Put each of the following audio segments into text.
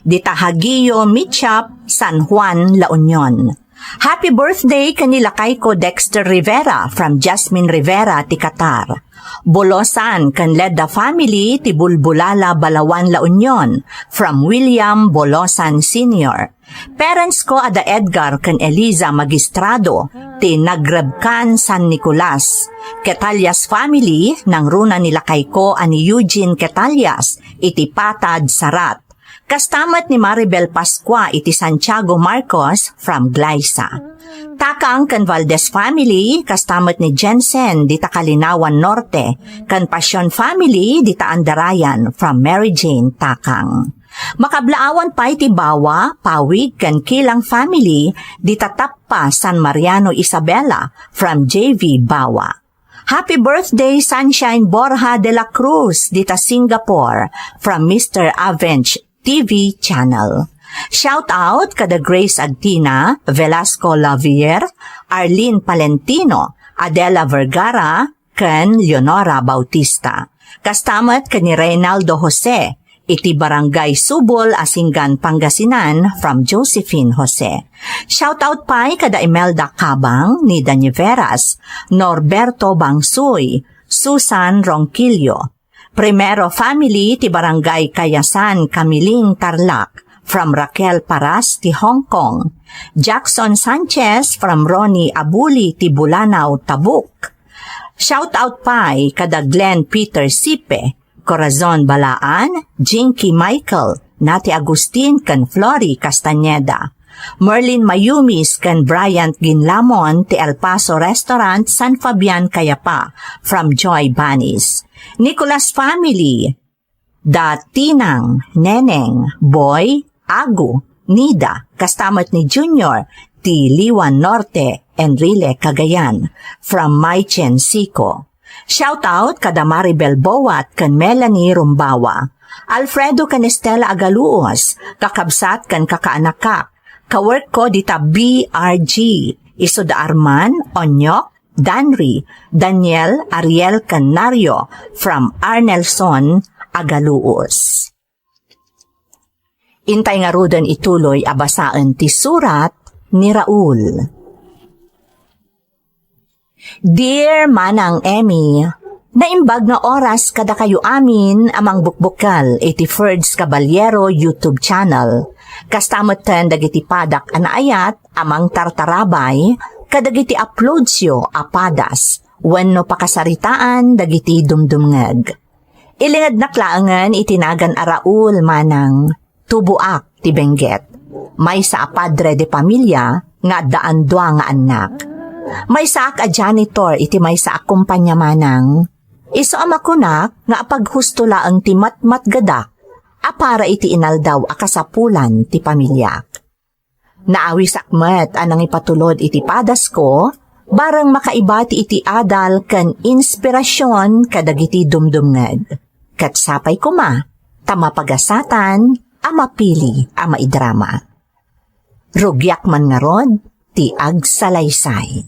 Dita Hagio Mitchap, San Juan, La Union. Happy birthday kanila kay ko Dexter Rivera from Jasmine Rivera ti Qatar. Bolosan kan Ledda family ti Bulbulala, Balawan, La Union from William Bolosan Sr. Parents ko ada Edgar kan Eliza Magistrado ti Nagrabkan, San Nicolas. Quetalyas family nang runa nila kay ko ani Eugene Quetalyas iti Patad, Sarat. Kastamat ni Maribel Pascua iti Santiago Marcos from Glyza. Takang kan Valdez family, kastamat ni Jensen dita Kalinawan Norte, kan Pasyon family dita Andarayan from Mary Jane Takang. Makablaawan pa iti Bawa, Pawig, kan Kilang family dita Tappa, San Mariano Isabela from JV Bawa. Happy birthday Sunshine Borja de la Cruz dita Singapore from Mr. Avenge TV channel. Shout out kada Grace Agtina, Velasco Lavier, Arlene Palentino, Adela Vergara, ken Leonora Bautista. Kastamat ken ni Reynaldo Jose, iti Barangay Subol, Asingan, Pangasinan from Josephine Jose. Shout out pa kada Imelda Cabang, Nida Niveras, Norberto Bangsuy, Susan Ronquillo. Primero family ti Barangay Kayasan, Kamiling, Tarlac from Raquel Paras ti Hong Kong. Jackson Sanchez from Ronnie Abuli ti Bulanao, Tabuk. Shout out pa kada Glenn Peter Sipe, Corazon Balaan, Jinky Michael, Nati Agustin kan Flori Castañeda. Merlin Mayumis kan Bryant Ginlamon ti El Paso Restaurant, San Fabian, Cayapa from Joy Banis. Nicolas family, Tinang, Neneng, Boy, Agu, Nida, kastamat ni Junior, ti Liwan Norte, Enrile, Cagayan, from Maichen Sico. Shout out kada Maribel Bowat kan Melanie Rumbawa, Alfredo kan Estela Agaluos, kakabsat kan kakaanakak, kawork ko dita BRG, Isoda Arman, Onyok, Danry, Daniel Ariel Canario from Arnelson, Agaluos. Intay nga rudan ituloy abasaan ti surat ni Raul. Dear Manang Emmy, naimbag nga oras kada kayo amin amang bukbukal iti Ferds Caballero YouTube channel. Kastamutan dagiti padak anaayat amang tartarabay kadagiti uploadsyo apadas wenno pakasaritaan dagiti dumdumngeg. Ilingad naklaangan itinagan araul manang tubuak ti Benguet. May sa apadre de pamilya nga daan dua nga anak. May saak a janitor iti may sa akumpanya manang. Iso amakunak nga paghustula ang ti matmat gadak apara iti inaldaw akasapulan ti pamilyak. Naawi sakmet anang ipatulod iti padas ko, barang makaibati iti adal kan inspirasyon kadagiti dumdumngeg. Kat sapay ko tamapagasatan, amapili, amaidrama. Rugyak man nga rod, ti agsalaysay.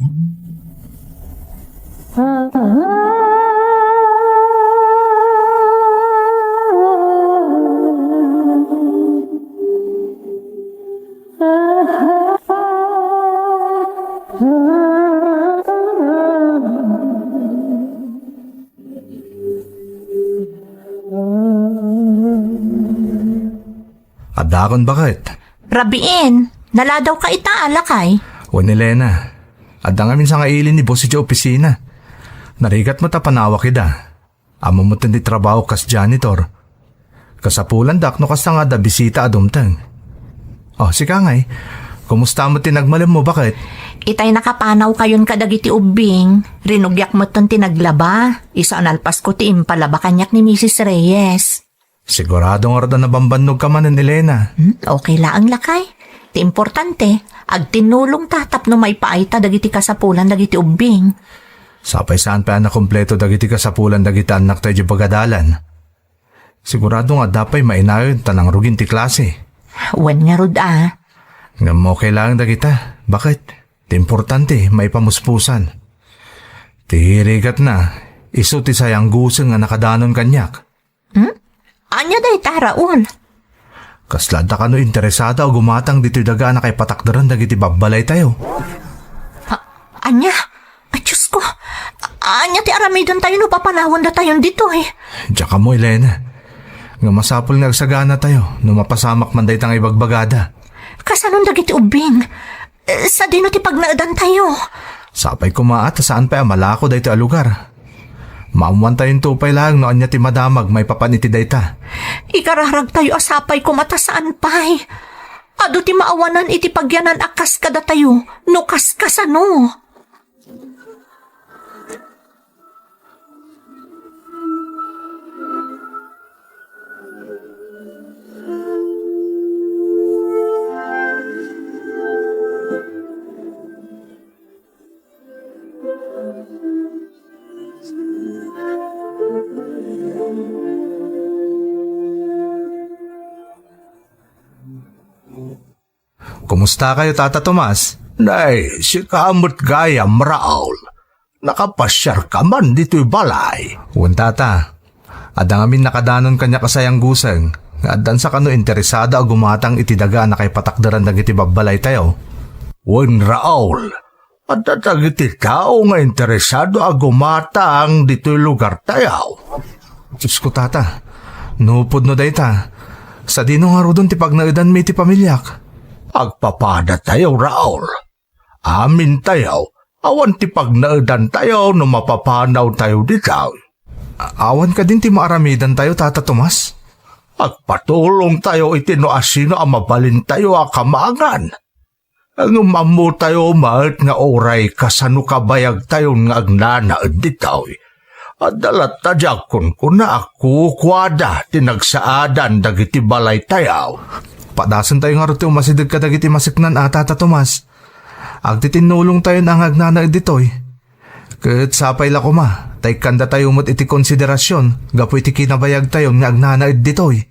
Adakon bakit? Rabiin, naladaw ka itaalakay. O ni Lena, adang amin sa ngailin ni boss sa opisina. Narigat mo ta panawak ida. Amo mo di trabaho kas janitor. Kasapulan dak no kas nga da bisita adumtang. Oh, sika ngay, kumusta mo tinagmalim mo bakit? Itay nakapanaw kayon kadagiti ubing. Rinugyak mo ton tinaglaba. Isa analpas ko ti impalaba kanyak ni Mrs. Reyes. Siguradong orda na bambannog ka man ni Elena. Okay laang lakay. Ti importante, ag tinulong ta tapno may paayta dagiti kasapulan dagiti ubing. Sapay saan pa na kompleto dagiti kasapulan dagiti anak tayo pagadalan. Sigurado nga dapay mainayon tanang rugin ti klase. Wan nga rod Nga mo kailangan dagita. Bakit? Ti importante, may pamuspusan. Tihirigat na, iso ti sayang guseng nga nakadanon kanyak. Anya day taraon? Kaslada ka no interesada o gumatang dito'y daga na kay patakdaran dagiti babbalay tayo. Anya? Ay, Diyos ko. Anya ti aramidon tayo no papanawan na tayo dito eh. Diyan ka mo, Elena. Nga masapol nga agsagana tayo no mapasamak man day tang ibagbagada. Kasanon dagiti ubing. Sa dino ti pagnaadan tayo. Sapay kumaat saan pa malako day ti alugar. Maamuan tayong tupay lang no anya ti madamag may papaniti day ta. Ikararag tayo asapay kumatasaan pay. Ado ti maawanan iti pagyanan akas kada tayo. No kaskasano. Kumusta kayo, Tata Tomas? Nay, si kamot gayam Raul. Nakapasyar ka man dito'y balay. Uwan, Tata. Adang amin nakadanon kanya kasayang guseng. Adan sa kano interesada o gumatang itidaga na kay patakdaran dagiti babbalay tayo. Wen Raul, at tatagiti tao nga interesado a gumatang dito'y lugar tayaw. Diyos ko, Tata. Nupod no day ta. Sa dino nga rodon ti pagnaidan may ti pamilyak. Agpapada tayo, Raul. Amin tayo, awan ti pagnaadan tayo no mapapanaw tayo ditaw. Awan ka din ti maaramidan tayo, Tata Tomas. Agpatulong tayo iti no asino ang mabalin tayo a kamaangan. Ang mamu tayo maat nga oray kasano kabayag tayo nga agnanaad ditaw. At dalat tadyak kun na ako kwada tinagsaadan dagiti balay tayaw. Padasan tayo nga rito umasidag ka dagiti masiknan Tata Tomas. Agtitinulong tayo na ang agnanaad ditoy. Kat sapay la kuma, tay kanda tayo mo't iti konsiderasyon, gapo iti kinabayag tayo nga agnanaad ditoy.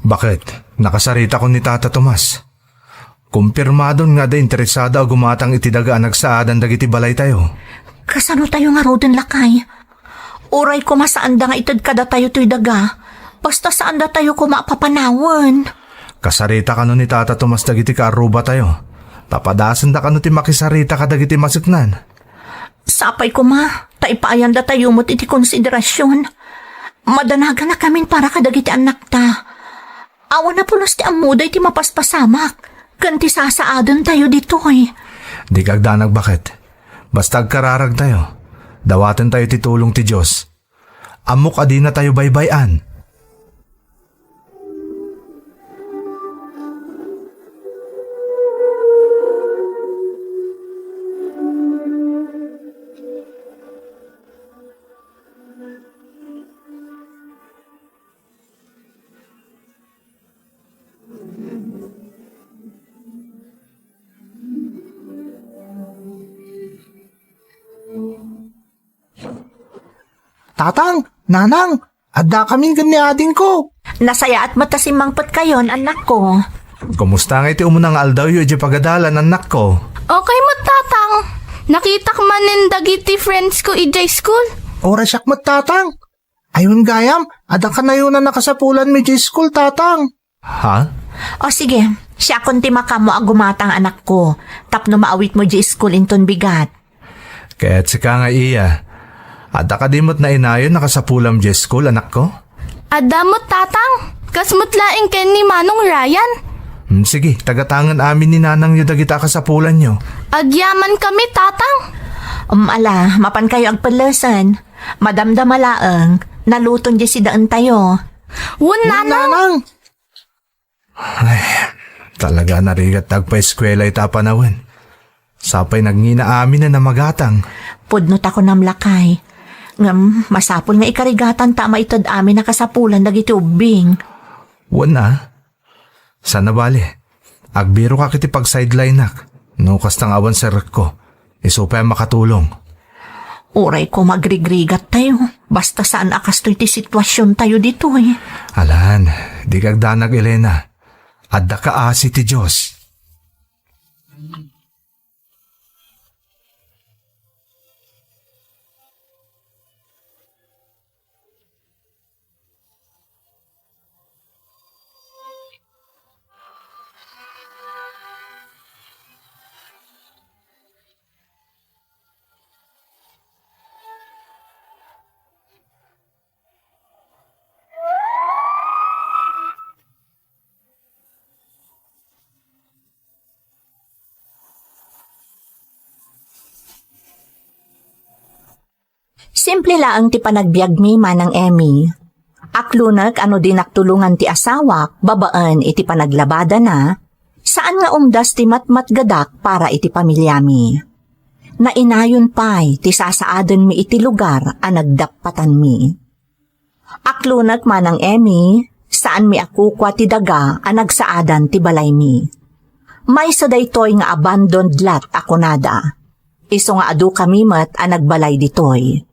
Bakit? Nakasarita ko ni Tata Tomas. Kumpirmadon nga da interesada o gumatang itidaga nagsaadan dagiti balay tayo. Kasano tayo nga rodon lakay? Uray ko masaan da nga itad kada tayo to'y daga. Basta saan da tayo kumapapanawan. Kasarita ka no ni Tata Tomas dagiti kaaruba tayo. Tapadasan da ka no ti makisarita ka dagiti masiknan. Sapay ko taipaayan da tayo mo't iti konsiderasyon. Madanaga na kamin para kadagiti anak ta. Awan na pulos ti amuday ti mapaspasamak. Kanti sasaadan tayo dito eh. Di kagdanag bakit? Basta agkararag tayo. Dawaten tayo ti tulong ti Diyos. Amok adi na tayo baybayan. Tatang, nanang, adda kaming ganiadin ko. Nasaya at matasimangpot kayon, anak ko. Kumusta nga iti umunang aldaw yu iti pagadalan, anak ko? Okay mo, tatang. Nakita ka manin dagiti friends ko ijay school. Oras yak mat tatang. Ayun gayam, adda ka na yun na nakasapulan mi school tatang. Ha? O sige, siya kunti makamo agumatang anak ko. Tapno maawit mo di school inton bigat. Kaya't sika nga iya. Adda ka dimot na inayon nakasapulam di school, anak ko? Adamot, tatang. Kasmut laing ken ni Manong Ryan. Sige, tagatangan amin ni nanang yu dagita kasapulan nyo. Agyaman kami, tatang. Ala, mapan kayo agpalasan. Madamdamalaang, naluton di si daan tayo. Wun, nanang. Ay, talaga narigat tagpa-eskwela itapanawin. Sapay nagngina amin na namagatang. Pudnot ako namlakay. Ngam, masapol nga ikarigatan tama itod amin nakasapulan dagiti ubing. Wana. Sana bali. Agbiro ka kiti pag-sideline nak. No kastang awan sir ko. Isupay makatulong. Uray ko magrigrigat tayo. Basta saan akas to'y ti sitwasyon tayo dito eh. Alan, di kagdanag Elena. Adda ka asi ti Diyos. Simple laang ti panagbiag mi manang Emmy. Aklunag ano din naktulungan ti asawa, babaan iti panaglabada na, saan nga umdas ti matmat gadak para iti pamilya mi. Nainayon pa'y ti sasaadan mi iti lugar a nagdapatan mi. Aklunag manang Emmy, saan mi akukwa ti daga a nagsaadan ti balay mi. May sa daytoy nga abandoned lot ako nada. Iso nga adu kami mat a nagbalay ditoy.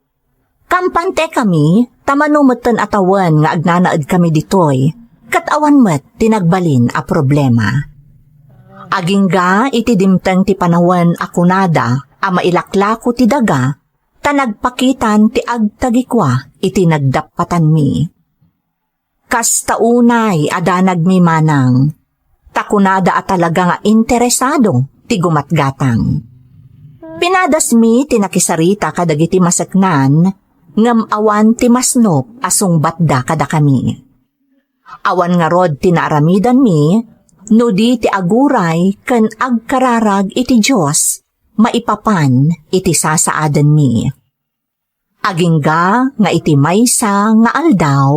Kampante kami, tamanumatan atawan nga agnanaad kami ditoy, katawa met tinagbalin a problema. Agingga iti dimtang ti panawan akunada a mailaklako ti daga, tanagpakitan ti agtagikwa iti nagdapatan mi. Kas taunay adanag mi manang, takunada a talaga nga interesado ti gumatgatang. Pinadas mi tinakisarita kadagiti masaknan, ngam awan ti masnop asong batda kada kami. Awan nga rod tinaaramidan mi, no di ti aguray ken agkararag iti Diyos, maipapan iti sasaadan mi. Agingga nga iti maysa nga aldaw,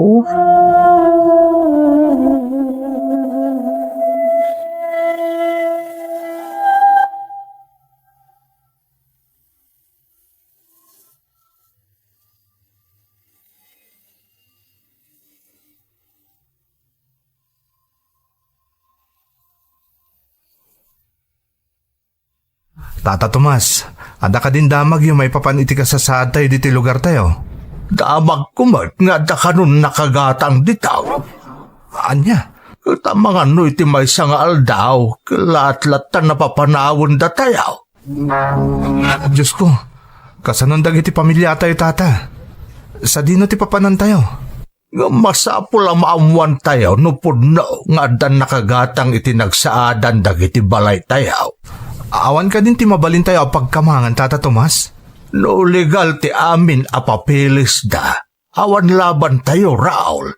Tata Tomas, ada ka din damag yung may papaniti ka sa saad tayo diti lugar tayo. Damag kumat nga da kanon nakagatang ditaw. Anya? Tamangan no iti may nga aldaw, kalat-lat na napapanawon da tayaw. Diyos ko, kasanon dagiti pamilya tayo tata. Sa dino ti papanan tayo. Nga masapul ang maamuan tayaw no puno nga dan nakagatang iti nagsaadan dagiti balay tayaw. Awan ka din ti mabalin tayo pagkamangan, Tata Tomas. No legal ti amin apapilis da. Awan laban tayo, Raul.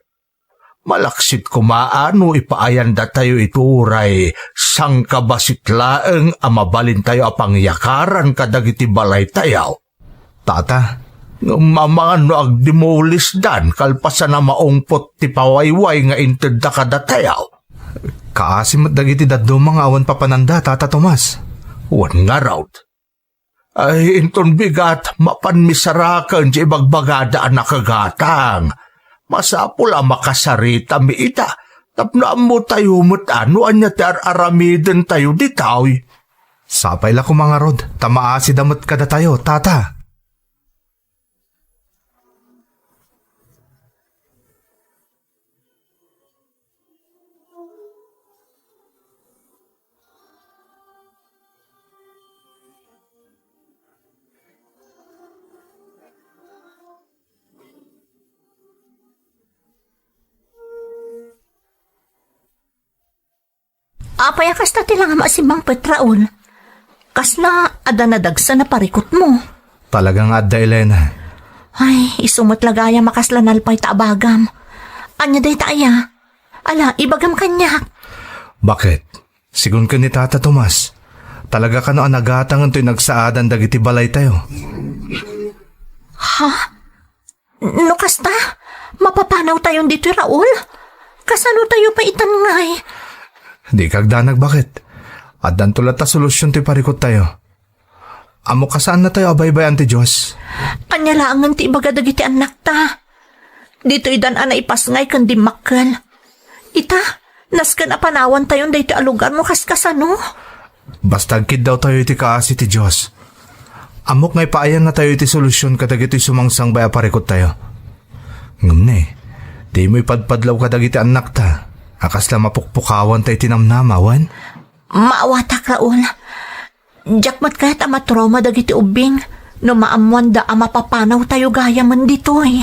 Malaksit kumaano ipaayan da tayo ituray sang kabasitlaeng amabalin tayo apangyakaran kadagiti balay tayaw. Tata, Mamangan no agdimulis dan kalpasan na maungpot ti pawayway nga inted da kada tayaw. kaasim at dagiti daddo mga awan papananda, Tata Tomas. Wan nga raw. Ay, inton bigat, mapanmisarakan di bagbagada ang nakagatang. Masapul ang makasarita mi ita. Tapnaan mo tayo mo't ano anya ti aramiden tayo ditaw. Sapay la ko mga rod, tamaasi damot kada tayo, Tata. Apay akas na tilang masimang Petraul. Kasla, ada nadagsa na parikot mo. Talagang adda, Elena. Ay, isumot lagaya makasla nalpay taabagam. Anya day taaya. Ala, ibagam kanya. Bakit? Sigun ka ni Tata Tomas. Talaga ka no anagatang to'y nagsaadan dagiti balay tayo. Ha? No kasta? Mapapanaw tayon dito, Raul? Kasano tayo pa itangay? Di kagdanag bakit? At dantulat ta solusyon ti parikot tayo. Amo kasaan na tayo abay-bayan ti Diyos? Anya laangan ti ibaga dagiti anak ta. Dito idan ana ipasngay kan di makkel. Ita, naskan apanawan tayon day ti alugar mo kaskasano. Basta agkid daw tayo iti kaasi ti Diyos. Amok ngay paayan na tayo iti solusyon kadag ito'y sumangsang baya parikot tayo. Ngam na di mo ipadpadlaw kadag iti anak ta. Akas lang mapukpukawan tayo tinamnamawan. Maawatak, Raul. Jakmat kahit amatroma dagiti ubing, no maamuan da mapapanaw tayo gaya man ditoy.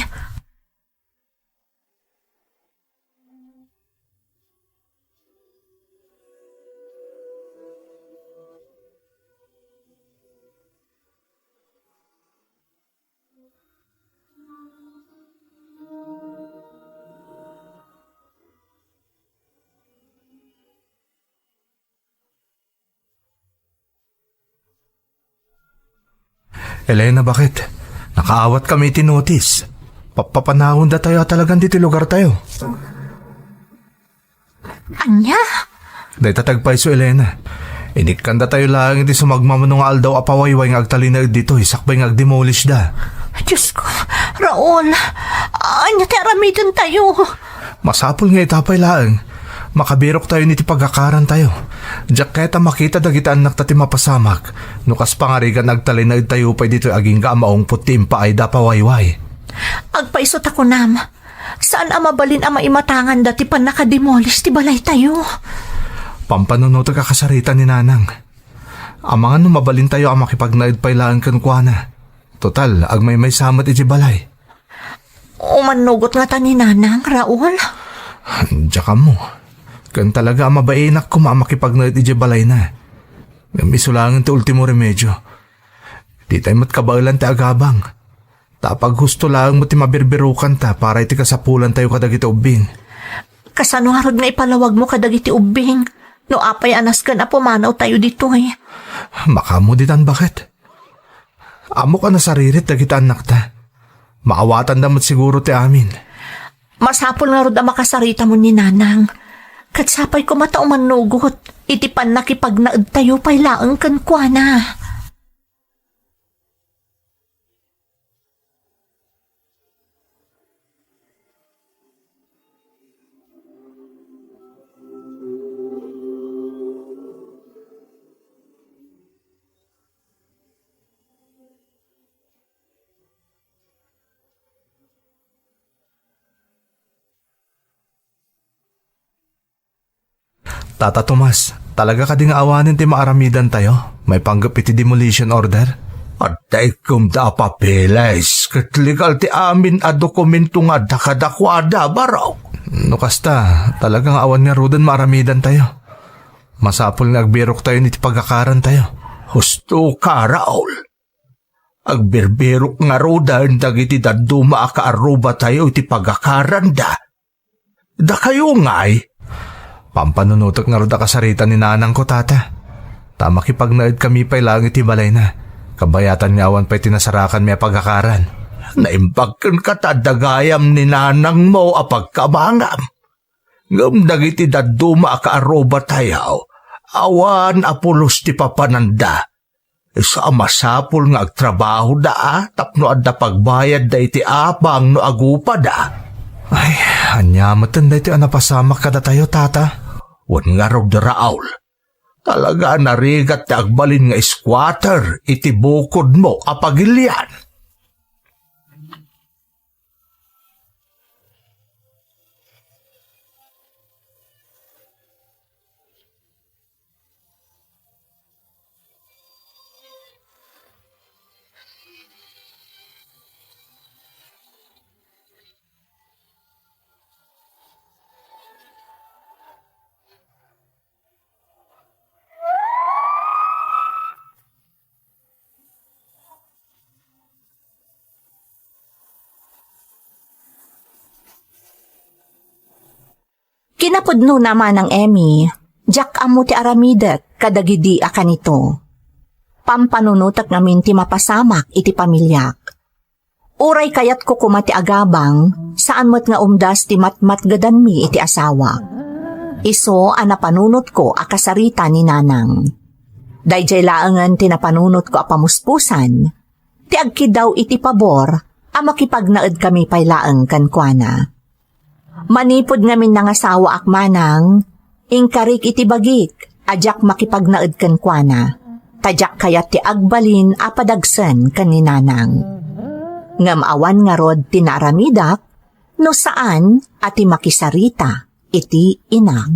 Elena, bakit? Nakaawat kami tinotis. Papanahon da tayo talagang dito lugar tayo. Anya? Day tatagpay so Elena. Inikanda tayo lang iti sumagmamanong aldaw apawayway ng agtalinag dito. Isakbay ng agdemolish da. Diyos ko, Raul. Anya teramitin tayo. Masapol nga itapay lang. Makabirok tayo niti pagkakaran tayo. Jaketa makita dagita anak tati mapasamak. Nukas pangarigan agtalinag tayo pa dito aging maong putim pa ay dapawayway. Agpaisot ako nam. Saan mabalin ang maimatangan dati pa nakademolish ti balay tayo? Pampanunod ka kasarita ni Nanang. Ang mga mabalin tayo ang makipagnaid pailaan kan kuana. Total, agmay may samat iti balay. Umanugot nga ta ni Nanang, Raul. Diyan mo. Kan talaga ang mabainak ko makipagnaid iti balay na. Misulangan ti ultimo remedyo. Di tayo matkabailan ti agabang. Tapag gusto lang mo ti mabirbirukan ta para iti kasapulan tayo kadag iti ubing. Kasano harod nga ipalawag mo kadag iti ubing? No apay anas ka na pumanaw tayo dito eh. Makamuditan bakit? Amo ka na saririt dagiti anak ta. Maawatan damot siguro ti amin. Masapol nga rod ang makasarita mo ni Nanang. Katsapay ko mata umanugot. Iti pan nakipagnaad tayo pay laang kan kuana. Tata Tomas, talaga ka ding awanin ti maaramidan tayo? May panggap iti demolition order? At kum da papeles, katlegal ti amin a dokumento nga dakadakwada baraw. No kasta, talagang awan nga rudan maaramidan tayo. Masapol nga agbirok tayo niti pagkakaran tayo. Husto ka, Raul. Agbirbirok nga rudan dagiti daduma akaaruba tayo iti pagkakaran da. Da kayo nga'y. Pampanunutok nga ro da kasarita ni Nanang ko, tata. Tama kipagnaid kami pa'y langit balay na. Kabayatan nga awan pa'y tinasarakan may pagkakaran. Naimbagkan ka tadagayam ni Nanang mo a pagkamangam. Ngam dagiti daduma akaaroba tayaw. Awan apulos ti papananda. Isa masapul nga agtrabaho da tapno adda pagbayad da iti apang no agupa da. Ay, anyamatan da iti anapasamak kada tayo, tata. Wan nga raw da Raul. Talaga narigat ti agbalin nga squatter iti bukod mo apagilian. Kinapudno naman ng Emmy, jak amo ti aramidet kadagidi akan ito. Pampanunutak namin ti mapasamak iti pamilyak. Uray kayat ko kumati agabang, saan mo't nga umdas ti matmat gadanmi iti asawa. Iso anapanunot ko akasarita ni Nanang. Dayjay laangan tinapanunot ko apamuspusan, ti agkidaw iti pabor, makipagnaed kami pay laang kankwana. Manipod ngamin ng asawa akmanang, ingkarik iti bagik, ajak makipagnaed kankwana. Tadyak kayat ti agbalin apadagsen kaninanang. Ngam awan nga rod tinaramidak, no saan ati makisarita iti inak.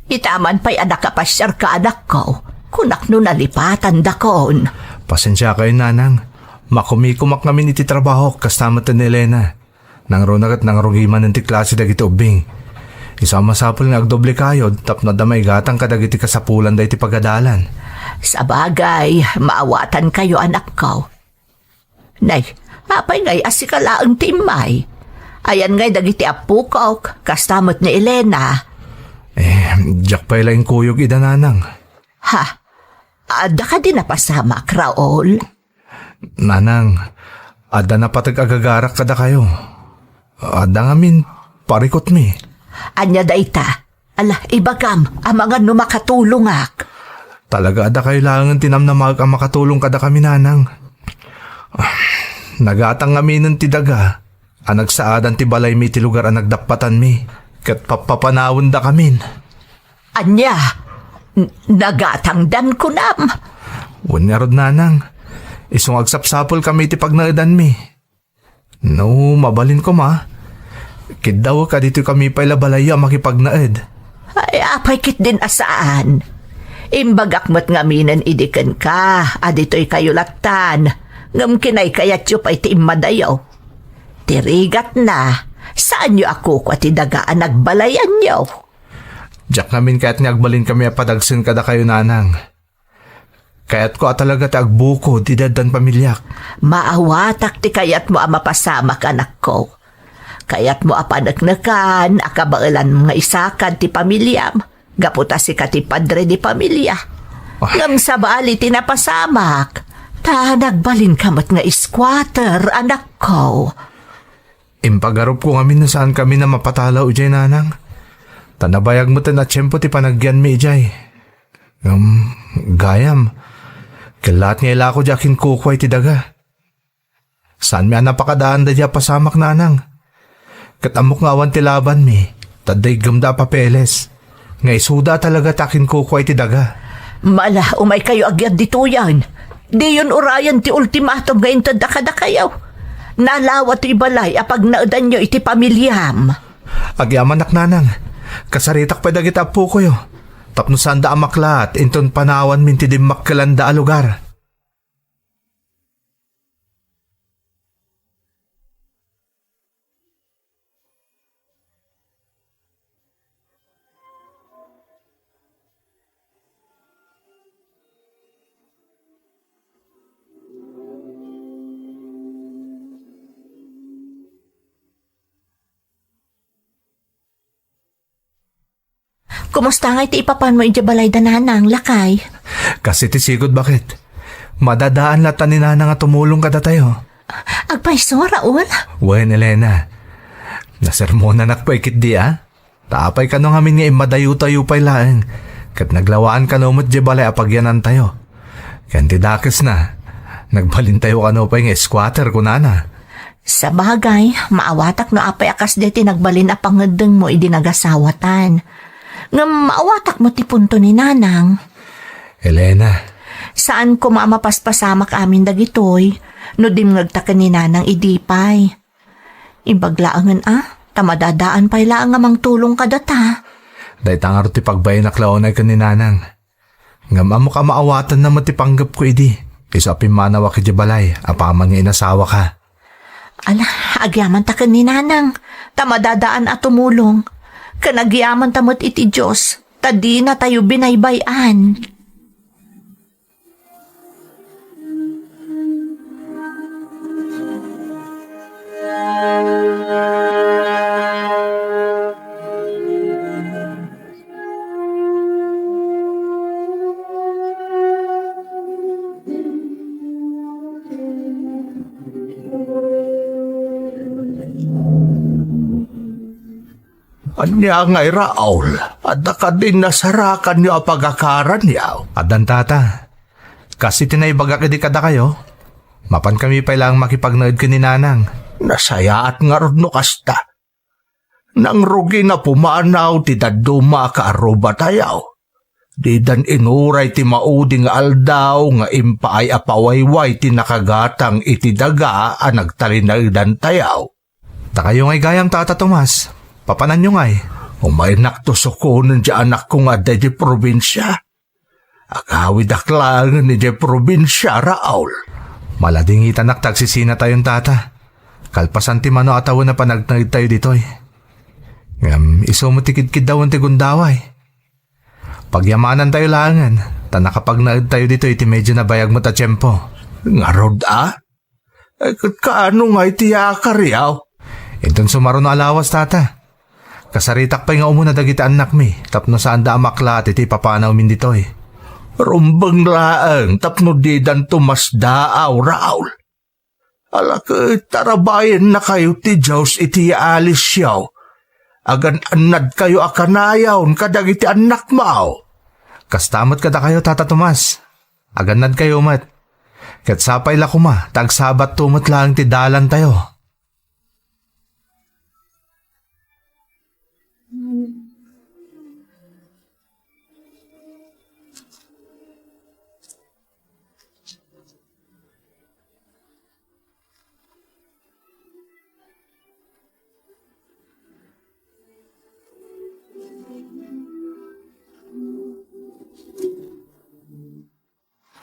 Itaman pa'y anak ka pasyar ka anak ko, kunak no nalipatan dakon. Pasensya kayo, nanang. Makumikumak namin iti trabaho kasama ni Elena. Nang runagat nang rugiman ng ti klase dagiti ubing. Isama sapol nga agdoble kayod tapno damay gatang kadagiti kasapulan da iti pagadalan. Sa bagay, maawatan kayo anak ko. Nay, apay ngay asikalaang timay. Ayan ngay dagiti apu ko, kastamot ni Elena. Diyak pa'y laing kuyog ida, nanang. Ha? Ada ka din napasamak, Raul? Nanang, ada na patag-agagarak kada kayo. Ada ngamin, parikot mi. Anya dayta, ala ibagam, ang mga numakatulungak. Talaga ada kayo lang tinamnamag ang makatulong kada kami, nanang. Nagatang kami ng tidaga. Ang nagsaadan ti balay mi ti lugar ang nagdapatan mi. Kat papapanawon da kamin. Anya, nagatangdan ko nam. Wanyarod, nanang. Isong agsapsapol kami ti pagnaadan mi. No, mabalin ko ma. Kidaw ka dito kami pa'y labalaya makipagnaed. Ay, apay kit din asaan. Imbagak mo't ngaminan idikan ka, adito'y kayo latan. Ngam kinay kayat yu pa'y ti imadayaw. Tirigat na. Saan nyo ako ko at idagaan nagbalayan nyo? Diyak namin kaya't ngagbalin kami apadagsin kada kayo, nanang. Kaya't ko talaga ti agbuko ti dadan pamilyak. Maawatak ti kayat mo mapasamak anak ko. Kayat mo apanagnakan, akabailan mga isakan ti pamilyam. Gaputa si ka ti padre di pamilya. Ngam sa bali ti napasamak. Ta nagbalin kamat nga squatter anak ko. Impagarup ko ngamin na saan kami na mapatalaw, ujay, nanang. Tanabayag mo na tiyempo ti panagyan mi, ujay. Gayam. Kalat nga ila ko jakin kukway ti daga. Saan mi napakadaan da diya pasamak, nanang? Katamok nga awan ti laban mi. Taday gamda papeles. Nga isuda talaga takin kukway ti daga. Mala, umay kayo agyad dito yan. Di yun urayan ti ultimatum ngayon tadakada kayo. Nalawat ti balay apag naudan nyo iti pamilyam. Agyaman nak, nanang. Kasaritak pa dagit apo ko yo. Tapno sanda amaklat, inton panawan min ti dimmak kalanda a lugar. Kumusta nga iti ipapan mo iti balay da nanang, lakay? Kasi ti sigod bakit? Madadaan latan ni nanang nga tumulong kada tayo. Agpaiso, Raul? Wen, Elena. Nasermonan nakpaikit di, Tapay ka nung amin nga imadayo-tayo pa'y laeng. Kat naglawaan ka numot di balay apagyanan tayo. Kanti dakes na. Nagbalin tayo ka pa'y nga squatter ko, nana. Sa bagay, maawatak no apay akas deti nagbalin apangedeng mo idi nagasawatan. Nga maawatak mo ti punto ni nanang. Elena. Saan ko mamapaspasamak amin dagitoy, no dim ngagtakan ni nanang idipay. Ibaglaangan tamadadaan pa'y laang amang tulong kadata. Day tangar ti pagbayin na klaonay ka ni nanang. Nga mo ka maawatan na matipanggap ko idi. Isapin manawa ki balay, apaman nga inasawa ka. Ala, agyaman takan ni nanang, tamadadaan at tumulong. Kanagyaman tamot iti Diyos, tadi na tayo binaybayan. Anya nga'y Raul, at nakadin nasarakan niyo ang pagkakaran niya. Adan tata, kasi tinaybaga kadi kada kayo. Mapan kami pa lang makipagnaid ka ni nanang. Nasaya at nga ron no kasta. Nang rugi na pumanaw ti daduma ka aruba tayaw. Di dan inuray ti mauding aldaw nga impaay apawayway ti nakagatang iti daga ang nagtalinagdan tayaw. Ta kayo nga'y gayam tata Tomas. Papanan nyo nga'y. Umay naktusukunan di anak ko nga di probinsya. Agawid aklangan ni di probinsya, Raul. Maladingitan nagtagsisina tayong tata. Kalpasan ti mano ataw na panagnagid tayo ditoy. Iso mo tikid-kid daw ang tigundaway. Pagyamanan tayo langan, ta nakapagnaid tayo dito iti medyo na bayag mo ta tiyempo. Nga rod kaano nga iti akariyaw? Inton sumaro na alawas tata. Kasaritak pa nga umuna dagiti anak mi, tapno saan da amakla at iti papanaw min ditoy. Rumbang laang tapno di dan tumasdaaw, Raul. Alak tarabayan na kayo ti Diyos iti alis siyaw. Agan anad kayo akanayaw kadag iti anak mao. Kastamot kada kayo tata Tomas. Aganad kayo mat. Kat sapay la kuma, tagsabat tumot lang ti dalan tayo.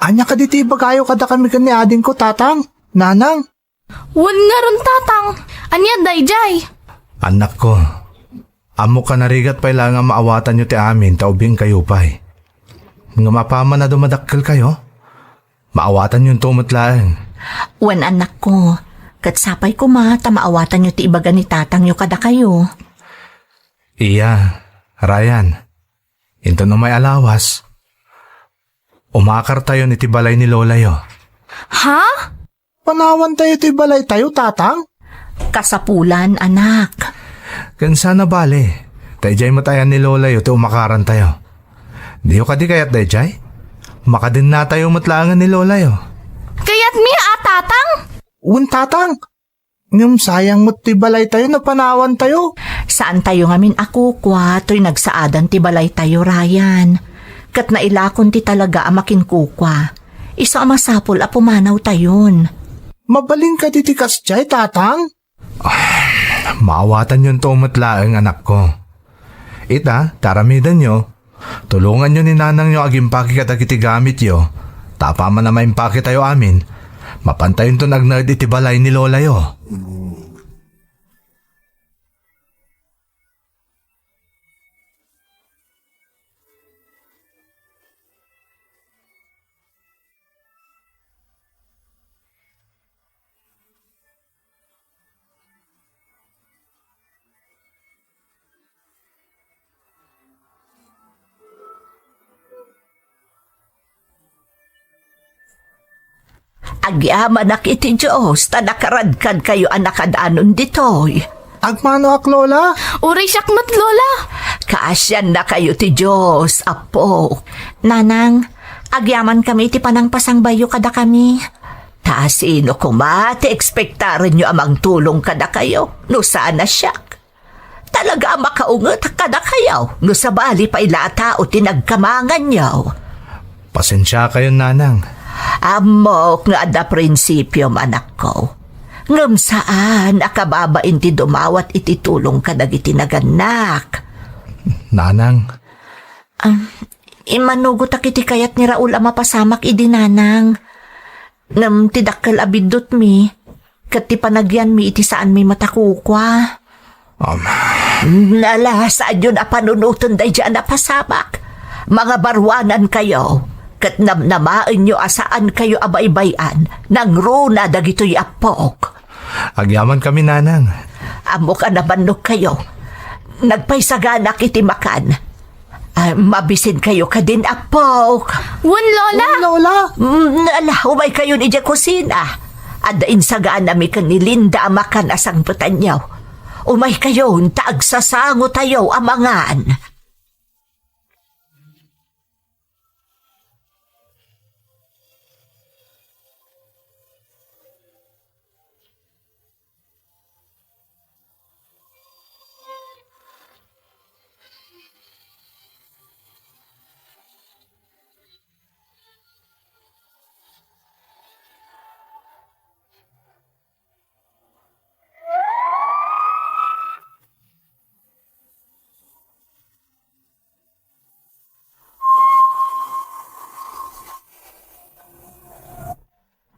Anya ka diti bagayo kada kami ni ading ko, tatang, nanang. Wan nga ron tatang. Anya dayjay. Anak ko, amo ka narigat pa lang nga maawatan nyo ti amin, taubing kayo pa'y. Nga mapama na dumadakkel kayo, maawatan yung tumot lang. Wan anak ko, katsapay ko maawatan nyo ti ibaga ni tatang nyo kada kayo. Iya, Ryan, into no may alawas. Umakar tayo ni tibalay ni Lola yo. Ha? Panawan tayo ito'y balay tayo, tatang. Kasapulan, anak. Kansa na bale, tayjay matayan ni Lola yo ti umakaran tayo. Di yo kadi kayat dayjay? Makadin na tayo matlangan ni Lola yo. Kaya't mi tatang? Un, tatang. Ngam sayang mo't ti balay tayo na panawan tayo. Saan tayo ngamin ako kwa, to'y nagsaadan ti balay tayo, Ryan. Kat nailakon ti talaga amakin kukwa. Iso amasapol a pumanaw tayon. Mabaling ka diti kasjay, tatang. Maawatan yung tumot laang anak ko. Ita, taramidan nyo. Tulungan nyo ni nanang nyo agimpaki katagiti gamit yo. Tapa man na maimpaki tayo amin. Mapantayon to nagnerd iti balay ni Lola yo. Agyaman ak iti Diyos, tanakaradkad kayo anakadanon ditoy. Agmano ak, Lola? Uray sakmat Lola. Kaasyan na kayo ti Diyos, apo. Nanang, agyaman kami ti panangpasang bayo kada kami. Tasino kumati, ekspektaran nyo amang tulong kada kayo, no sana siyak. Talaga makaungot kada kayo, no sa bali pa ilata o tinagkamangan nyo. Pasensya kayo nanang. Amok nga da prinsipyo anak ko. Ngam saan akababain ti dumawat iti tulong kadag iti naganak. Nanang. Imanugot ak iti kayat ni Raul ama pasamak idi nanang. Ngam ti dakkel abidot mi. Kat ti panagyan mi iti saan mi matakukwa. Nala saan yun apanunutan day dyan na pasamak. Mga barwanan kayo. Kat namnamain nyo asaan kayo abaybayan nang runa dagito'y apok. Agyaman kami nanang. Amo ka nabanok kayo. Nagpaisaganak iti makan. Mabisin kayo ka din apok. Wan Lola. Lola? Nala, umay kayo ni kusina. Adain sagaan nami kan ni Linda makan asang putanyaw. Umay kayo, taagsasango tayo amangan.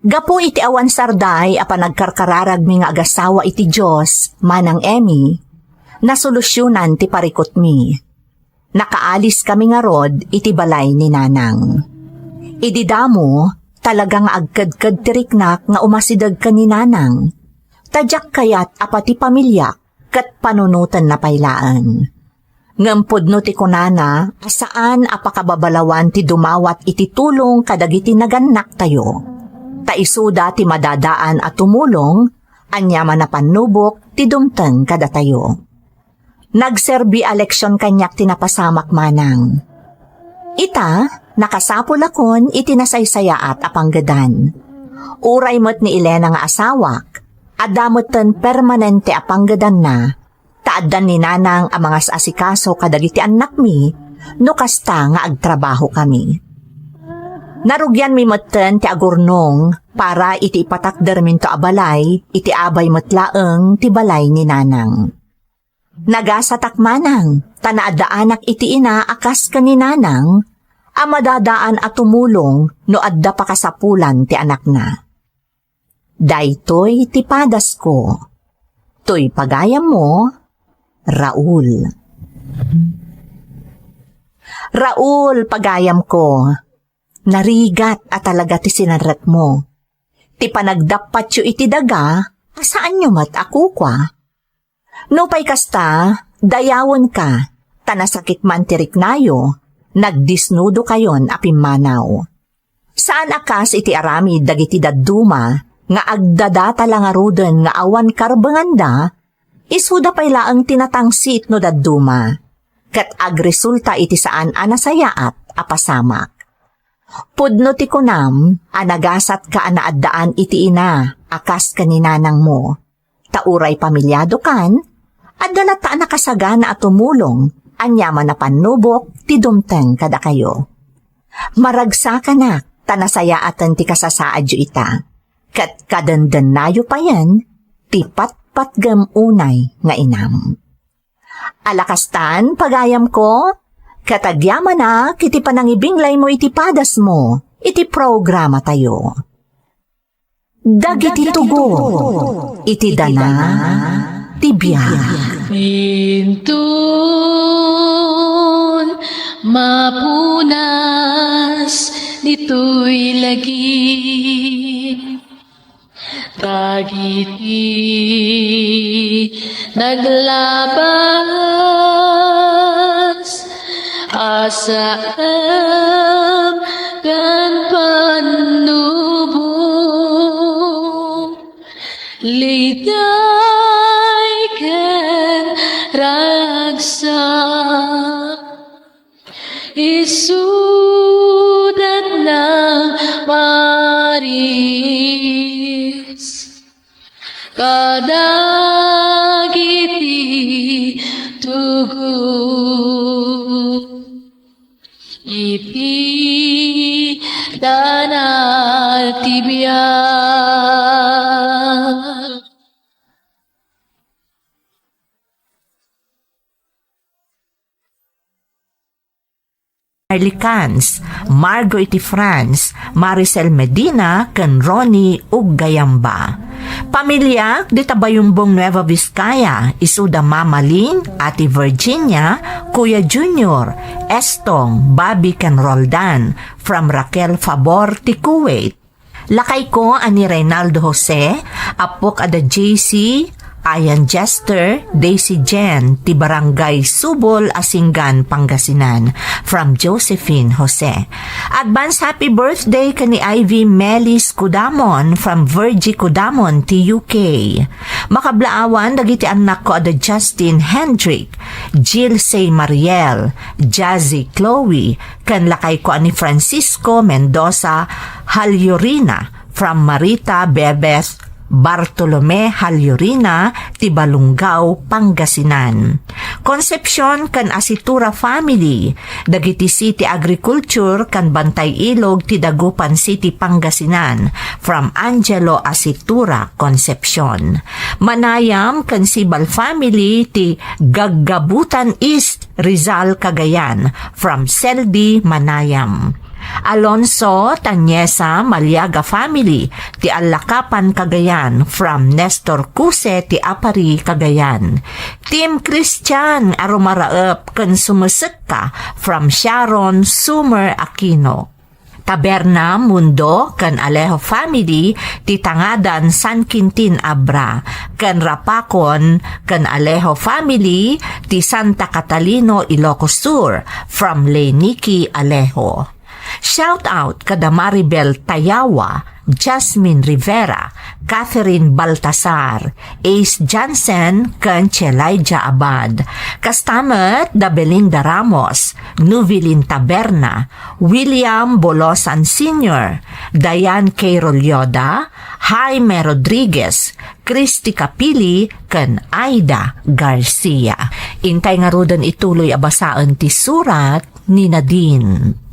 Gapo iti awan sarday apan nagkarkararag mi nga agasawa iti Diyos, manang Emmy, na solusyonan ti parikot mi. Nakaalis kami nga rod iti balay ni nanang. Idi damo, talagang agkadkad tiriknak nga umasidag ka ni nanang. Tadyak kayat apati pamilya kat panunutan na paylaan. Ngampod no ti kunana, asaan apakababalawan ti dumawat iti tulong kadagiti naganak tayo. Taisuda ti madadaan at tumulong, anyaman na panubok ti dumteng kada tayo. Nagserbi eleksyon kanyak tinapasamak manang. Ita, nakasapol akon itinasaysayaat apanggadan. Uray mo't ni Elena nga asawak, adamoten permanente apanggadan na, taadan ni nanang ang mga asikaso kadagiti anak mi, no kasta nga agtrabaho kami. Narugyan mi maten ti agurnong para iti ipatakder minto abalay, iti abay matlaeng ti balay ni nanang. Nagasatak manang, tanaadaanak iti ina akas ka ni nanang, amadadaan at tumulong no adda pa kasapulan ti anak na. Daytoy ti padas ko, to'y pagayam mo, Raul. Raul, pagayam ko, narigat at talaga ti sinanrat mo. Ti panagdapat yu iti daga, asaan nyo mat ako kwa? No pa'y kasta, dayawon ka, tanasakit man tirik nayo, nagdisnudo kayon apimanaw. Saan akas iti aramid dagiti dadduma, nga agdadata lang aruden nga awan karbanganda, isuda pa'y laang tinatangsit no dadduma, kat agresulta iti saan anasayaat apasamak. Pudno ti kunam, anagasat ka anaaddaan iti ina, akas kaninanang mo. Tauray pamilyado kan, adalata nakasagana at tumulong, anyaman na panubok, ti dumteng kada kayo. Maragsa ka na, tanasayaatan ti kasasaadyo ita. Kat kadandan nayo pa yan, ti patpatgam unay nga inam. Alakastan, pagayam ko, katagyaman na, kiti panangibinglay mo iti padas mo, iti programa tayo. Dagiti tugo, iti dana, tibiyag. Intun, mapunas, dito'y lagi. Dagiti, naglabas, asam kan panubong, liday kan ragsak, isudat ng maris, kadagiti tugo. Iti danal tibiyag. Arlicans, Margo iti France, Maricel Medina, ken Ronnie ug Gayamba. Pamilya, di tabayumbong Nueva Vizcaya, isuda Mama Lynn, Ate Virginia, Kuya Junior, Estong, Bobby ken Roldan, from Raquel Favor, ti Kuwait. Lakay ko ani Reynaldo Jose, apok ada JC, Ayan Jester, Daisy Jen, ti Barangay Subol, Asinggan, Pangasinan, from Josephine Jose. Advance happy birthday kani Ivy Melis Kudamon, from Virgie Kudamon, ti UK. Makablaawan dagiti anak ko ada Justin Hendrick, Jill Say Mariel, Jazzy Chloe, kan lakay ko ani Francisco Mendoza Halyurina from Marita Bebeth Bartolome Halyurina, Tibalungaw, Pangasinan. Concepcion kan Asitura family, dagiti City Agriculture kan Bantay Ilog, Tidagupan City, Pangasinan, from Angelo Asitura Concepcion. Manayam kan Sibal family, ti Gaggabutan East, Rizal, Cagayan, from Seldi, Manayam. Alonso Tanyesa Maliaga family, ti Alakapan, Cagayan, from Nestor Cuse, ti Apari, Cagayan. Team Christian Arumaraep ken Sumuseka, from Sharon Sumer Aquino. Taberna Mundo kan Alejo family, ti Tangadan San Quintin Abra, kan Rapakon kan Alejo family, ti Santa Catalino Ilocos Sur, from Leniki Alejo. Shout out kada Maribel Tayawa, Jasmine Rivera, Catherine Baltasar, Ace Jansen, kan Chelaija Abad, kastamet da Belinda Ramos, Nuvilin Taberna, William Bolosan Sr., Diane K. Rolyoda, Jaime Rodriguez, Christy Capili, kan Aida Garcia. Intay nga rudan ituloy abasaan ti surat ni Nadine.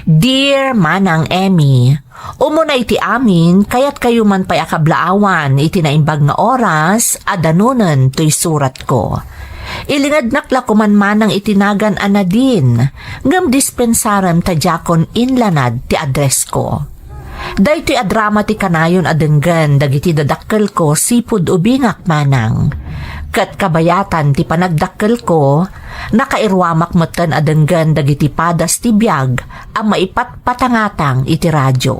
Dear Manang Emmy, umunay iti amin, kaya't kayo man pa'y akablaawan iti naimbag nga oras, adanunan to'y surat ko. Ilingad ko man manang itinagan anadin, ngam dispensaran tadjakon inlanad ti address ko. Dahil adrama ti kanayon adenggan, dagiti dadakkel ko sipud ubingak manang. Kat kabayatan ti panagdakkel ko, nakairwamak matan adenggan dagiti padas ti biyag, ang maipatpatangatang iti radyo.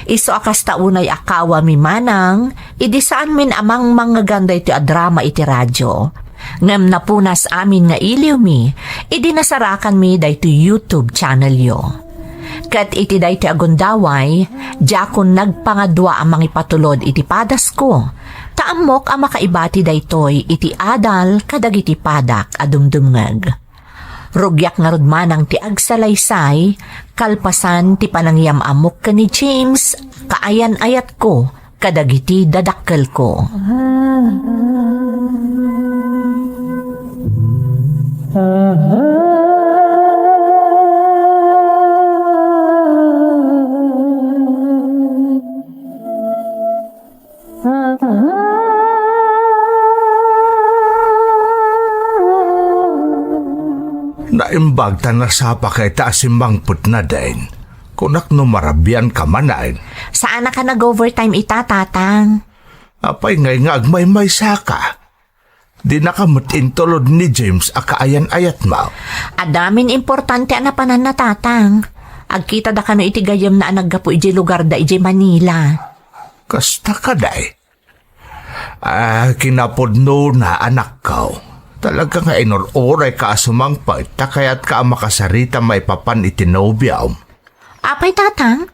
Iso akas taunay akawa mi manang, idi saan min amang mga ganda iti adrama iti radyo. Ngem napunas amin nga iliw mi, idi nasarakan mi dahito YouTube channel yo. Kat iti dahito agundaway, jakon nagpangadwa ang mga ipatulod iti padas ko. Taamok ang makaibati daytoy iti adal kadagiti padak adumdumngag. Rugyak nga rudmanang ti agsalaysay, kalpasan ti panangyam amok ka ni James, kaayan ayat ko, kadagiti dadakkel ko. Naimbag ta na sapa kay taasimbang put na din. Kunak no marabian ka manain. Saan na ka nag-overtime itatatang? Apay ngay nga agmay-may saka. Di nakamutintulod ni James akaayan ayat mo. Adamin importante na panan na tatang. Agkita da ka no iti gayam na anaggapo iji lugar da iji Manila. Kasta ka day. Kinapodno na anak ko. Talaga nga inuroray ka asumangpay, takayat ka ang makasarita may papan itinobyaw. Apay tatang,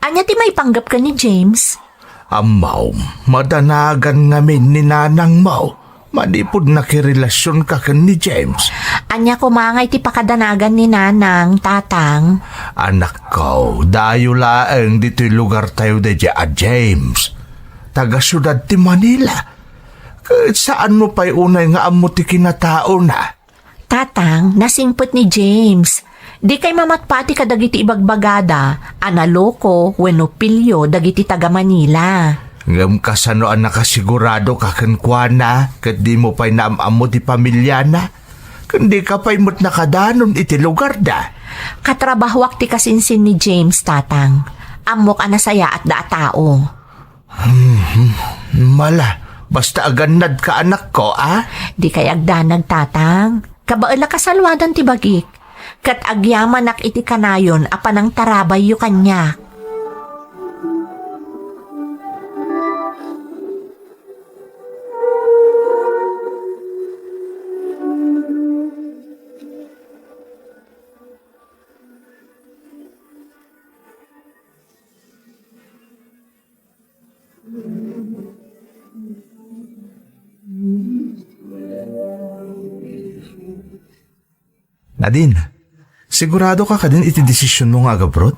anya ti may panggap ka ni James? Amaw, madanagan ngamin ni nanang mau. Madipod na kirelasyon ka ni James. Anya kumangay ti pakadanagan ni nanang, tatang. Anak ko, dayo laeng dito'y lugar tayo de James. Taga syudad ti Manila. Kahit saan mo pa'y unay nga amo ti kinatao na? Tatang, nasingpot ni James. Di kay mamatpati ka dagiti ibagbagada, analoko, wenopilyo, dagiti taga Manila. Ngam kasano ang nakasigurado kakankwana, kat di mo pa'y naamamo ti pamilya na? Kundi ka pa'y mo't nakadanon iti lugar da. Katrabahwak ti kasinsin ni James, tatang. Amok anasaya at daatao. Mala. Basta aganad ka anak ko, Di kay agdanag, tatang. Kabaala kasalwadan ti bagik. Kat agyaman ak iti kanayon apanang tarabay yu kanya. Nadine, sigurado ka din iti desisyon mo nga agabrod?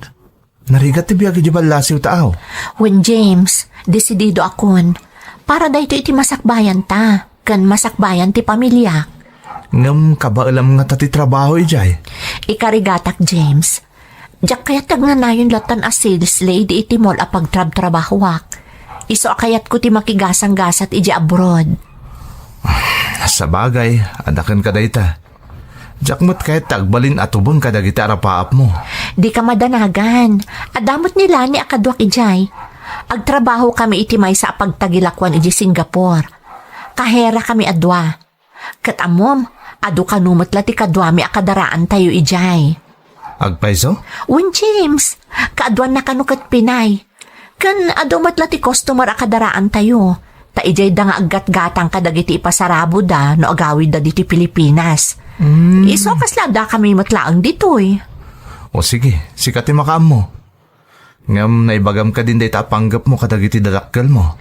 Narigat ti biyag iti balasiw taaw. When James, desidido akon. Para dahito iti masakbayan ta. Kan masakbayan ti pamilya. Ngam kabaalam nga tati trabaho ijay. Ikarigatak, James. Diyak kayat nagnanayon latan a sales lady iti mall a pagtrab-trabahowak. Iso akayat ko ti makigasang-gasat iti abroad. Sa bagay, adakan ka dayta. Jakmot kahit tagbalin at ubon ka dagiti arapaap mo. Di ka madanagan. Adamot nila ni akadwak ijay. Agtrabaho kami iti may sa pagtagilakwan iti Singapore. Kahera kami adwa. Katamom, adu kanumot lati kadwami akadaraan tayo ijay. Agpaiso? When James, kaadwan na kanukat Pinay. Kan adumat lati customer akadaraan tayo. Ta ijay da nga aggat-gatang kadagiti ipasarabo da no agawid da diti Pilipinas. Iso kasla da kami matlaang ditoy. O sige, sikati makaam mo. Ngam naibagam ka din day tapanggap mo kadagiti dalakkel mo.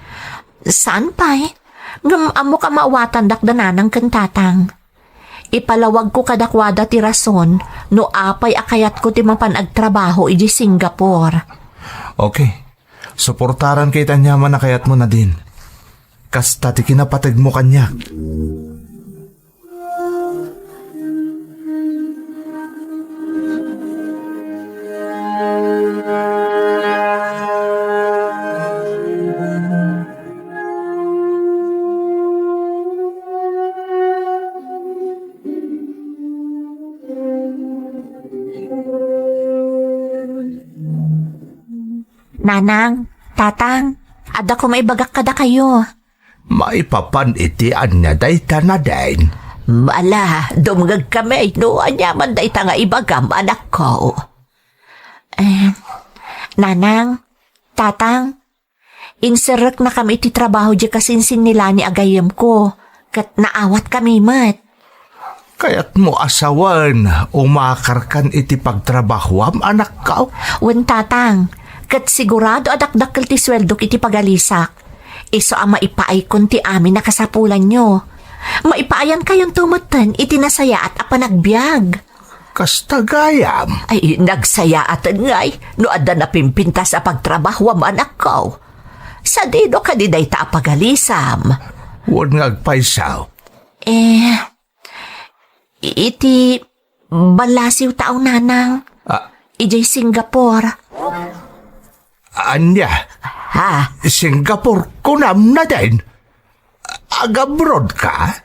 Saan pa'y? Ngam amo ka maawatan dakdananang kantatang. Ipalawag ko kadakwada ti rason no apay akayat ko ti mapanagtrabaho iji Singapore. Okay, suportaran kay tanyaman na kayat mo na din. Kasta ti kinapatag mo kanya. Nanang, tatang, ada ko maibagak kada kayo. Maipapan iti anya dayta na din. Bala, dumagag kami, no, anyaman day nga ibagam anak ko. Nanang, tatang, inserek na kami iti trabaho di kasinsin nila ni agayam ko, kat naawat kami mat. Kaya't mo asawan, umakarkan iti pagtrabahwam anak ka. Wen tatang, kat sigurado adakdakkel ti sweldo iti pagalisak. Iso ang maipaay kun ti amin nakasapulan nyo. Maipaayan kayong tumatan iti nasaya at apanagbiag. Kastagayam. Ay, nagsayaatan ngay, no ada na pimpinta sa pagtrabaho anak ko. Sa dino ka di day ta apagalisam. Huwag ngagpaisaw. Iti balasiw tao nanang. Ijay Singapore. Anya, Ha? Singapore kunam na din. Agabroad ka?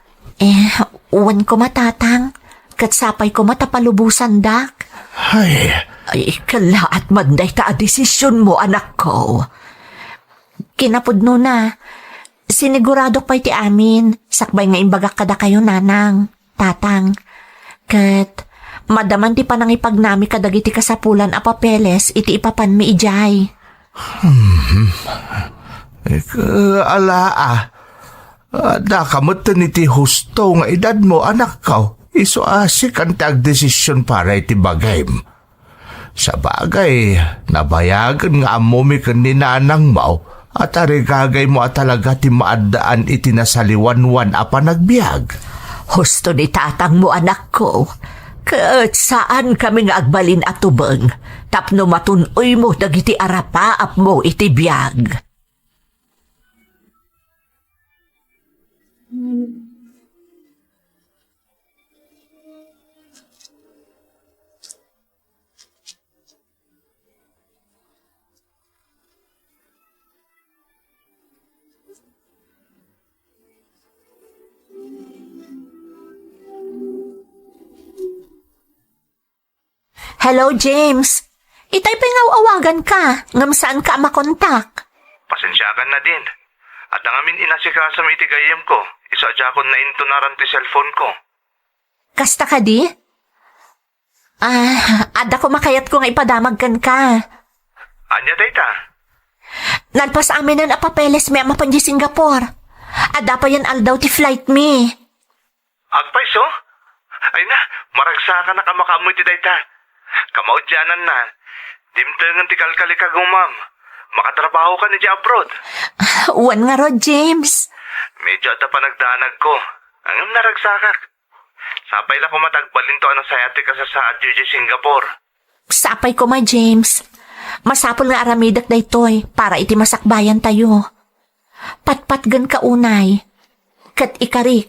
Uwan ko matatang. Katsapay ko matapalubusan dak. Ay, Kalaat manday ta a desisyon mo, anak ko. Kinapudno na. Sinigurado pa iti amin. Sakbay nga imbagak kada kayo, nanang, tatang. Kat, madaman ti panangipagnami kadagiti kasapulan a papeles iti ipapan mi ijay. Da kamutan iti husto nga edad mo anak ka. Iso asik ang tag-desisyon para iti bagay. Sa bagay, nabayagan nga amomi kan ni nanang mo at arigagay mo at talaga ti maadaan iti nasaliwanwan a panagbiag. Husto ni tatang mo, anak ko. Kat saan kami nga agbalin at tubeng, tapno matunoy mo dagiti arapaap mo iti biyag. Hello, James. Itay pingawawagan ka. Ngam saan ka makontak? Pasensyakan na din. At nangamin inasikasa mo itigayim ko. Isadya ko na intunaran ti cellphone ko. Kasta ka di? Ada ko makayat ko nga ipadamagkan ka. Anya dayta? Nalpas amin na papeles may amapan di Singapore. Ada pa yan aldaw ti flight me. Agpaiso? Ay na, maragsa ka na kamakamoy ti dayta. Kamaudyanan na. Dimtengan ti kalkali ka gumam. Makatrabaho ka ni di abroad. Uwan nga ro, James. Medyo ata pa nagdanag ko. Angam naragsakak. Sapay lang kumatagbalin to ano sayate ka sa GG Singapore. Sapay ko ma, James. Masapol nga aramidak daytoy para iti masakbayan tayo. Patpatgan ka unay. Kat ikarik,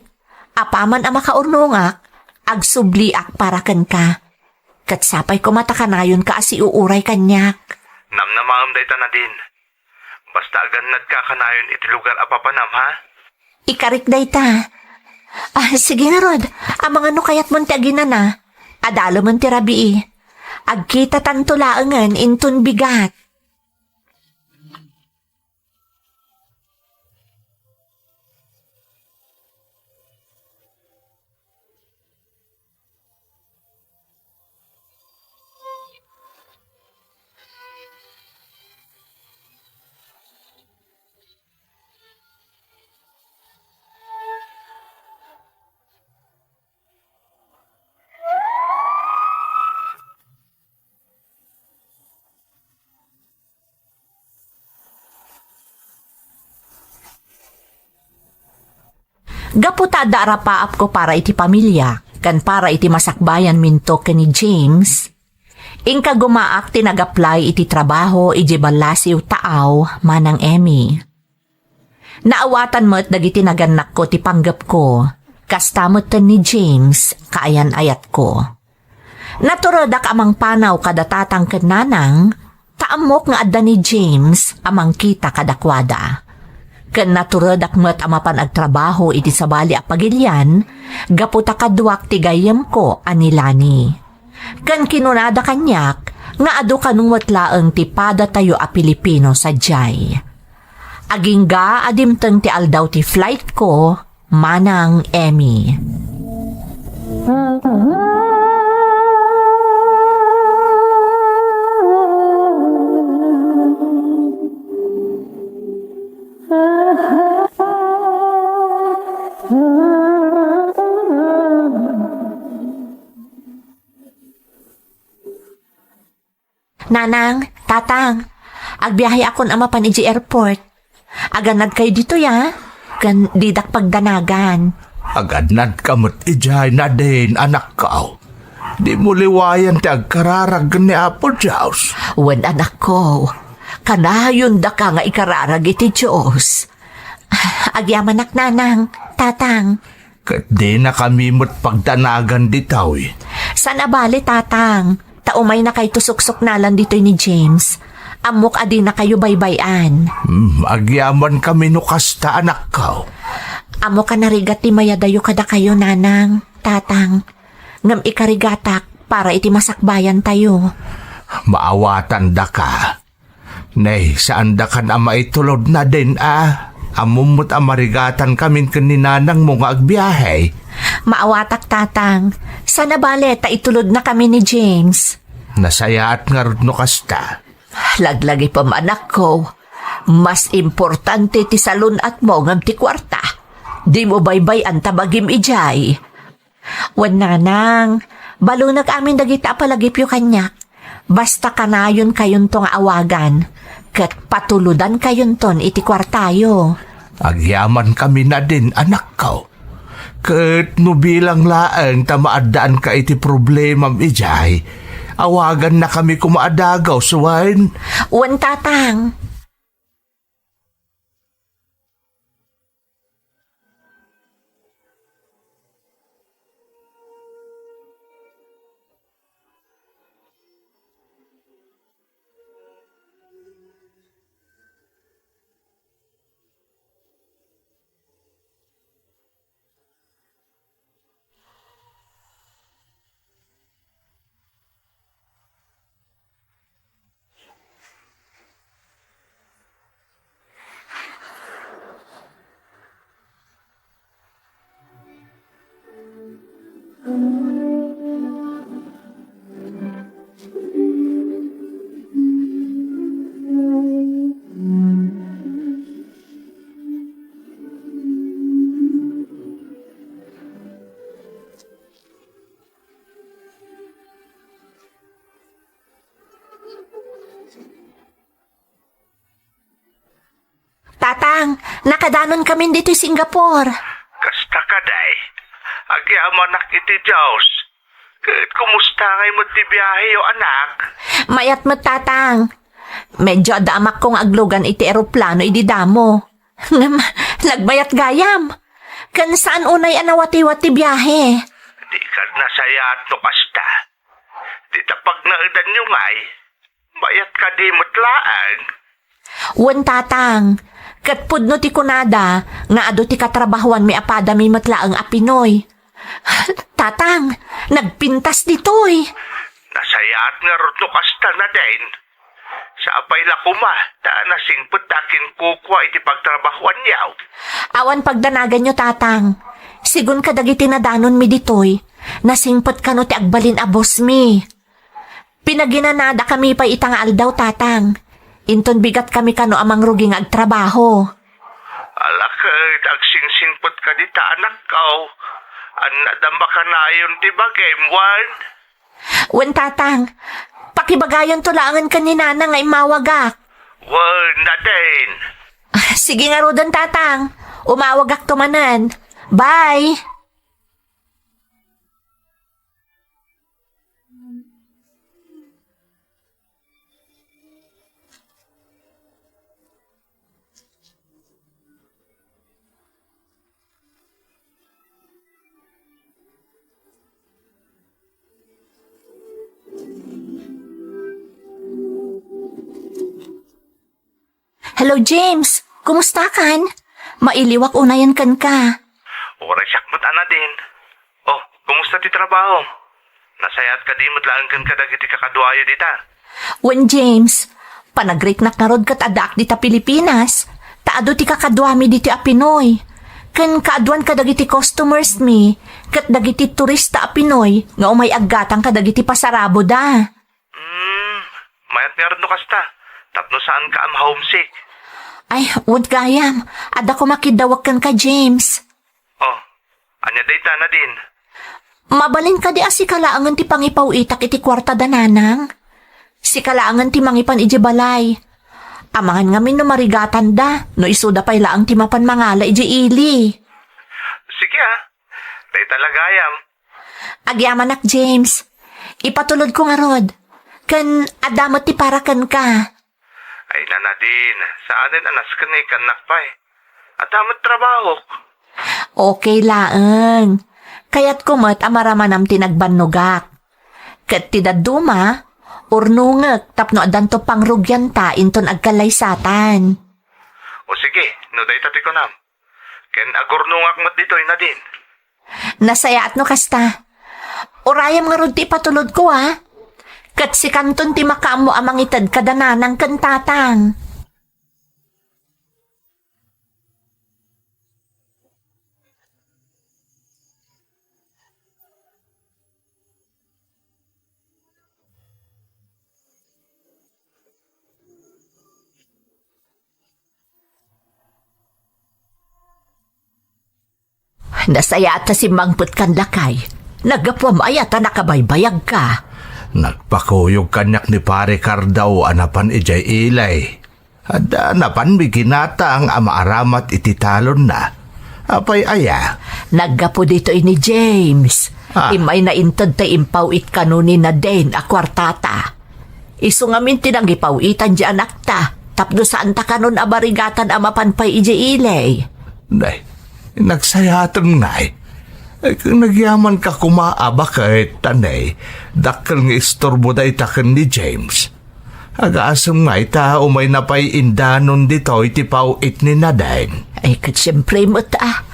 apaman ang makaurnungak, agsubliak para kan ka. Kat sapay ko matakanayon ka asi uuray kanyak. Namnamam dayta na din. Basta agan nagkakanayon iti lugar apapanam ha? Ikarik dayta. Sige nga Rod, ang mga nukayat mo ti agina na. Adalo mo ti rabii. Agkita tanto laangan intun bigat. Gaputa darapaap ko para iti pamilya, kan para iti masakbayan minto ken ni James. Ingka gumaak tinag-apply iti trabaho iti balasiw taaw manang Emmy. Naawatan mo't dagiti naganak ko ti panggap ko, kastamot ten ni James kaayan ayat ko. Naturodak amang panaw kadatatang ken nanang, taamok nga adda ni James amang kita kadakwada. Ken naturodak met amapan agtrabaho iti sabali a pagilyan, gaputa kadwak ti gayem ko anilani. Ken kinunada kanyak, nga adu kanung watlaeng ti pada tayo a Pilipino sa jay. Agingga adimteng ti aldaw ti flight ko, manang Emmy. Nanang, tatang, agbiyahe akon amapan iji airport. Aganad kayo dito ya, kan didak pagdanagan. Aganad kamot ijay na din, anak ko. Di mo liwayan ti agkararag ni Apo Diyos. Wen anak ko, kanayon da ka nga ikararag iti Diyos. Agyaman nanang, tatang. Kat di na kami mo't pagdanagan ditaw eh. Sana bali tatang, taumay na kay tusuksok nalan dito ni James. Amok adi na kayo baybayan. Agyaman kami no kasta, anak ko. Amo ka narigat ti mayadayo kada kayo nanang, tatang. Ngam ikarigatak para iti masakbayan tayo. Maawatan da ka. Nay, saan da ka na maitulod na din Amumot amarigatan kamin kaninanang mo nga agbiyahe. Maawatak tatang, sana bale ta itulod na kami ni James. Nasayaat nga rod no kasta. Laglagi pa anak ko, mas importante ti salon at mo ngam ti kwarta. Di mo baybay ang tabagim ijay. Wan nanang, balunag amin dagita palagip yu kanyak. Basta kanayon kayon tong awagan, kat patuludan kayon ton iti kwartayo. Agyaman kami na din, anak ko. Kat no bilang laang tamaadaan ka iti problemam ijay, awagan na kami kumaadagaw, suwain. Wan tatang. Tatang, nakadanon kami dito sa Singapore. Kasta ka day. amanak iti Diyos. Kahit kumusta ngay mo ti biyahe o anak? Mayat mo, tatang. Medyo adamak kong aglugan iti eroplano idi damo. Nagbayat gayam. Kan saan unay anawati-wati biyahe? Di ka nasayat no kasta. Di tapag na edan nyo ngay. Bayat ka di mutlaan. Wan, tatang. Katpud no ti kunada, nga ado ti katrabahuan mi apada mi matlaang a Pinoy. Tatang, nagpintas ditoy. Nasayat nga rot no kasta na din. Sa apay lakuma, ta nasingput takin kukwa iti pagtrabahuan yaw. Awan pagdanagan nyo, tatang. Sigun kadagiti nadanon mi ditoy, nasingpot ka no ti agbalin a boss mi. Pinaginanada kami pa itang aldaw, tatang. Inton bigat kami kano amang ruging agtrabaho. Alakit, agsingsingput ka dita anak kaw. Anadamba ka na yun ti bagay, Juan. Wen, tatang, pakibagayon tulangan ka ni nana nga imawagak. Juan na din. Sige nga rodan, tatang. Umawagak tumanan. Bye! Hello, James. Kumusta kan? Mailiwak unayan kan ka. Oray sakmat ana din. Oh, kumusta ti trabaho? Nasayat ka di matlaan kan kadagiti kakadwayo dita. Wen, James, panagriknak na rod kat adak dita Pilipinas. Taado ti kakadwami diti a Pinoy. Kan kaadwan kadagiti customers mi, kat dagiti turista a Pinoy, nga umay aggatang kadagiti pasarabo da. Mayat nga rin no kasta. Tapno saan ka am homesick. Ay, wad gayam. Ada ko makidawag kan ka, James. Oh, anya dayta na din. Mabalin ka di si kalaangan ti pangipaw itak iti kwarta dananang. Si kalaangan ti mangipan iji balay. Amangan ngamin no marigatan da, no isuda pa'y laang ti mapan mangala iji ili. Sige Dayta lagayam. Agyamanak, James. Ipatulod ko nga rod. Kan adamot ti parakan ka. Ay na din. Saanin anas ka na ikanak pa eh. At amat trabaho. Okay laang. Kaya't kumat amaramanam tinagbanugak. Kat tidaduma, urnungek tapno adanto pangrugyan ta inton agkalaysatan. O sige, no dayta ti ko nam. Ken agurnungak mat ditoy na din. Nasayaat no kasta. Urayam nga rod ti patulod ko Kat si kanton ti makaam mo amang itad kadananang kantatang. Nasaya ta si Mangput kan lakay. Nagapwam ayata nakabaybayag ka. Nagpakuyog kanyak ni pare Cardaw anapan ijay ilay. Ada napan biginata ang amaaramat ititalon na. Apay aya. Naggapo dito ini James. Imay na intod ta impawit kanunin na din a kwartata. Isu ngamin tinang ipawitan di anak ta. Tapno saan ta kanon abarigatan amapanpay ijay ilay. Nay, nagsayatan ngay. Kung nagyaman ka kumaaba kahit tanay, dakal nga istorbo da itakan ni James. Agasam nga ita umay napay indanon dito itipaw it ni Nadain. Ay kat siyempre mo ta.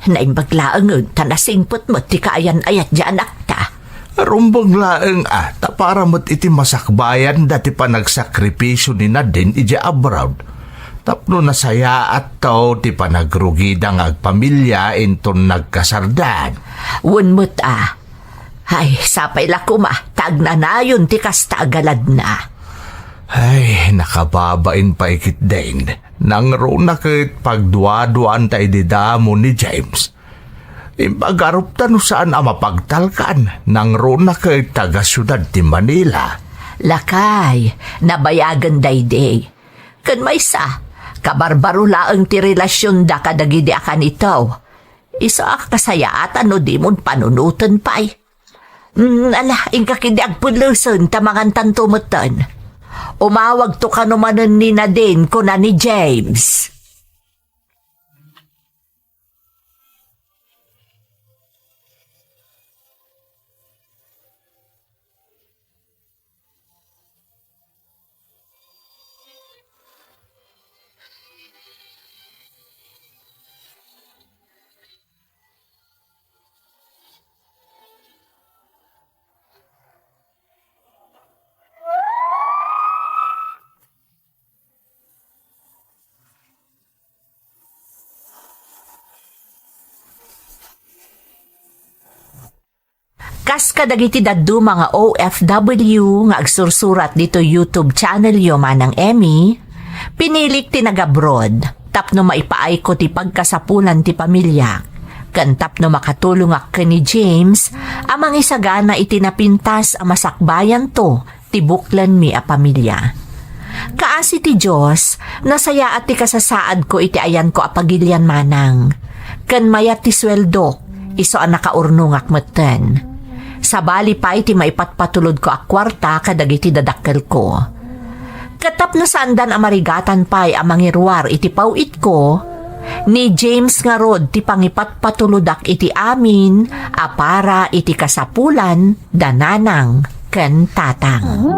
Naimbaglaang tanasingpot mo ti kaayan ayat di anak ta. Rumbong laeng ta para mo't iti masakbayan dati pa nagsakripisyo ni Nadine iti abroad. Tapno nasaya at tao ti panagrugida ng agpamilya inton nagkasardan. Wun mo't Ay, sapay lakuma, tagnanayon ti kasta agalad na. Ay, nakababain pa ikit din. Nang runa kit pagduaduan ta ididamo ni James. Impagarup tano saan mapagtalkan. Nang runa kit taga syudad ti Manila. Lakay, nabayagan dayday. Kan may kabarbaro laang ti relasyon da kadagidi akan ito. Isa kasaya at ano di mo panunutan pa eh. Ingka kindi agpulusan tamangan tantumutan. Umawag to ka numanan ni Nadine ko na ni James. Kas kadagiti daddu mga OFW nga agsursurat dito YouTube channel yo manang Emmy, pinilik ti nag-abroad, tapno maipaay ko ti pagkasapulan ti pamilya, kan tapno makatulong ak ni James, amang isagana itinapintas a masakbayan to, ti buklan mi a pamilya. Kaasi ti Diyos, nasaya at ti kasasaad ko iti ayan ko a pagilyan manang, kan mayat ti sweldo, iso a nakaurnong akmeten. Sa bali pa iti maipatpatulod ko a kwarta kadagiti dadakkel ko. Katap na sandan amarigatan pa'y amangirwar iti pawit ko, ni James nga rod ti pangipatpatuludak iti amin a para iti kasapulan dananang ken tatang.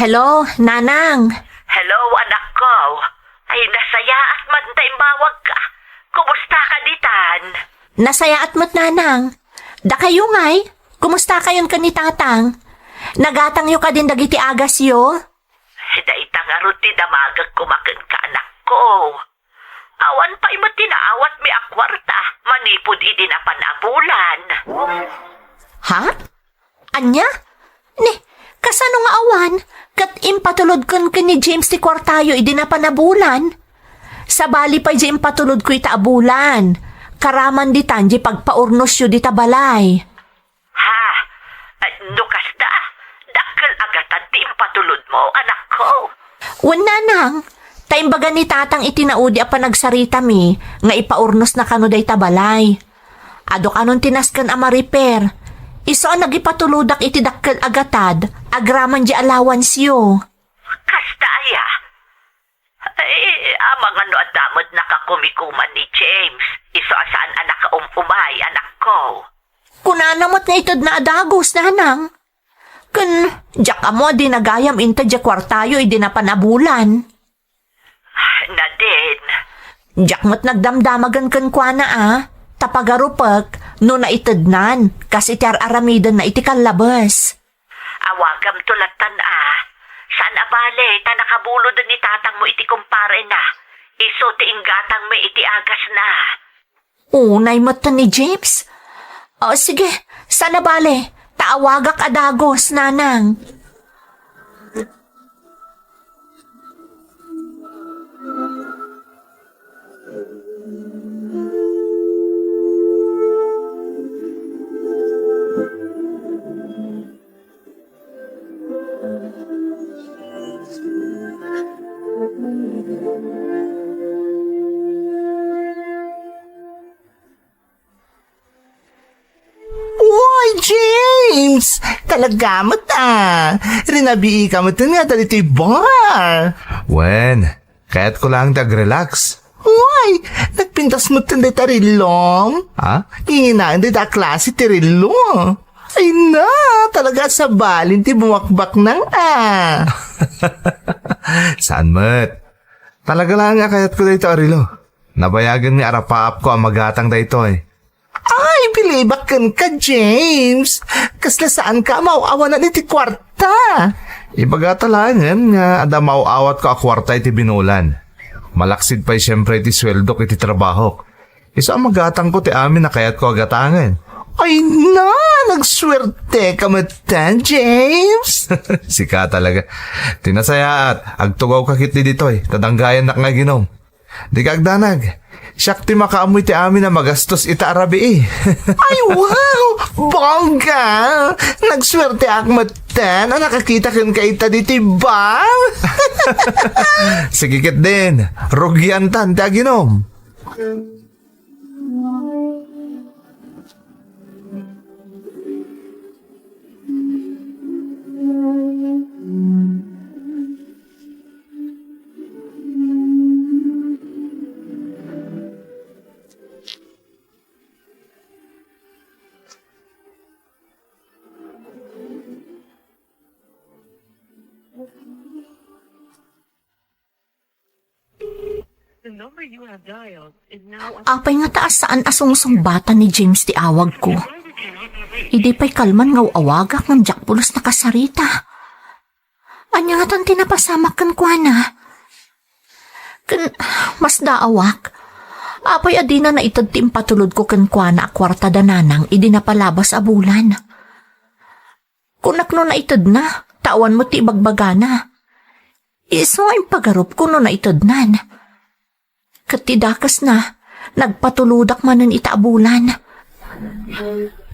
Hello, Nanang. Hello, anak ko. Ay, nasaya at mantay mawag ka. Kumusta ka ditan? Nasaya at mat, Nanang. Da kayo ngay, kumusta kayon ka ni Tatang? Nagatang yo ka din dagiti agas yo? Da itangarot ti damagag kumakan ka, anak ko. Awan pa imo tinaawat mi akwarta. Manipod idi na panabulan. Ha? Anya? Kasano nga awan? Kat impatulod kon ni James ti kwartayo idi na panabulan. Sa bali pa di impatulod ko ita abulan. Karaman di tanji pagpaurnos yo di tabalay. Ha? Nukas da. Dakkel agatan ti impatulod mo, anak ko. Wala nang. Taimbaga ni Tatang itinaudi a panagsarita mi nga ipaurnos na kano day tabalay. Adok anon tinaskan a mariper. Iso ang nagipatuludak iti dakkel agatad, agraman di allowance yo. Kasta aya. Amang ano at damod nakakumikuman ni James. Iso asaan anak ka umay, anak ko. Kunanamot nga itod na adagos, Nanang. Kun, jak amo di nagayam inta di kwartayo idi na panabulan. Nadine. Jak mo't nagdamdamagan kan kwa na tapagarupag no na itednan kasi iti aramidan na iti kalabas. Awagam tulatan Saan abale, nakabulod ni tatang mo iti kumpare na. Iso ti inggatang may iti agas na. Unay mata ni James? O sige, saan abale? Taawagak adagos, Nanang. James! Talagamat Rinabii ka mo nga dito bar. Wen, kaya't ko lang relax. Uy! Nagpintas mo tinday tarilong. Ha? Inginaan din ta klase tarilong. Ay na! Talaga sa balin ti bumakbak nang Saan mat? Talaga lang nga kaya't ko dito arilo. Nabayagan ni arapaap ko ang magatang dito Ay, bilibakan ka, James. Kasla saan ka mauawa na iti kwarta. Ibagata lang nga ada mauawat ko a kwarta iti binulan. Malaksid pa'y siyempre iti sweldo iti trabaho. Isa ang magatang ko ti amin na kaya't ko agatangan. Ay na, nagswerte ka matan, James. Sika talaga. Tinasaya at agtugaw ka kit dito tadanggayan na nga ginom. Di ka agdanag. Siyak ti makaamoy ti amin na magastos ita arabi Ay, wow! Bongga! Nagswerte ak matan. Nakakita kan ka ita dito ba? Sige kit din. Rugyan tan ti aginom. Apay nga taas saan asungsong bata ni James ti awag ko. Idi pa'y kalman ngaw awagak ng Jack Pulos na kasarita. Anya nga tan tinapasamak kan kuana. Mas daawak. Apay adina na itad ti impatulod ko kan kuana kwarta dananang idi napalabas a bulan. Kunak no na itad na, tawan mo ti bagbagana. Iso ang pagarup ko no na itad nan. Katidakas na, nagpatuludak manan itaabulan.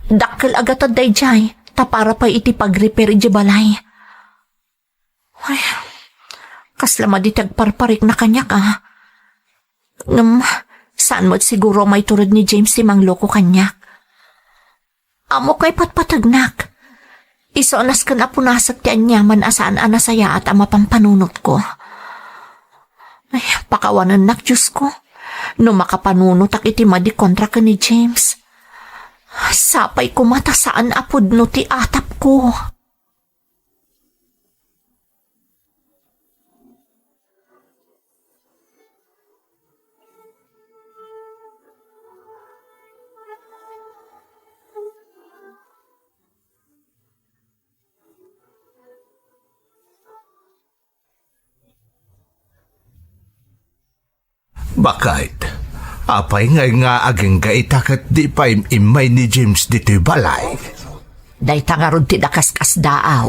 Dakkel agatad day jay, tapara pa iti pag-repair iti balay. Ay, kaslama di tagparparik na kanyak saan mo't siguro may turod ni James si mangloko kanyak. Amo kay patpatagnak. Isonas kan apunasak ti anyaman asaan anasaya at ama pampanunot ko. Ay, pakawanan nak, Diyos ko. No makapanunot ak iti madi kontra ka ni James. Sapay ko mata saan apod no ti atap ko. Bakit? Apay nga aging gaitakat di pa imay ni James dito'y balay. Day tangarod ti dakaskas daaw.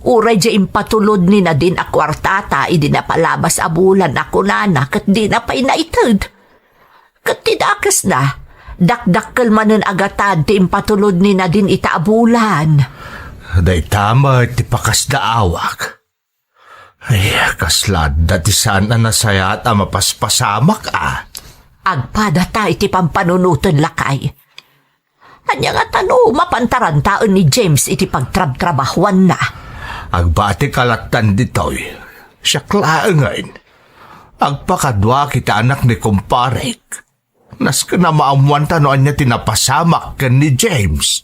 Uray di impatulod ni na din a kwartata idi na palabas a bulan ako nana kat di na pa'y naitad. Kat ti dakas na, dakdakkel manen agatad ti impatulod ni na din ita a bulan. Day tama ti pakas daawak. Ay, kaslad dati saan na nasaya at mapaspasamak Agpada ta iti pampanunutan lakay. Anya nga tano, mapantarantaan ni James iti pagtrab-trabahuan na. Agbati kalatan dito'y. Siya klaangain. Agpakadwa kita anak ni kumparek. Nas ka na maamuan tanoan niya tinapasamak kan ni James.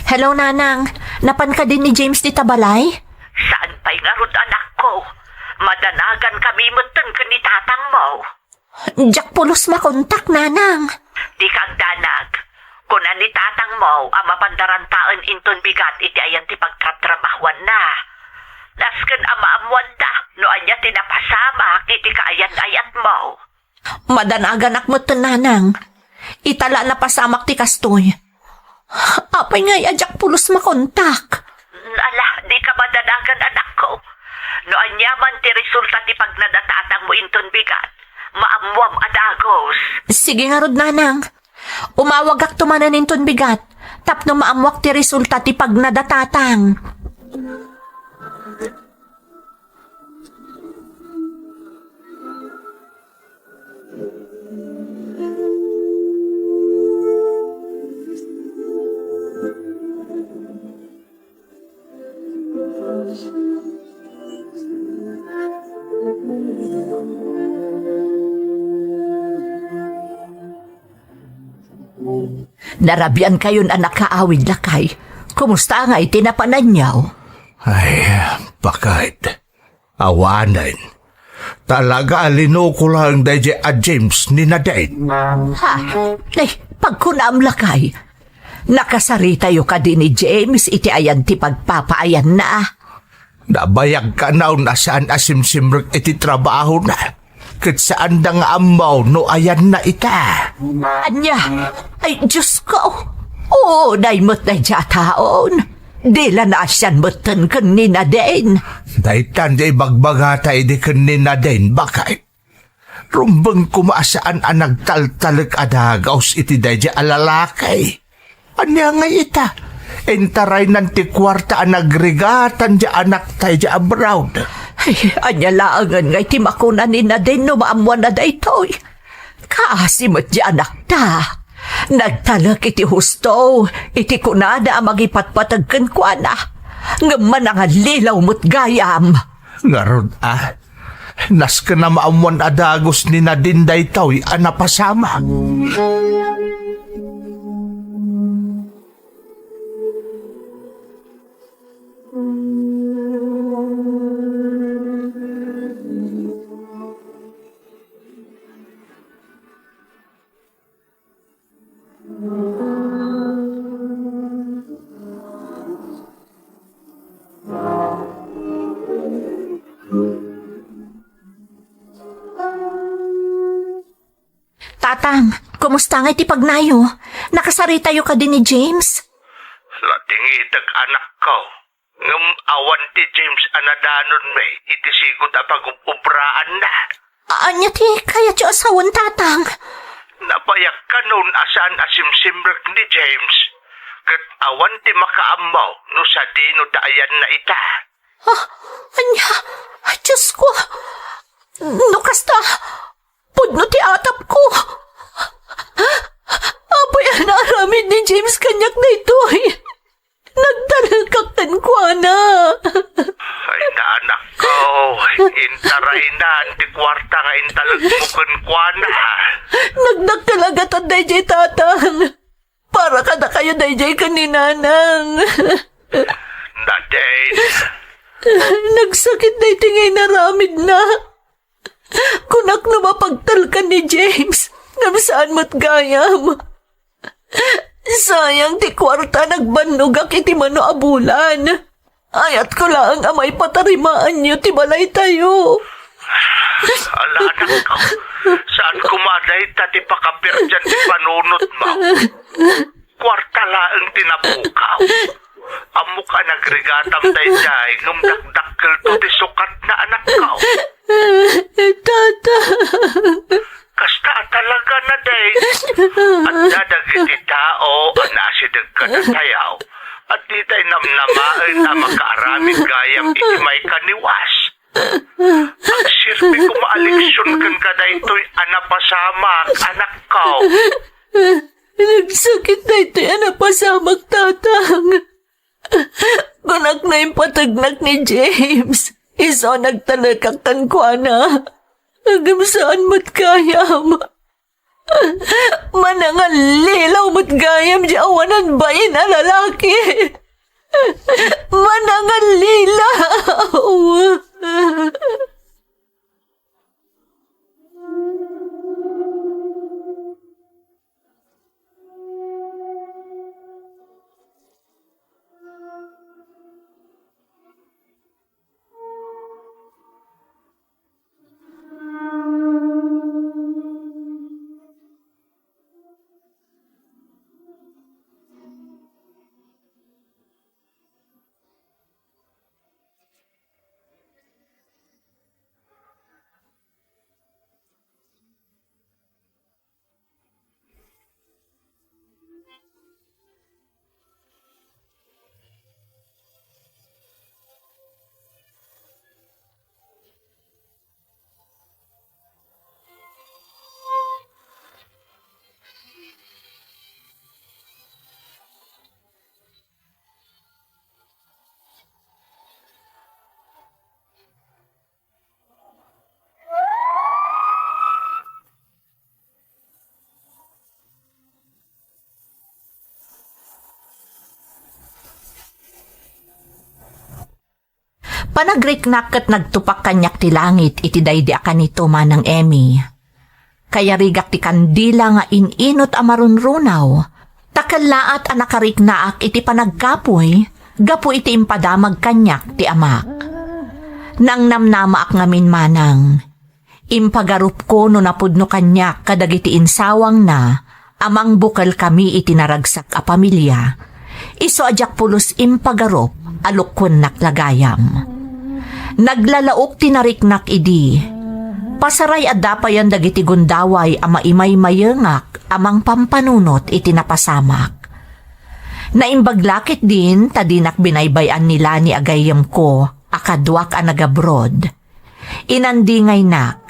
Hello, Nanang. Napan ka din ni James di tabalay? Saan pa'y ngarod anak ko? Madanagan kami mutan ka ni tatang mo. Jack Pulos makontak, Nanang. Di kang danag. Kunan ni tatang mo ang mapandarantaan inton bigat iti ayan ti pagtratrabahuan na. Nasken amaamuan ta no anya tinapasama iti kaayan-ayat mo. Madanagan akmot Nanang. Itala na pasamak ti kastoy. Apay nga Jack Pulos makontak. Ala, di ka madanagan anak ko. No anyaman ti resulta ti pagnadatatang mo inton bigat. Maamuam adagos. Sige nga rod, Nanang. Umawag ak tumanan inton bigat. Tapno maamwak ti resulta ti pagnadatatang. Narabian kayon anak kaawid lakay. Kumusta nga itinapanan niyaw? Ay, bakit? Awanan. Talaga alino ko lang DJ a James ni Nadine. Ha? Lay, pagkunam lakay. Nakasarita yu ka din ni James, iti ayan ti pagpapaayan na. Nabayag ka na nasaan asimsimrek iti trabaho na. Kat saan da nga amaw no ayan na ita. Anya, ay Diyos ko. Oo, naimot na dya taon. Dila na asyan motan kan ni Nadine. Daitan di bagbagatay di kan ni Nadine. Bakit? Rumbang kumaasaan ang nagtaltalag adagaws iti dahi alalakay. Anya nga ita? Entaray nanti kwarta ang nagrigatan di anak tayo di abroad. Ay, anya laangan nga iti makuna ni Nadine no maamuan na daytoy. Kaasimot di anak ta. Nagtalak iti husto, iti kunada ang magipatpatagkan kwa na. Ngaman ang lilaw mo't gayam. Ngarod nas ka na maamuan adagos ni Nadine daytoy ang napasama. Tatang, kumusta nga iti pagnayo? Nakasarita yu ka din ni James? Lating itag anak ko. Ngam awan ti James anadanon may iti sigod a pag-ubraan na. Anya ti kaya ti asawan tatang? Napayak ka noon asaan asimsimrek ni James. Kat awan ti makaamaw no sa dino daayan na ita. Anya, ay Diyos ko. No kasta, pudno ti atap ko. Apay naramid ni James kanyak na ito eh. Nagtalagkaktan ko na. Ay na anak ko, intaray na ti kwarta nga intalagmukan kwa na. Nagdag talaga to DJ tatang. Para ka na kayo DJ kaninanang. Nadine, Nagsakit na iti ngay naramid na. Kunak na mapagtalkan ni James. Ngamsaan mo't gayam. Sayang ti kwarta nagbanugak iti mano abulan. Ayat ko lang amay patarimaan niyo ti balay tayo. ala anak ko, saan kumaday tati pakapir dyan ti panunot mo? Kwarta laang tinapukaw. Amo ka nagrigatam dayday ngum dakdakkel to ti sukat na anak ko. Tata. Kasta talaga na day. At dadagiti tao anasidag ka na sayaw. At di tayo namnamain na makaaraming gayam iti may kaniwas. Ang sirpi ko maaliksyon kan ka da ito'y anapasamak, anak ko. Nagsakit na ito'y anapasamak tatang. Kunak na yung patagnak ni James. Iso nagtalakaktan ko na. Hanggang saan mo't gayam? Manangal lilaw mo't gayam di awanan bayin na lalaki. Manangal lilaw. Panagriknak kat nagtupak kanyak ti langit iti daydi akan nito manang Emmy. Kaya rigak ti kandila nga ininot amarunrunaw. Takalaat ang nakariknaak iti panagkapoy, gapu iti impadamag kanyak ti amak. Nang namnamaak ngamin manang, impagarup ko no napudno kanyak kadagiti insawang na, amang bukal kami iti naragsak a pamilya. Iso ajak pulos impagarup, alukon naklagayam. Naglalaok tinariknak idi. Pasaray adapayan dagiti gundaway ama imay mayengak amang pampanunot iti napasamak. Naimbaglakit din tadinak binaybayan nila ni agayam ko akadwak a nagabrod. Inandingay nak,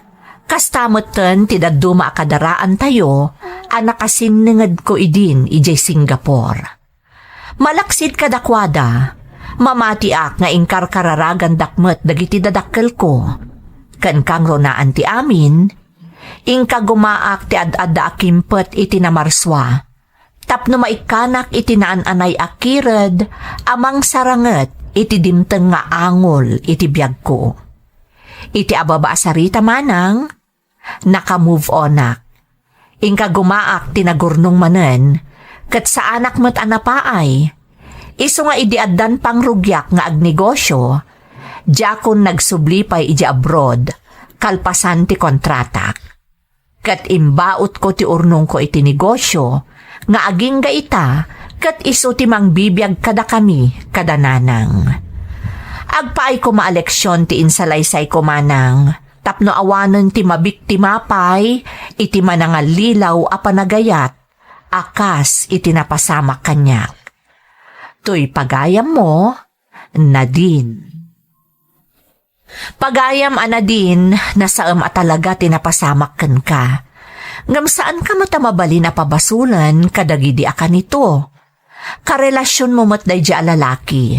kastamoten ti daduma akadaraan tayo anakasinnged ko idin ijay Singapore. Malaksid kadakwada, mamatiak nga ingkar kararagan dakmet dagiti dadakkel ko. Kan kang ronaan ti amin, ingka gumaak ti ad-adda akimpet iti namarswa. Tapno maikanak iti naan-anay akired, amang saranget iti dimteng nga angol iti biyag ko. Iti ababa asarita manang, naka-move onak. Ingka gumaak ti nagurnong manen, kat sa anak mo't anapaay. Iso nga idiaddan pang rugyak nga agnegosyo, jakon nagsublipay iji abroad, kalpasan ti kontratak. Kat imbaot ko ti urnong ko iti negosyo, nga aging gaita, kat iso ti mangbibiyag kada kami, kada nanang. Agpaay ko maaleksyon ti insalaysay ko manang, tapno awanan ti mabiktimapay, iti manangalilaw a panagayat, akas iti napasamak kanyak. To'y pagayam mo, Nadine. Pagayam Nadine, nasaam at talaga tinapasamak kan ka. Ngam saan ka matamabali na pabasulan kadagidi akan ito? Karelasyon mo matday di alalaki.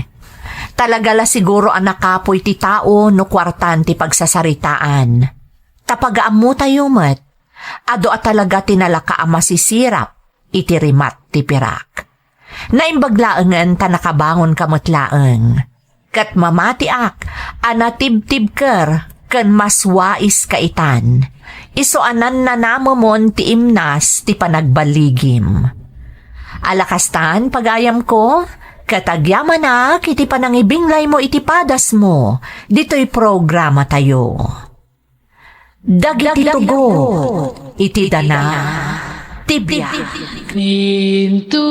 Talagala siguro ang nakapoy ti tao no kwartan ti pagsasaritaan. Tapagaam mo tayo mat, ado at talaga tinalaka ang masisirap, iti rimat ti pirak. Naimbaglaangan ta nakabangon kamatlaang. Kat mamatiak, anatib-tib ker, ken mas wais kaitan. Isoanan na namamon ti imnas ti panagbaligim. Alakastan pagayam ko, katagyaman na iti panangibinglay mo iti padas mo, dito'y programa tayo. Dagiti tugo, iti dana, tibya. Pintun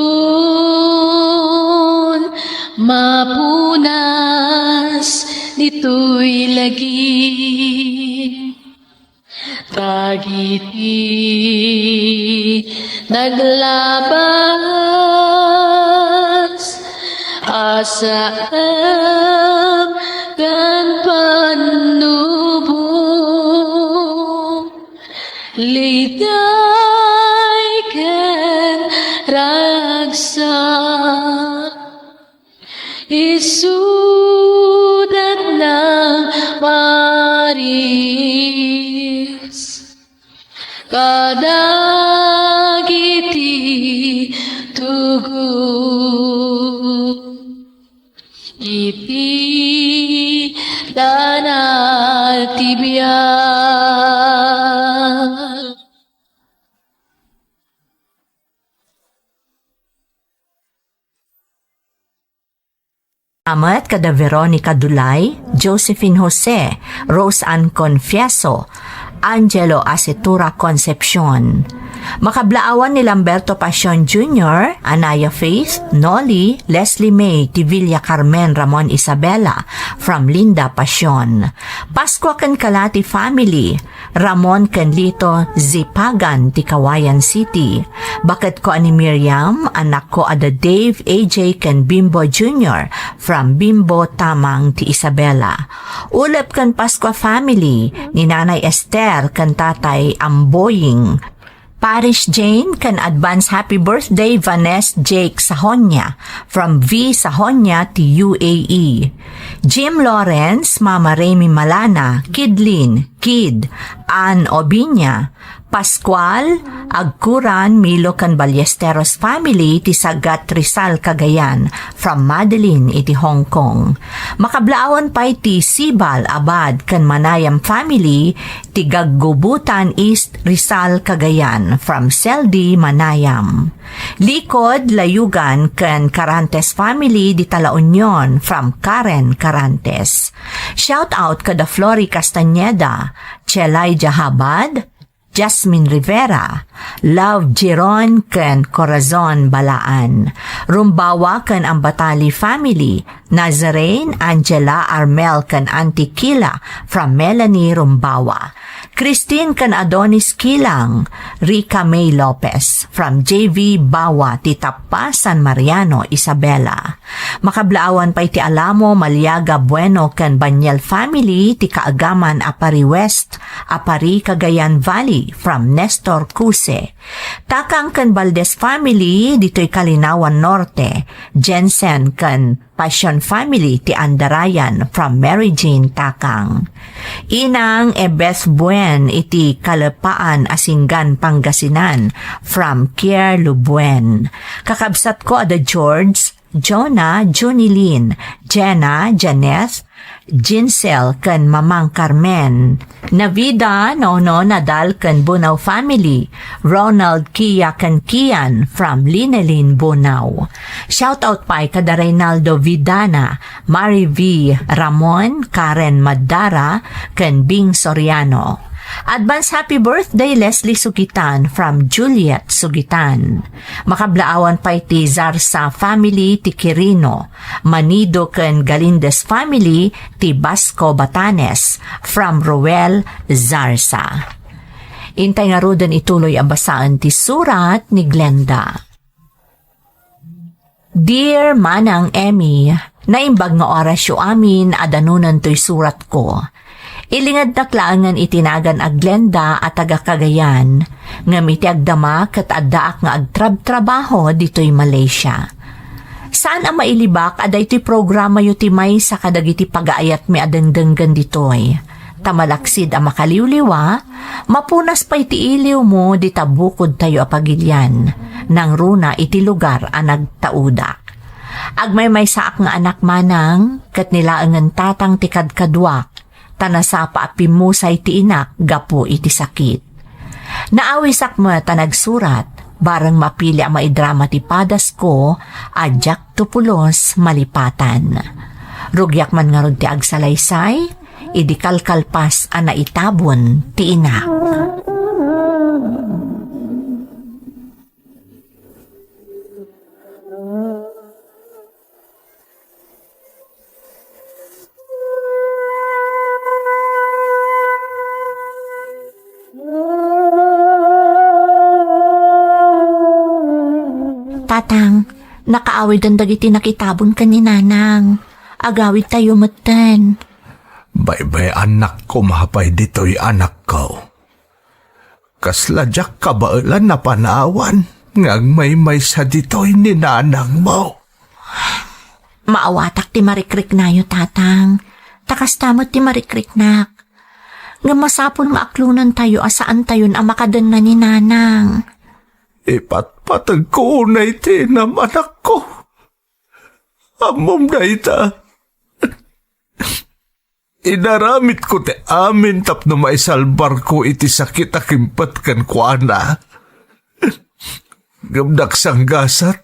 mapunas dito'y lagi. Tagiti naglabas asam kan panubong liday ken ragsak isudat ng maris kadagiti tugu iti danal tibiyag. Amat kada Veronica Dulay, Josephine Jose, Rose Ann Confieso, Angelo Acetura Concepcion. Makablaawan ni Lamberto Pasion Jr., Anaya Faith, Noli, Leslie May, Tivilla Carmen Ramon Isabela, from Linda Pasion. Pascua kan Kalati Family, Ramon Canlito Zipagan, Tikawayan City. Bakit ko ani Miriam, anak ko ada Dave, AJ kan Bimbo Jr., from Bimbo Tamang ti Isabela. Ulep kan Pascua Family, ni Nanay Esther kan Tatay Amboying. Parish Jane kan advance happy birthday Vanessa Jake Sahonya from V Sahonya to UAE. Jim Lawrence, Mama Remy Malana, Kidlin, Kid, Ann Obinya, Pascual, Agkuran, Milo kan Ballesteros family ti Sagat Rizal Cagayan from Madeline iti Hong Kong. Makablaon pa ti Sibal Abad kan Manayam family ti Gaggubutan East Rizal Cagayan from Seldi Manayam. Likod Layugan kan Carantes family di Tala Union from Karen Carantes. Shout out kada Flori Castañeda, Chelay Jahabad, Jasmine Rivera, Love Giron ken Corazon Balaan, Rumbawa ken Ambatali family, Nazarene Angela Armel ken Auntie Kila from Melanie Rumbawa, Christine ken Adonis Kilang, Rica May Lopez from JV Bawa, Titapa San Mariano, Isabela. Makablaawan pa iti Alamo Maliaga Bueno ken Banyel family ti Kaagaman Apari West, Apari Cagayan Valley from Nestor Cuse. Takang ken Valdez family dito'y Kalinawan Norte, Jensen ken Passion family ti Andarayan from Mary Jane Takang. Inang Beth Buen iti Kalapaan Asinggan Pangasinan from Kier Lubuen. Kakabsat ko ada George, Jonah, Junilyn, Jenna, Janeth, Jinsel ken Mamang Carmen, Navida, Nono, Nadal ken Bunaw family, Ronald, Kia ken Kian from Linelin, Bunaw. Shout out pa kada Reynaldo Vidana, Mary V. Ramon, Karen Madara ken Bing Soriano. Advance happy birthday Leslie Sugitan from Juliet Sugitan. Makablaawan pa iti Zarsa family ti Quirino, Manido ken Galindes family ti Basco Batanes from Roel Zarsa. Intay nga rodan ituloy abasaan ti surat ni Glenda. Dear Manang Emmy, naimbag nga orasyo amin adanunan to'y surat ko. Ilingad naklaangan itinagan ag Glenda at taga Cagayan, nga miti agdama kat addaak nga agtrab-trabaho dito'y Malaysia. Saan ang mailibak aday ito'y programa yu ti may sa kadagiti pagaayat mi adengdenggan dito'y. Tamalaksid ang makaliwliwa, mapunas pa iti iliw mo di tabukod tayo apagilyan, nang runa iti lugar ang nagtaudak. Agmay may saak nga anak manang, kat nilaangan tatang tikadkadwak, tanasapa api mo sa iti inak, gapo iti sakit. Naawisak mo tanagsurat, barang mapili ang maidrama ti padas ko, adyak tupulos malipatan. Rugyak man nga rod ti agsalaysay, idikalkalpas ana itabon ti inak. Tatang, nakaawid ang dagiti nakitabon ka ni Nanang. Agawid tayo matan. Baybay anak ko mapay dito'y anak ko. Kasladyak kabailan na panawan, ngang may sa dito'y ni Nanang mo. Maawatak ti marikrik na yo, tatang. Takastamot ti marikrik nak. Nga masapol maaklunan tayo asaan tayo ang makadan na ni Nanang. Ipatpatag ko na iti anak ko. Amom na ita. Inaramit ko ti amin tapno maisalbar ko iti sakit akimpat kan kuana. Gamdak sang gasat,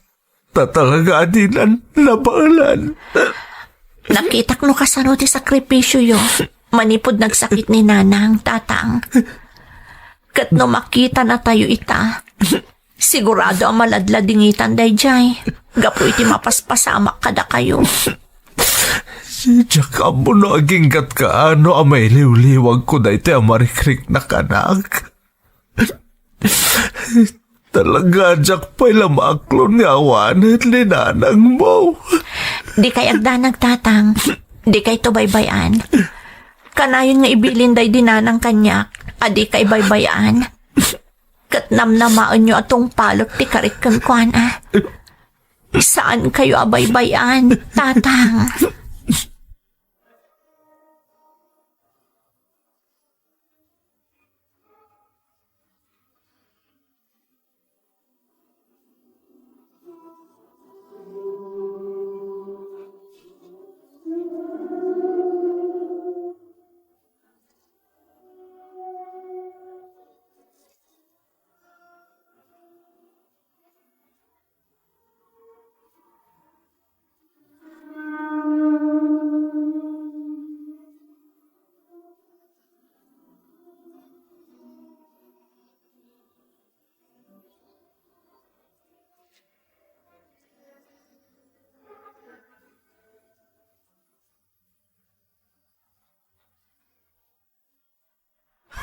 tatalaga adinan nabalan. Nakitak no kasano ti sakripisyo yo. Manipod nagsakit ni Nanang, tatang. Kat no makita na tayo ita. Sigurado ang maladladingitan dayjay. Gapo iti mapaspasamak kada kayo. Diyak mo no aginggat ka ano ang may liwliwag ko na iti ang marikrik na kanak. Talaga diyak pa'y lamaklon nga awanit ni Nanang mo. Di kay agdanag, tatang. Di kay to baybayan. Kanayon nga ibilin day dinanang kanyak. Adi kay baybayan. Katnam namaan nyo atong palot ti karikang kwan Saan kayo abaybayan, tatang?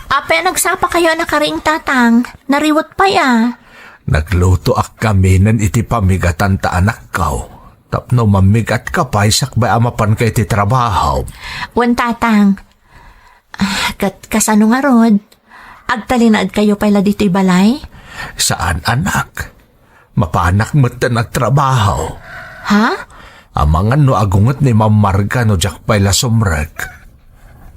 Ape, nagsapa kayo na karing tatang. Nariwat pa ya. Nagluto ak kami nan iti pamigatan ta anak ko. Tapno mamigat ka pa isakbay amapan kay ti trabaho. Wan tatang. Kasano nga rod? Agtalinaad kayo pala dito'y balay? Saan anak? Mapanak mo't na nagtrabaho. Ha? Amangan no agungot ni Ma'am Marga no jak pala sumrek.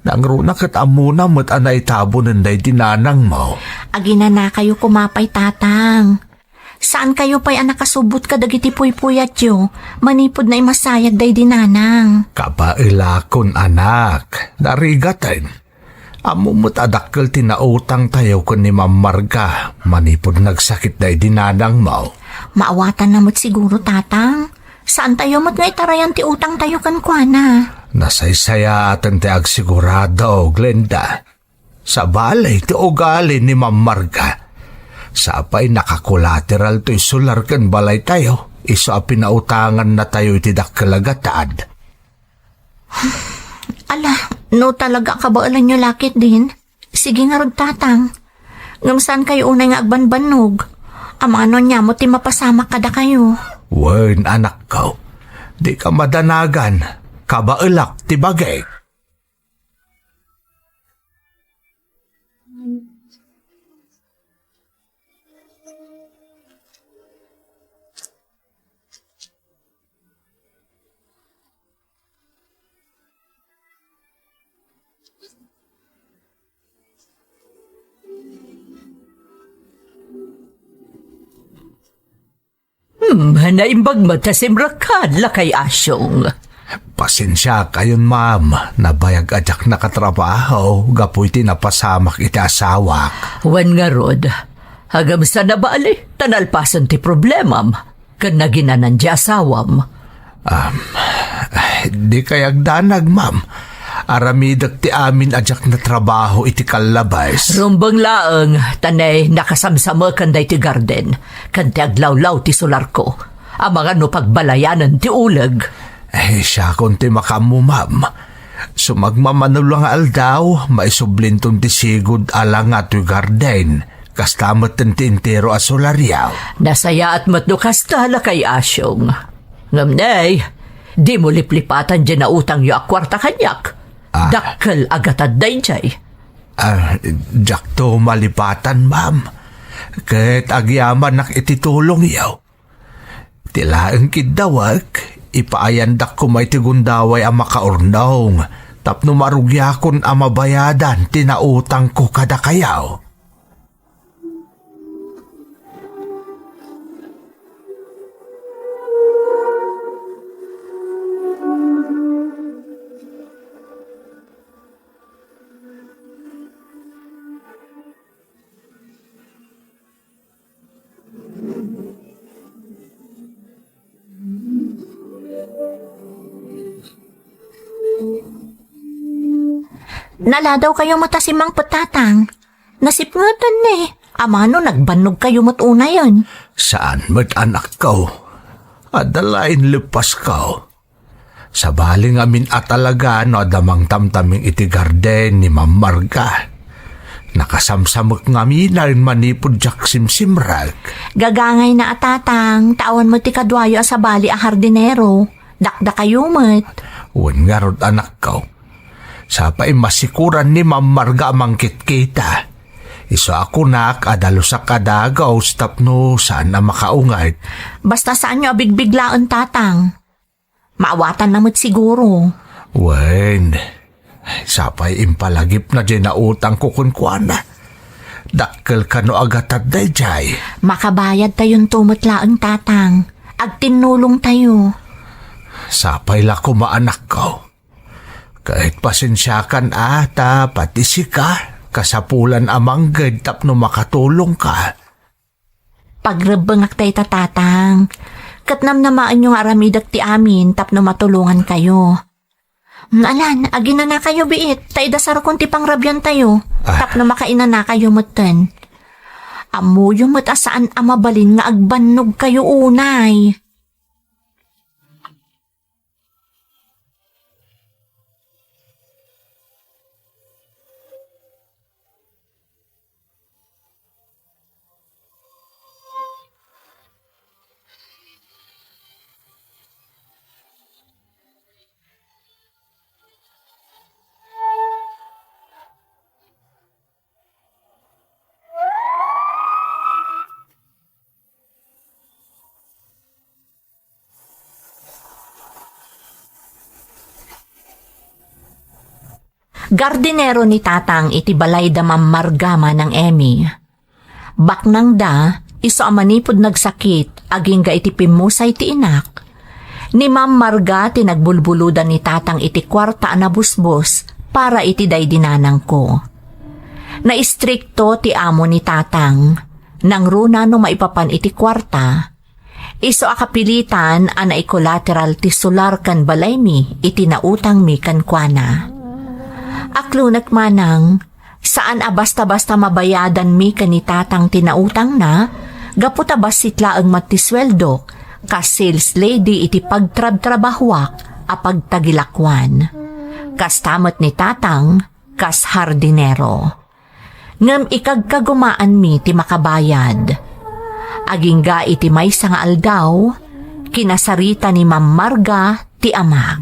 Nangruna kat amuna mo't anay tabo nanday dinanang mo. Agina na kayo kumapay tatang. Saan kayo pa'y nakasubot ka dagiti puy-puyat yo? Manipod na imasayag day dinanang. Kapailakon anak. Narigatan. Amumot adakkel tinautang tayo kun ni Ma'am Marga. Manipod nagsakit day dinanang mo. Maawatan na mo't siguro tatang. Saan tayo mo't nga itarayan ti utang tayo kan kuana? Nasaysaya atan ti agsigurado, Glenda. Sa balay ti ugali ni Ma'am Marga. Sa apay nakakulateral to'y sular kan balay tayo. Iso a pinautangan na tayo iti dakkalagataad. Ala, no talaga kabaalan nyo lakit din. Sige nga rod tatang. Ngamsaan kayo unay nga agbanbanog. Amano niya mo ti mapasama kada kayo. Wen anak ko, di ka madanagan. Kabailak ti bagay. Naimbag matasimrakan lakay asyong. Pasensya kayon ma'am, nabayag ajak nakatrabaho, gapoy tinapasamak iti asawak. Wan nga rod, hagam sa nabali, tanalpasan ti problemam, kan naginanan di asawam. Di kayag danag ma'am, aramidag ti amin ajak na trabaho iti kalabas. Rumbang laeng, tanay nakasamsama kan day ti garden, kan ti aglawlaw ti solar ko. Ang mga no pagbalayanan ti uleg. Siya kon ti makamu ma'am. Sumagmamanulang aldaw, maisublintong ti sigod alang nga ti garden. Kastamot ti intero a solaryaw. Nasaya at matnukas tala kay asyong. Ngamnay, di mo liplipatan dyan na utang yu akwarta kanyak. Dakkel agatad day jay. Jakto malipatan ma'am. Kahit agyaman nak ititulong yaw. Tilaang kidawag, ipaayandak ko may tigundaway ang makaurnong. Tapno marugyakon ang mabayadan, tinautang ko kada kayaw. Naladaw kayo matasimang patatang. Nasipngatan eh. Amano nagbanog kayo matuna yon. Saan mo't anak ko? Adalain lupas ko. Sa baling amin at talaga no adamang tamtaming iti garden ni Ma'am Marga. Nakasamsamok ngamin na rin manipod jak simsimrag. Gagangay na atatang. Tawan mo ti kadwayo sa bali a hardinero. Dakda kayo mat. Wan nga rod anak ko. Sa pa'y masikuran ni Ma'am Marga mangkit kita. Iso ako adalo sa kadagaw tapno saan na makaungad. Basta saan nyo abigbiglaan tatang. Maawatan namot siguro. Wen, sa pa'y impalagip na dyan na utang kukunkwana. Dakkel ka no agatad day jay. Makabayad tayong tumutlaang tatang. Agtinulong tayo. Sa pa'y lako maanak ko. Kahit pasensyakan ata, pati sika, kasapulan amanggad tapno makatulong ka. Pagrabangak tayo tatatang. Katnam namaan yung aramidak ti amin tapno matulungan kayo. Alan, agina na kayo biit. Tayo dasar kung ti pangrabyan tayo. Tapno makaina na kayo mutan. Amo yung matasaan amabalin nga agbanog kayo unay. Gardinero ni tatang iti balay da mamargama ng Emmy. Baknang da, iso amanipod nagsakit, aging ga iti pimusay ti inak. Ni Ma'am Marga tinagbulbuludan ni tatang iti kwarta na busbos para iti daydinanang ko. Naistrikto ti amo ni tatang, nang runa no maipapan iti kwarta. Iso akapilitan ana collateral ti solar kan balay mi iti nautang mi kan kuana. Aklunak manang, saan basta-basta mabayadan mi kanitatang tinautang na, gaputa basitla ang matisweldo, kas sales lady iti pagtrab-trabahwak a pagtagilakwan. Kas tamat ni tatang, kas hardinero. Ngam ikagkagumaan mi ti makabayad. Aging ga iti maysa nga aldaw, kinasarita ni Ma'am Marga ti ama.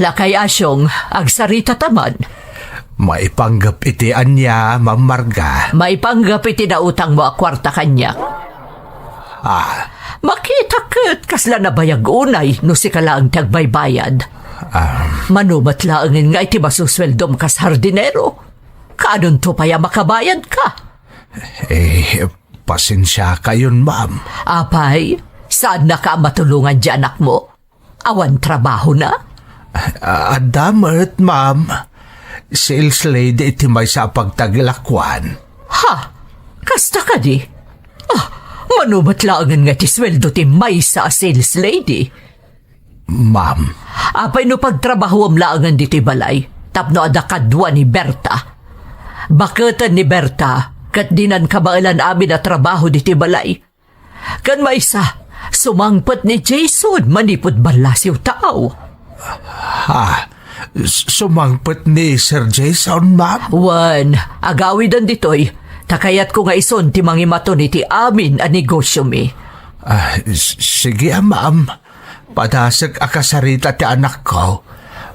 Lakay asyong, agsarita taman. Maipanggap iti anya, Ma'am Marga. Maipanggap iti na utang mo a kwarta kanya. Makita ket kasla na bayag unay no si kalaang tagbaybayad. Manumat laangin nga iti masusweldom kas hardinero. Kaadon to paya makabayad ka? Pasensya kayon, ma'am. Apay, saan na ka matulungan di anak mo? Awan trabaho na? Adamat, ma'am. Sales lady iti may sa pagtagilakwan. Ha? Kasta ka di? Manumat laangin nga iti sweldo ti may sa sales lady. Ma'am. Apay no pagtrabaho am laangan di ti balay, tapno ada kadwa ni Berta. Bakatan ni Berta, kat dinan kabailan amin na trabaho di ti balay. Kan maysa, sumangpat ni Jason, manipod balasiw tao. Sumangpat ni Sir Jason, ma'am? Wan, agawidan ditoy, takayat ko nga ison ti mangimaton iti amin a negosyo mi. Sige, ma'am. Padasag akasarita ti anak ko.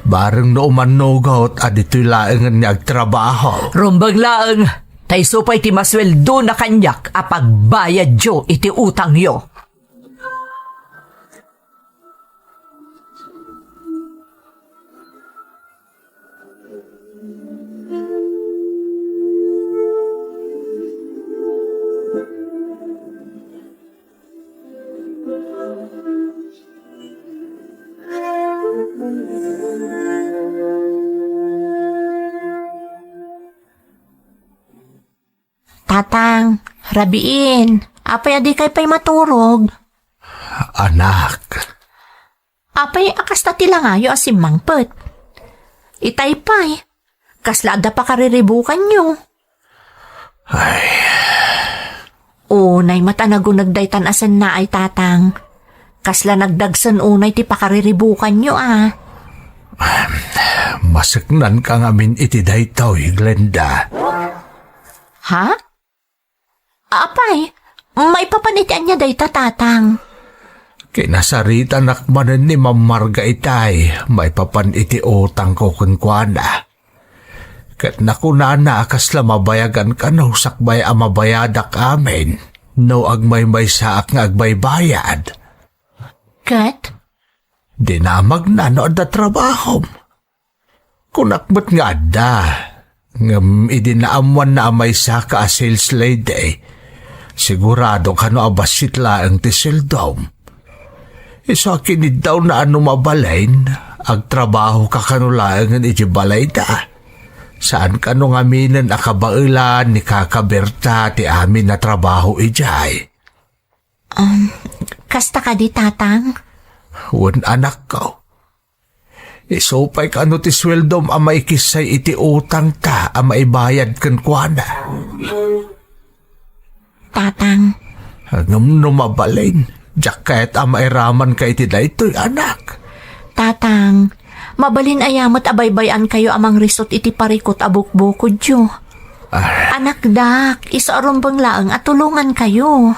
Bareng no umanugot at ito'y laangan niya agtrabaho. Rumbag laang, tay supay ti masweldo na kanyak apagbayad yo iti utang yo. Tatang, rabiin, apay adi kay pay maturog. Anak. Apay akas na tilangayo asim mangpet. Itay pay, kaslada pa kariribukan nyo. Unay mata nagunagdaytan asan na ay tatang. Kasla nagdagsan unay ti pakariribukan nyo Masaknan ka ngamin iti daytaw, Glenda. Ha? Apay, may papanitian niya day tatang. Kinasarita nakmanan ni Ma'am Marga itay, may papan iti utang ko kunkwana. Kat nakunana akas la mabayagan ka no sakbay amabayadak amin, no agmay saak nga agbaybayad. Kat? Dinamag na no da trabaho. Kunakbat nga da, ngam idinaamuan na amay sa ka sales lady. Sigurado ka no abasit laang ti sildom. Isa kinid daw na ano mabalain, agtrabaho ka kanulaangan iti balay da. Saan ka no ngaminan akabailan ni kakaberta ti amin na trabaho ijay? Kasta ka di tatang? Wan anak ko. Isupay ka no ti sweldom amay kisay iti utang ta amay bayad kan kuana. Tatang. Hangam no mabalain, jaket amay raman ka iti daytoy anak. Tatang, mabalin ayamat abaybayan kayo amang risot iti parikot abukbukod yo. Anak dak, isaarumbang laang at tulungan kayo.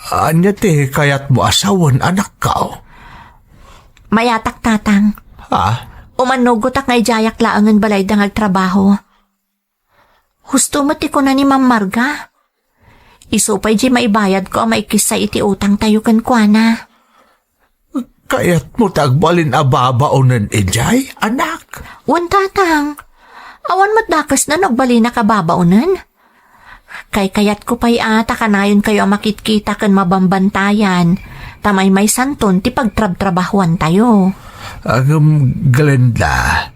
Anya ti kayat mo asawan anak ka? Mayatak tatang. Ha? Umanugot ak ngay jayak laangan balay da ngagtrabaho. Husto mo ti ko na ni Ma'am Marga. Isupay di maibayad ko ang maikisay iti utang tayo kan kuana. Kaya't mo tagbalin ababaonan enjay, anak? Wan tatang. Awan matdakas na nagbali na kababaunan. Kayat ko pa'y ata kanayon kayo ang makitkita kan mabambantayan. Tamay may santon ti pagtrab-trabahuan tayo. Glenda,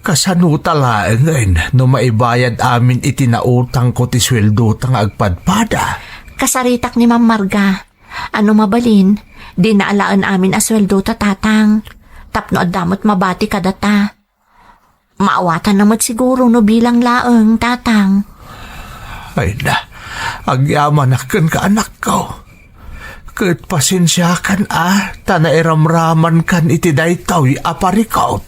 kasano talaengan no maibayad amin itinautang ko ti sweldo tang agpadpada? Kasaritak ni Ma'am Marga. Ano mabalin, di naalaan amin asweldo ta tatang. Tapno adamot mabati kadata. Maawatan namat siguro no bilang laeng tatang. Ay na, agyaman akan ka anak ko. Kat pasensya kan tana iramraman kan iti daytaw aparikaw.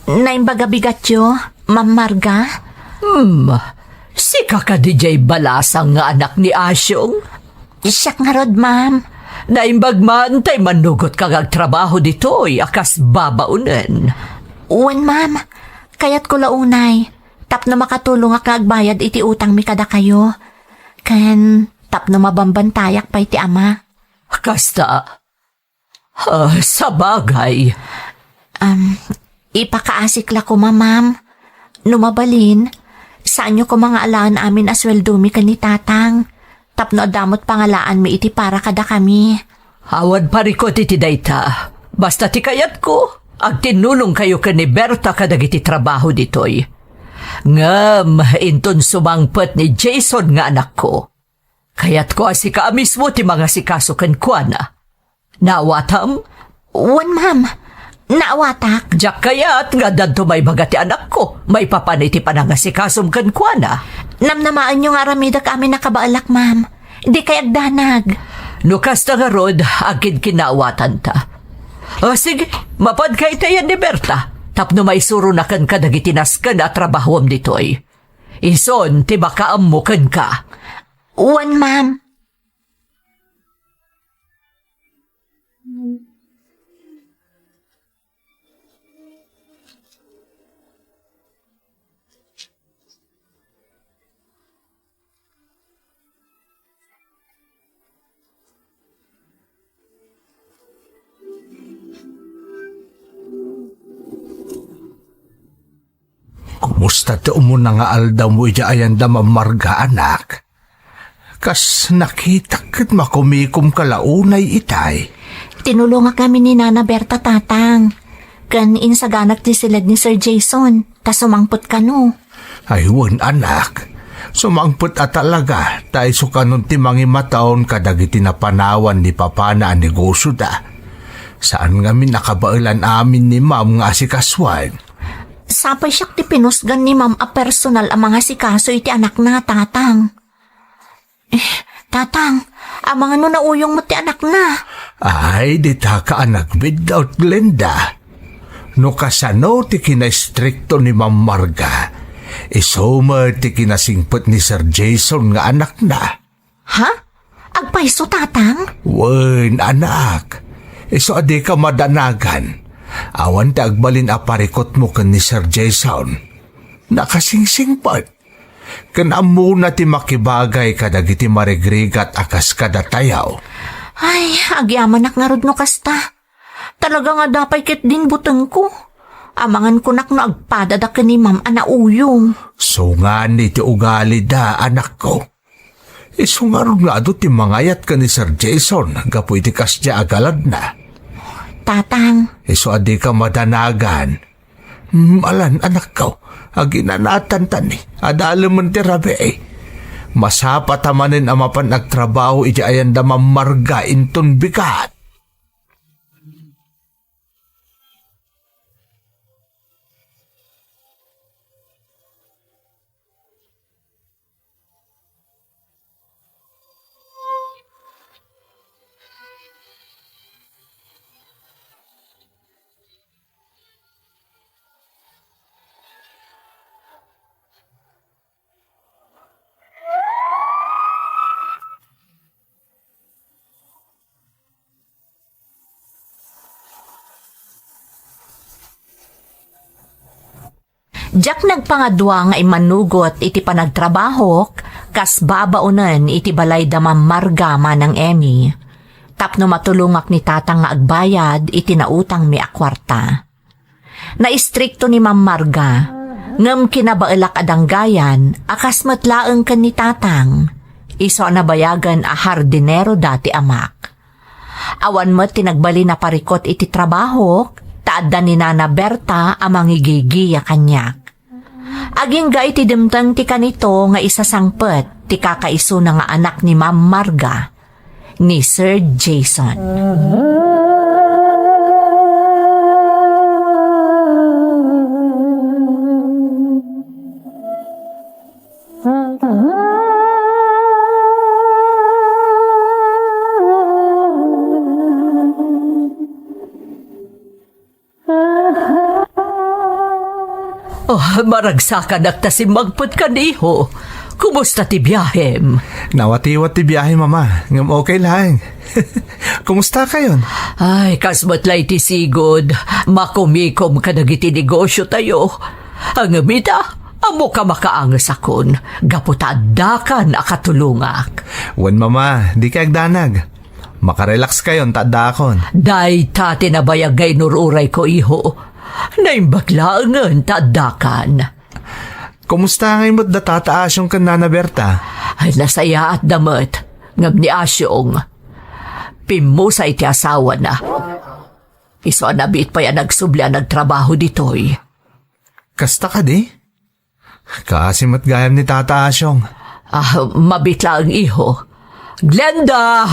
Naimbaga-bigat yo, Ma'am Marga? Si kaka DJ Balasang nga anak ni Asyong. Siyak nga rod, ma'am. Naimbag man tay manugot kagag trabaho ditoy akas babaunan. Uwan, ma'am. Kayat ko launay. Tap na makatulong ak agbayad iti utang mi kada kayo. Kan tap na mabambantayak pa iti ama. Kasta, sa bagay, Ipakaasikla ko, ma'am. Numabalin, saan nyo ko mga alaan amin asweldo mi kan ni tatang. Tapno adamot pangalaan mi iti para kada kami. awad parikot iti dayta. Basta ti kayat ko, ag tinulong kayo ka ni Berta kadagiti trabaho ditoy. Ngam, inton sumangpet ni Jason nga anak ko. Kayat ko asika mismo ti mga sikaso kan kuana. Nawatam? Wan, ma'am. Naawatak. Diyak kayat nga dadto may bagati anak ko. May papaniti pa na nga sikasom kan kuana. Namnamaan nyo nga ramida kami nakabaalak, ma'am. Di kay agdanag. Nukas na nga rod, agid kinaawatan ta. O sige, mapad kay tayan ni Berta. Tapno may suro na kan kadagitinas ka na trabahom ditoy. Ison, ti makaam mo kan ka. Wan, ma'am. Kumusta ti umuna nga aldaw mo ija ayan da mamarga anak? Kas nakita kat makumikom kalaunay itay. Tinulungan kami ni Nana Berta tatang. Kan insaganak ti silad ni Sir Jason. Kasumangpot ka no. Aywan anak, sumangput at talaga tayo sukanon ti mangimataon kadagiti napanawan ni papana ang negosyo da. Saan nga nakabailan amin ni ma'am nga asikaswan? Sapay siyak ti pinusgan ni ma'am a personal ang mga sikaso iti anak na tatang. Tatang, amang ano na uyong mo ti anak na. Ay, di ta ka anak without Glenda. No kasano ti kinastrikto ni Ma'am Marga, isoma ti kinasingpot ni Sir Jason nga anak na. Ha? Agpaiso tatang? Wen, anak. Iso adi ka madanagan. Awan ti agbalin aparikot mo kan ni Sir Jason. Nakasingsingpot. Kan amo na ti makibagay kadagiti marigrigat akas kadatayaw. Ay, agyaman nak nga rod no kasta. Talaga nga dapay kit din buteng ko. Amangan ko nak no agpadada ka ni ma'am anauyong. So nga ni ti ugali da anak ko. Iso nga ron nga do ti mangayat ka ni Sir Jason gapu iti kasya agalad na. Tatang. Iso adi ka madanagan. Alan anak ko, aginanatan tani, adalaman ti rabi eh. Masapat amanin amapan nagtrabaho iti ayan da mamarga inton bigat. Jak nagpangadwa nga imanugot iti panagtrabaho, kas babaunan iti balay da mamarga manang Emmy. Tapno matulungak ni tatang nga agbayad iti nautang mi akwarta. Naistrikto ni mamarga, ngem kinabaelak adanggayan, akas matlaeng ken ni tatang. Iso nabayagan a hardinero dati amak. Awan met tinagbali na parikot iti trabaho, taadda ni Nana Berta amang igigiya kanyak. Aging ga iti dimtang ti kanito nga isasangpet ti kakaiso na nga anak ni Ma'am Marga, ni Sir Jason. Oh, maragsakan at si magput ka niho. Kumusta ti biyahem? Nawatiwat ti biyahe, mama. Ngam okay lang. Kumusta kayon? Ay, kasmatlay ti sigod. Makumikom ka nagiti negosyo tayo. Ang amita, amo ka makaangas akon. Gaputadakan akatulungak. Wan, mama. Di ka agdanag. Makarelax kayon, tadakon. Day ta tinabayagay nururay ko iho. Naimbaglaangan tadakan. Kumusta ngayon mo't datataas yung kan Nana Berta? Ay nasaya at damat. Ngam ni Asyong. Pimusa iti asawa na. Iso anabit pa yan nagsubli nagtrabaho ditoy. Kasta ka di? Kasimot gayam ni Tata Asyong. Mabitla ang iho. Glenda!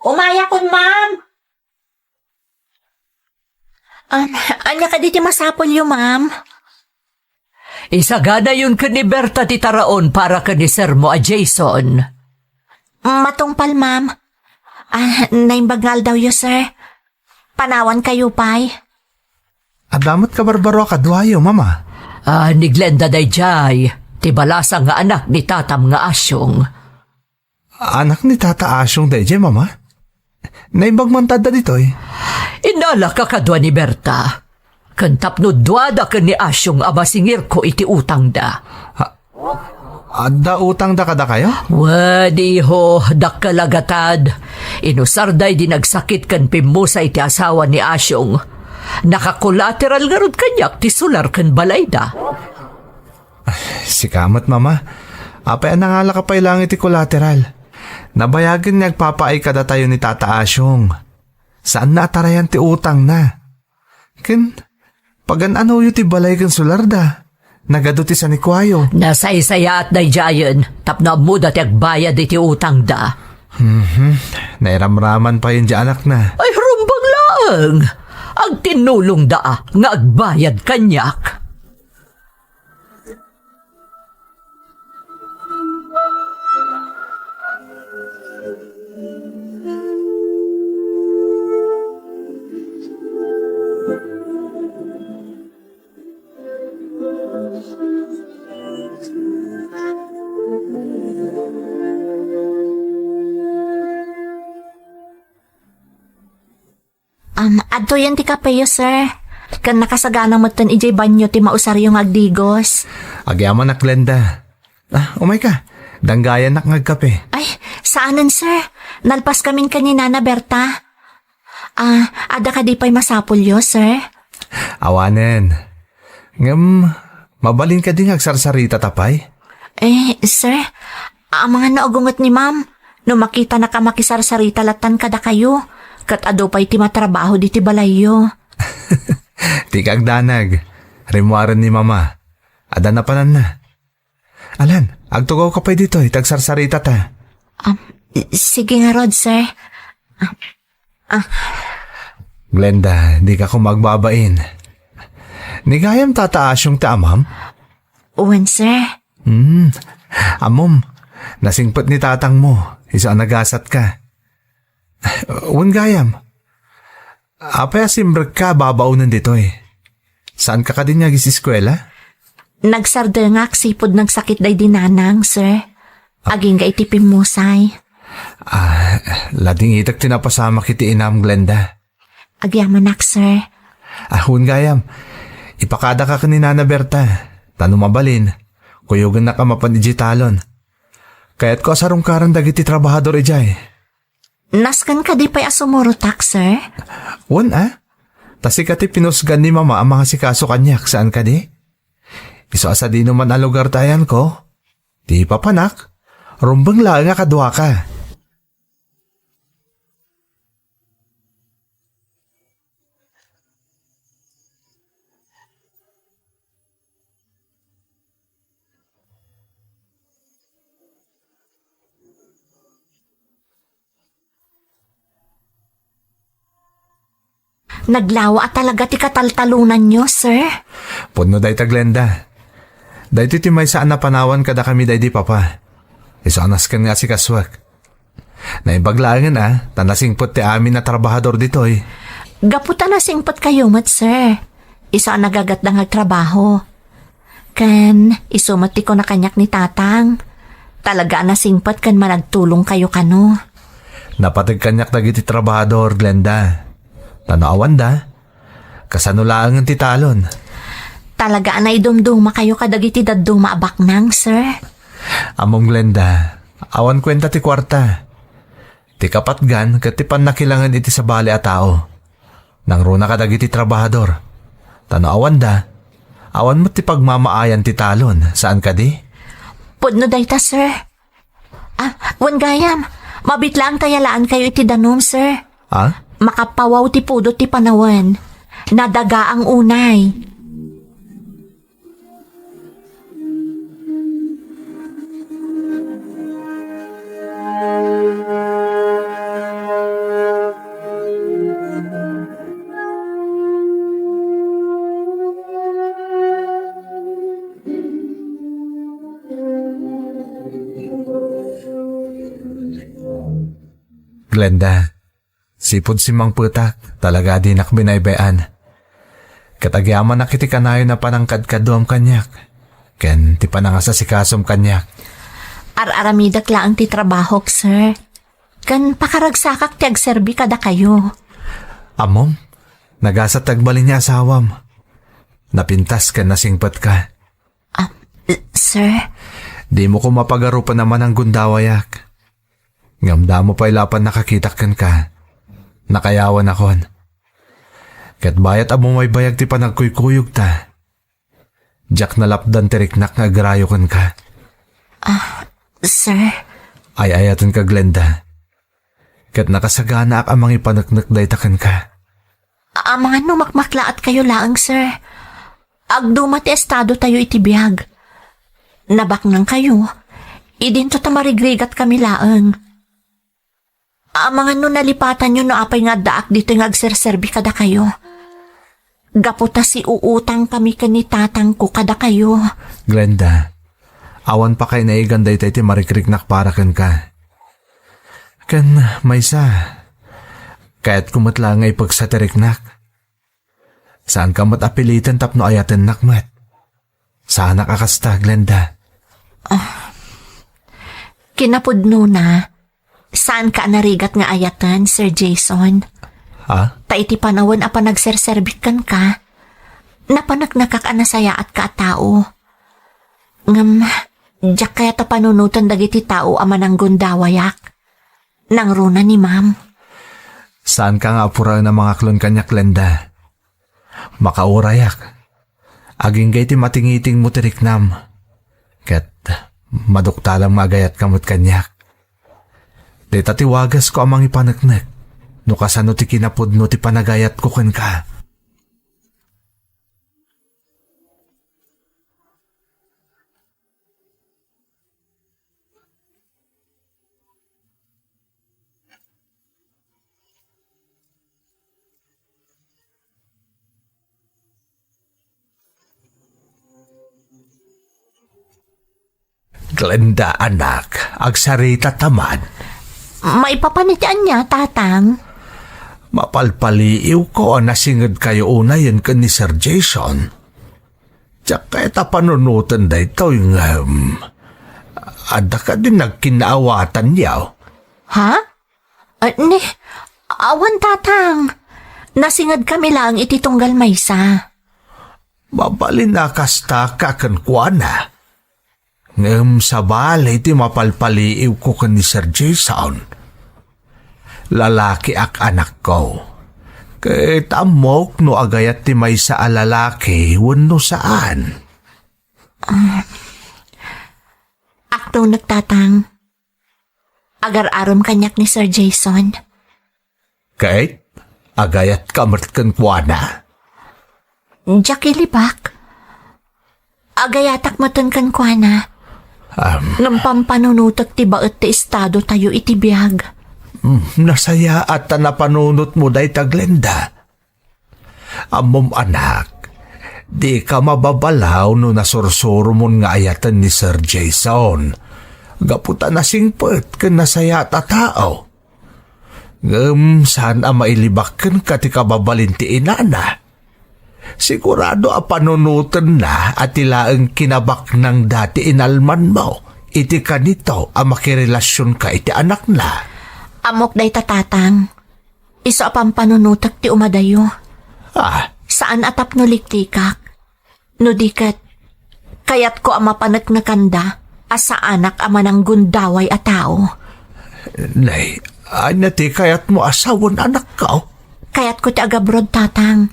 Umaya kun, ma'am. Anya ka diti masapol yung, ma'am? Isagana yun ka ni Berta ti taraon para ka ni sir mo a Jason. Matungpal, ma'am. Naimbagal daw yun, sir. Panawan kayo, pay. Adamot ka barbaro kadwayo, mama. Ni Glenda dayjay, ti balasa nga anak ni tatam nga Asyong. Anak ni Tata Asyong dayjay, mama? Naimbagmantad da ditoy. Inala ka kadwa ni Berta. Kantap no dwada ka ni Asyong abasingir ko iti utang da. Adda utang da kada kayo? Wadi ho, dakkalagatad. Inusarday di nagsakit kan pimusa iti asawa ni Asyong. Nakakolateral nga rod kanyak ti sular kan balay da. Sikamat, mama. Apay nangala ka pa'y lang iti collateral. Nabayagin niya agpapaay kada tayo ni Tata Asyong. Saan na atarayan ti utang na? Ken, pagan ano yu ti balay kan sularda. Nagado ti sanikwayo. Nasaysaya at dayjayan, tapno muda ti agbayad iti utang da. Nairamraman pa yun di anak na. Ay rumbang lang! Ang tinulong da nga agbayad kanyak. Adto yan ti kapeyo, sir. Kan nakasagana mo tan ijay banyo ti mausar yung agdigos. Agyaman na Glenda. Umay ka. Danggayan nak ngagkape. Ay, saanan, sir? Nalpas kamin ka ni Nana Berta. Ada ka di pa'y masapul yo, sir? Awanen. Ngam, mabalin ka din agsarsarita tapay? Sir, ang mga naugungot ni ma'am, no makita na ka makisarsarita latan kada kayo, kat ado pa'y ti matrabaho di ti balayo. Di kag danag. Rimuaran ni mama. Ada na panan na. Alan, agtugaw ka pa'y dito, itagsarsarita ta. Sige nga rod, sir. Glenda, di ka ko magbabain. Nigayam tataas yung taamam? Uwan, sir. Amom, nasingpot ni tatang mo. Isa nagasat ka. Uwan gayam. Apay asimbrag ka, babaunan dito eh. Saan ka din nga eskwela? Nagsardengak sipod nagsakit day dinanang, sir. Aging ga itipim musay. Lading itak tinapasama kiti inam, Glenda. Agyamanak, sir. Hun gayam. Ipakada ka ni Nana Berta. Tanong mabalin. Kuyugan na ka mapan-digitalon. Kaya't ko asarong karan dagiti trabahador ijay. Naskan ka di pa'y asumurutak, sir? Wan Tasi kati pinusgan ni mama ang mga sikaso kanyak. Saan ka di? Iso asa di naman ang lugar tayan ko. Di pa panak. Rumbang lang nga kadwa ka. Naglawa at talaga ti kataltalunan nyo, sir. Puno day taglenda. Dahito ti may saan na panawan kada kami day di papa. Iso anas kan nga si kaswak. Naibaglangan tanasingpot ti amin na trabahador ditoy. Gaputa na singpot kayo mat, sir. Iso ang nagagat na nagtrabaho. Kan, isumati ko na kanyak ni tatang. Talaga na singpot kan managtulong kayo kano. Napatag kanyak dagiti trabahador, Glenda. Tanawan da. Kasanulaan ti talon. Talaga na idumduma kayo kadagiti daduma abaknang, sir. Among Glenda, awan kwenta ti kwarta. Ti kapatgan kat ti panakilangan iti sa bali a tao. Nang runa kadagiti trabahador. Tanawan da. Awan mo ti pagmamaayan ti talon. Saan ka di? Pudno dayta, sir. Wan gayam. Mabitlang tayalaan kayo iti danom, sir. Makapawaw ti pudot ti panawan. Nadaga ang unay. Glenda, sipod si Mang Putak, talaga di nakbinaybayan. Katagyaman na kiti kanayo na panangkadkadom kanyak. Ken ti panangasa si kasom kanyak. Aramidak laang ti trabahok, sir. Kan pakaragsakak ti agserbi kada kayo. Amom, nagasa tagbalin niya asawam. Napintas ka na singpat ka. Sir? Di mo ko mapagarupan naman ang gundawayak. Ngamda mo pa ilapan nakakitakan ka. Nakayawan akon. Kat bayat amo may bayag ti panagkuykuyog ta. Diyak nalapdan tiriknak nga agrayokon ka. Sir? Ay-ayatan ka, Glenda. Kat nakasagana ak amang ipanaknakdaytakan ka. Mga numakmaklaat kayo laang, sir. Agduma ti estado tayo itibiyag. Nabaknang kayo. Idinto tamarigrigat kami laang. Mga nalipatan nyo no apay nga daak dito nga agserserbi kada kayo. Gaputa si uutang kami kanitatang ko kada kayo. Glenda, awan pa kay naiganday tayo ti marikriknak para kan ka. Kan maysa, kaya't kumatla nga ipagsatiriknak. Saan ka matapilitan tapno ayaten nakmat? Sana kakasta, Glenda. Kinapudno na. Saan ka narigat nga ayatan, Sir Jason? Taiti panawan apa nagserserbikan ka. Napanagnakak anasaya at ka tao. Ngam, diyak kaya ta panunutan dagiti tao ama ng gundawayak. Nang runa ni ma'am. Saan ka nga apura na mga klon kanyak, Glenda? Makaurayak. Aging gay ti matingiting mo tiriknam. Kat maduktalang magayat kamot kanyak. Di tatiwagas ko amang ipanagnak. No kasano ti kinapudno ti panagayat ko ken ka. Glenda, anak, agsarita taman. Maipapanitian niya, tatang. Mapalpaliiw ko ang nasingad kayo unayan ka ni Sir Jason. Tsaka ita panunutan da ito yung ada ka din nagkinaawatan niya. Ha? Awan, tatang. Nasingad kami lang ititunggal maysa. Mabalin na kasta ka kan kuana. Ngem sa balay ti mapalpaliiw ko kan ni Sir Jason. Lalaki ak anak ko. Kahit amok no agayat ti may sa alalaki wano saan. Akto nagtatang. Agar-arom kanyak ni Sir Jason. Kahit agayat kamert kan kuana. Jackie Libak. Agayatak matan kan kuana. Ngam pampanunutak ti baet ti estado tayo iti biyag. Nasaya at napanunot mo day Glenda. Amom anak, di ka mababalaw no nasursuro mo nga ayatan ni Sir Jason. Gaputa na singpet kan nasaya at tao. Saan mailibak kan ka ti kababalin ti inana? Sigurado a panunutan na at ilaang kinabak ng dati inalman mo. Iti kanito a makirelasyon ka iti anak na. Amok day tatatang. Iso apang panunutak ti umadayo. Saan atap no liktikak? No dikat, kayat ko ama panak na kanda, asa anak ama ng gundaway a tao. Nay, anya ti kayat mo asawan anak ka? Kayat ko ti agabrod tatang.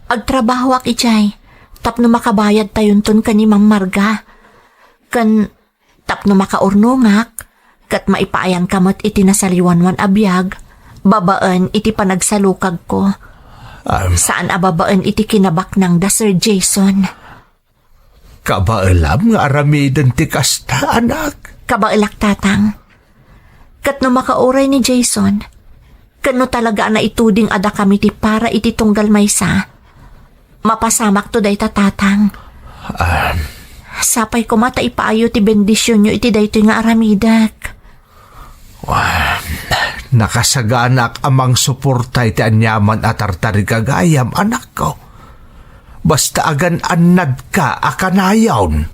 Agtrabaho ak ichay. Tapno makabayad tayon ton kanimang marga. Kan tapno makaurnungak. Kat maipaayan kamot iti nasaliwanwan abiyag, babaan iti panagsalukag ko. Saan ababaan iti kinabak ng da Sir Jason? Kabaalam nga aramiden ti kasta, anak. Kabailak tatang. Kat no makauray ni Jason, kano talaga na ituding ada kami ti para iti tunggal maysa. Mapasamak to day tatatang. Sapay ko mata ipaayo ti bendisyon nyo iti daytoy nga aramidak. Nakasaganak amang suportay ti anyaman at artari kagayam, anak ko. Basta agan anad ka akanayawn.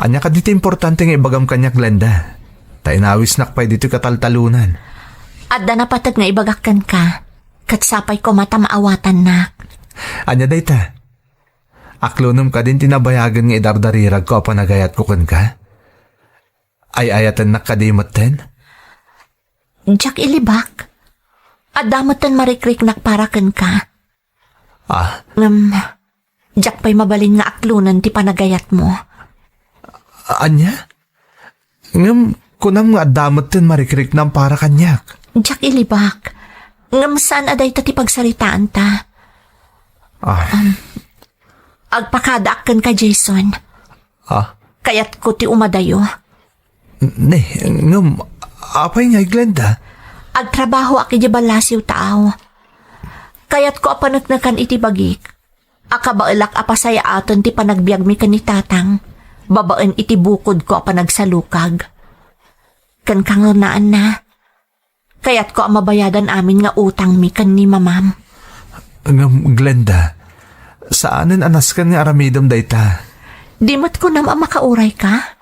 Anya ka dito importante nga ibagam kanyak, Glenda. Tainawis nakpay dito kataltalunan. Adda na patag nga ibagakkan ka. Katsapay ko mata maawatan nak. Anya dayta. Aklunum ka din tinabayagan nga idardarirag ko apanagayat ko kan ka. Ay ayatan nakadimot ten. Jack ilibak. Adamatan marikrik nak para kan ka. Jack pa'y mabalin nga aklunan ti panagayat mo. Anya? Ngam, kunam nga damot ten marikrik ng para kanyak. Jack ilibak. Ngam saan aday ta ti pagsaritaan ta? Agpakadaakkan ka, Jason. Kayat ko ti umadayo. Ne, ngam, apay nga, Glenda? Agtrabaho aki di balasiw tao. Kayat ko apanagnakan iti bagik. Akabailak apasaya aton ti panagbiag mi kanitatang. Babaan iti bukod ko apanagsalukag. Kan kangunaan na. Kayat ko mabayadan amin nga utang mi kan ni mamam. Ngam, Glenda, saanin anas kan nga aramidom dayta? Dimot ko nam makauray ka?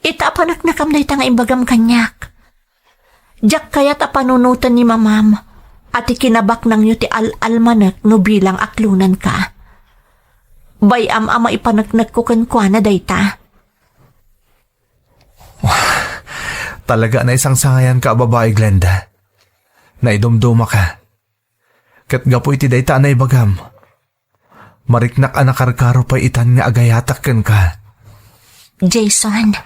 Ita apanaknakam dayta nga imbagam kanyak. Jack kayat apanunutan ni mamam. At ikinabak nang yu ti al-almanak no bilang aklunan ka. Bayam ama ipanagnak ko kankwana dayta. Talaga na isang sangayan ka, babae, Glenda. Naidumduma ka. Kat gapoy ti dayta na ibagam. Mariknak anakarkaro pa itan nga agayatak kan ka. Jason.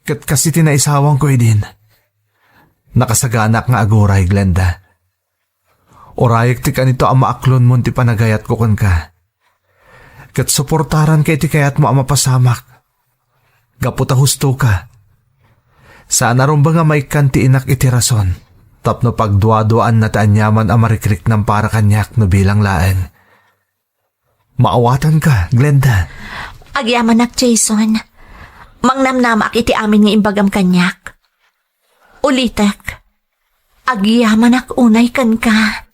Kat kasi tinaisawang ko din. Nakasaganak nga aguray, Glenda. Orayek ti kanito ang maaklon mo ti panagayat ko kan ka. Kat suportaran kay ti kayat mo ang mapasamak. Gaputa husto ka. Sana ron ba nga may kanti inak iti rason. Tapno pagduaduan na taanyaman ang marikrik ng para kanyak no bilang laeng. Maawatan ka, Glenda. Agyamanak, Jason. Mangnamnamak iti amin nga imbagam kanyak. Ulitek, Agyaman ak unay kan ka.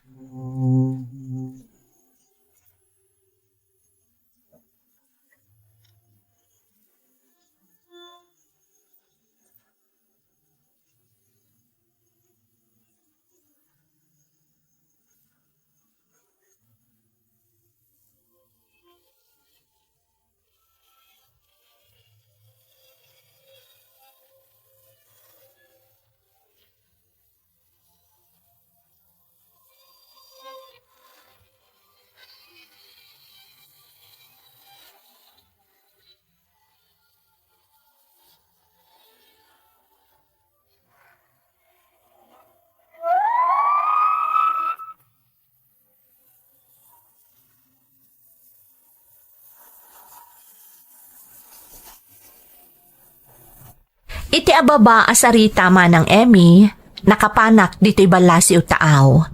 Iti ababa asarita manang Emmy, nakapanak dito'y balasi o taaw.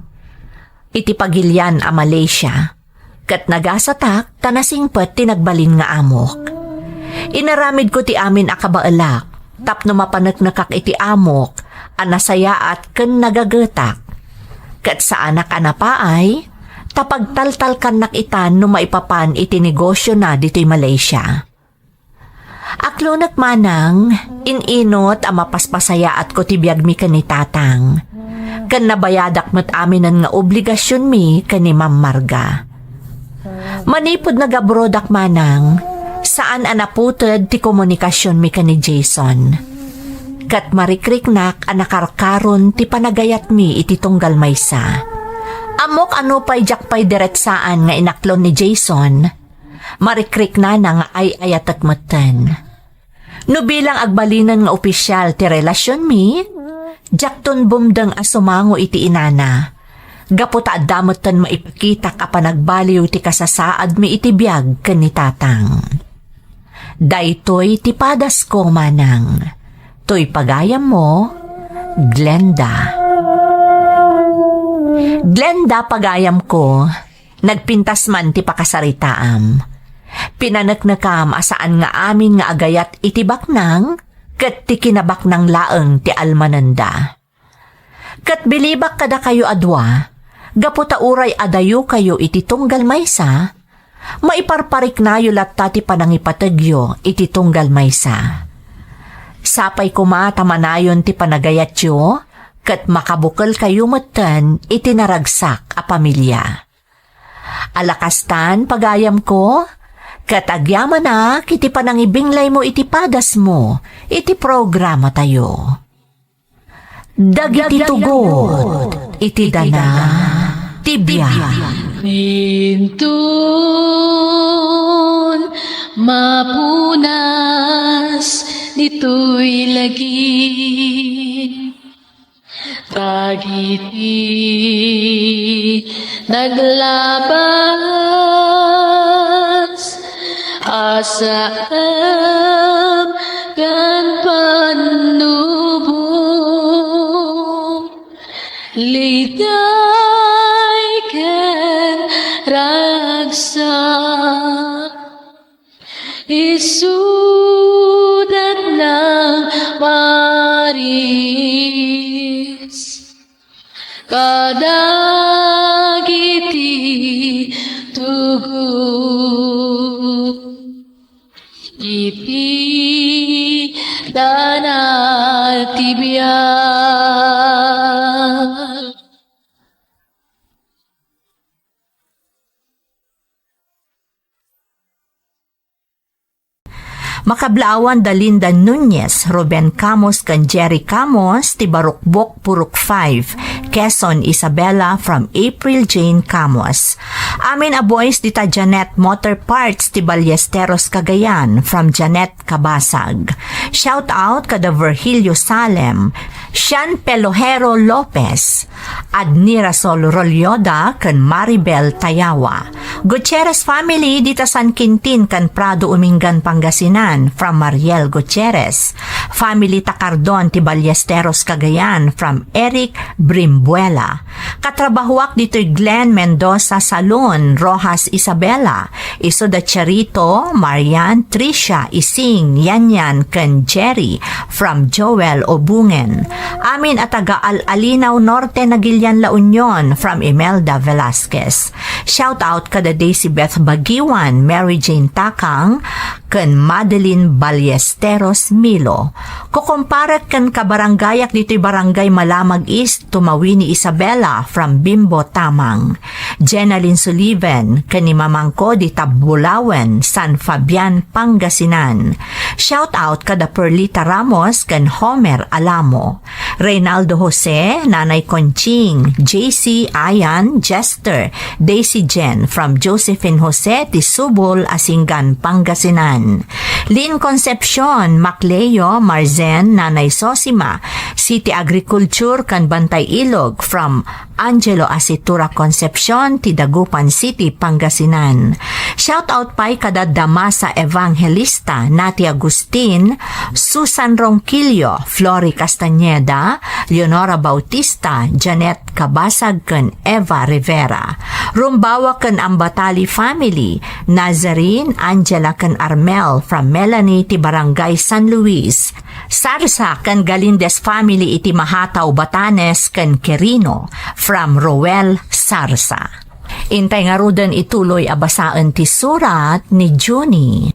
Iti pagilyan a Malaysia, kat nagasatak tanasingpet tinagbalin nga amok. Inaramid ko ti amin akabaalak, tapno mapanagnakak iti amok, anasaya at ken nagagetak. Kat sa anak anapaay, tapagtaltal kan nakitan no maipapan iti negosyo na dito'y Malaysia. Aklo manang, ininot ang mapaspasaya at ko tibiyag mi ka ni tatang. Kan nabayadak met aminan nga obligasyon mi ka ni Ma'am Marga. Manipod nagabrodak manang, saan anaputod ti komunikasyon mi ka ni Jason. Kat marikriknak anakarkaron ti panagayat mi iti tunggal maysa. Amok ano pa'y jakpay diretsaan nga inaklon ni Jason, marikrik na nga ay ayatat matan. No bilang agbalinan nga opisyal ti relasyon mi, jakton bumdang asumango iti inana. Gaputa damotan maipakita ka pa nagbaliw ti kasasaad mi iti biyag ken ni tatang. Daytoy ti padas ko manang, toy pagayam mo, Glenda. Glenda pagayam ko, nagpintas man ti pakasaritaam. Pinanaknakam asaan nga amin nga agayat iti baknang, kat ti kinabaknang laeng ti almananda. Kat bilibak kada kayo adwa, gaputa uray adayo kayo iti tunggal maysa, maiparparik na yu latta ti panangipatagyo iti tunggal maysa. Sapay kumatamanayon ti panagayat yu, kat makabukal kayo matan iti naragsak a pamilya. Alakastan pagayam ko, kat agyaman na kiti panangibinglay mo iti padas mo, iti programa tayo. Dagiti tugod, iti dana, tibya. Pintun mapunas dito'y lagi. Dagiti naglabas asam kan panubong liday ken ragsak isudat ng maris kadagiti tugod iti danal tibiyag. Makablawan Dalinda Nunez, Ruben Camos kan Jerry Camos, ti Barukbok Purok 5, Quezon Isabela from April Jane Camos. Amin a boys dita Janet Motor Parts ti Ballesteros Cagayan from Janet Cabasag. Shout out kada Virgilio Salem, Sean Pelojero Lopez, Adnira Sol Rolyoda kan Maribel Tayawa, Gutierrez family dita San Quintin kan Prado Umingan Pangasinan from Mariel Gutierrez. Family Takardon ti Ballesteros Cagayan from Eric Brimbuela. Katrabahuak dito'y Glenn Mendoza Salon, Rojas Isabela. Iso da Charito, Marian, Tricia, Ising, Yanyan, kan Jerry from Joel Obungen. Amin at taga Alinaw Norte Nagilian La Union from Imelda Velasquez. Shout out kada Daisy Beth Bagiwan, Mary Jane Takang, kan Madeline Ballesteros Milo. Kukumparat kan kabarangayak dito'y Barangay Malamag East, Tumawini Isabela from Bimbo Tamang. Jenaline Sullivan, kan ni Mamangko di Tabulawen, San Fabian, Pangasinan. Shout out kada Perlita Ramos, kan Homer Alamo. Reynaldo Jose, Nanay Conching, JC, Ayan, Jester, Daisy Jen from Josephine Jose, Tisubol, Asingan, Pangasinan. Lynn Concepcion, Macleo, Marzen, Nanay Sosima, City Agriculture, kan Bantay Ilog from Angelo Asitura Concepcion, Tidagupan City, Pangasinan. Shout out pa'y kada Damasa Evangelista, Nati Agustin, Susan Ronquillo, Flori Castañeda, Leonora Bautista, Janet Kabasag, kan Eva Rivera. Rumbawa kan Ambatali family, Nazarene, Angela kan Armel from Melanie ti Barangay San Luis. Sarsa kan Galindes family iti Mahataw Batanes kan Quirino from Roel Sarsa. Intay nga rudan ituloy abasaan ti surat ni Juni.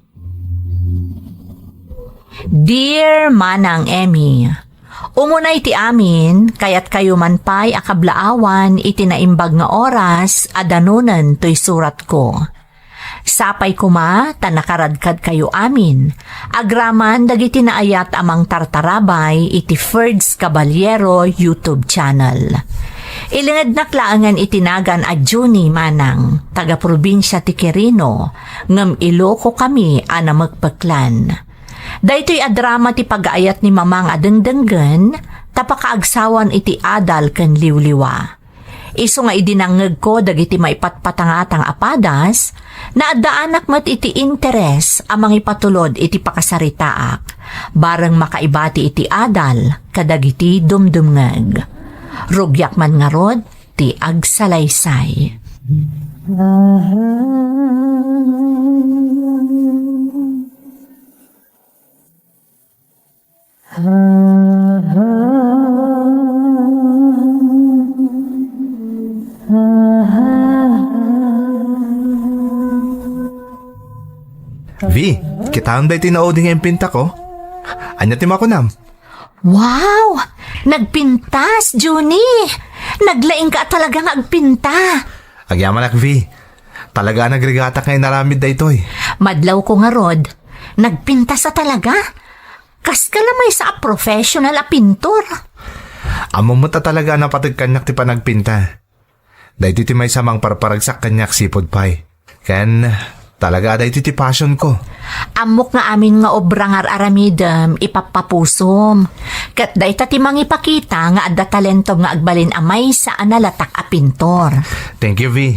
Dear Manang Emmy, umunay ti amin, kayat kayo man pa'y akablaawan iti naimbag nga oras, adanunan to'y surat ko. Sapay kuma, tanakaradkad kayo amin. Agraman, dagiti naayat amang tartarabay, iti Ferds Caballero YouTube channel. Ilingad naklaangan itinagan a Juni Manang, taga-probinsya ti Quirino, ngam Iloko kami ana magpaklan. Daytoy adrama ti pag-aayat ni mamang adengdenggen, tapakaagsawan iti adal ken liwliwa. Iso nga idinangeg ko dagiti maipatpatangatang apadas, na addaanak met iti interes amang ipatulod iti pakasaritaak, bareng makaibati iti adal kadagiti dumdumngeg. Rugyak man nga rod, ti agsalaysay. Vi, kitaan ba itinaoding yung pinta ko? Anya timakunam? Wow! Nagpintas, Juni! Naglaing ka talagang agpinta. Agyaman ak, Vi. Talaga nagrigata kay naramid da ito'y. Madlaw ko nga rod, nagpinta sa talaga. Kas ka lamay sa professional a pintor. Amo mo ta talaga napatag kanyak ti panagpinta. Dahil ti may samang parparagsak kanyak sipod pa'y. Ken, talaga dahil ti passion ko. Amok nga amin nga obrang aramidem ipapapusom. Kat dahi ti mang ipakita nga adda talento nga agbalin amay sa analatak a pintor. Thank you, Vi.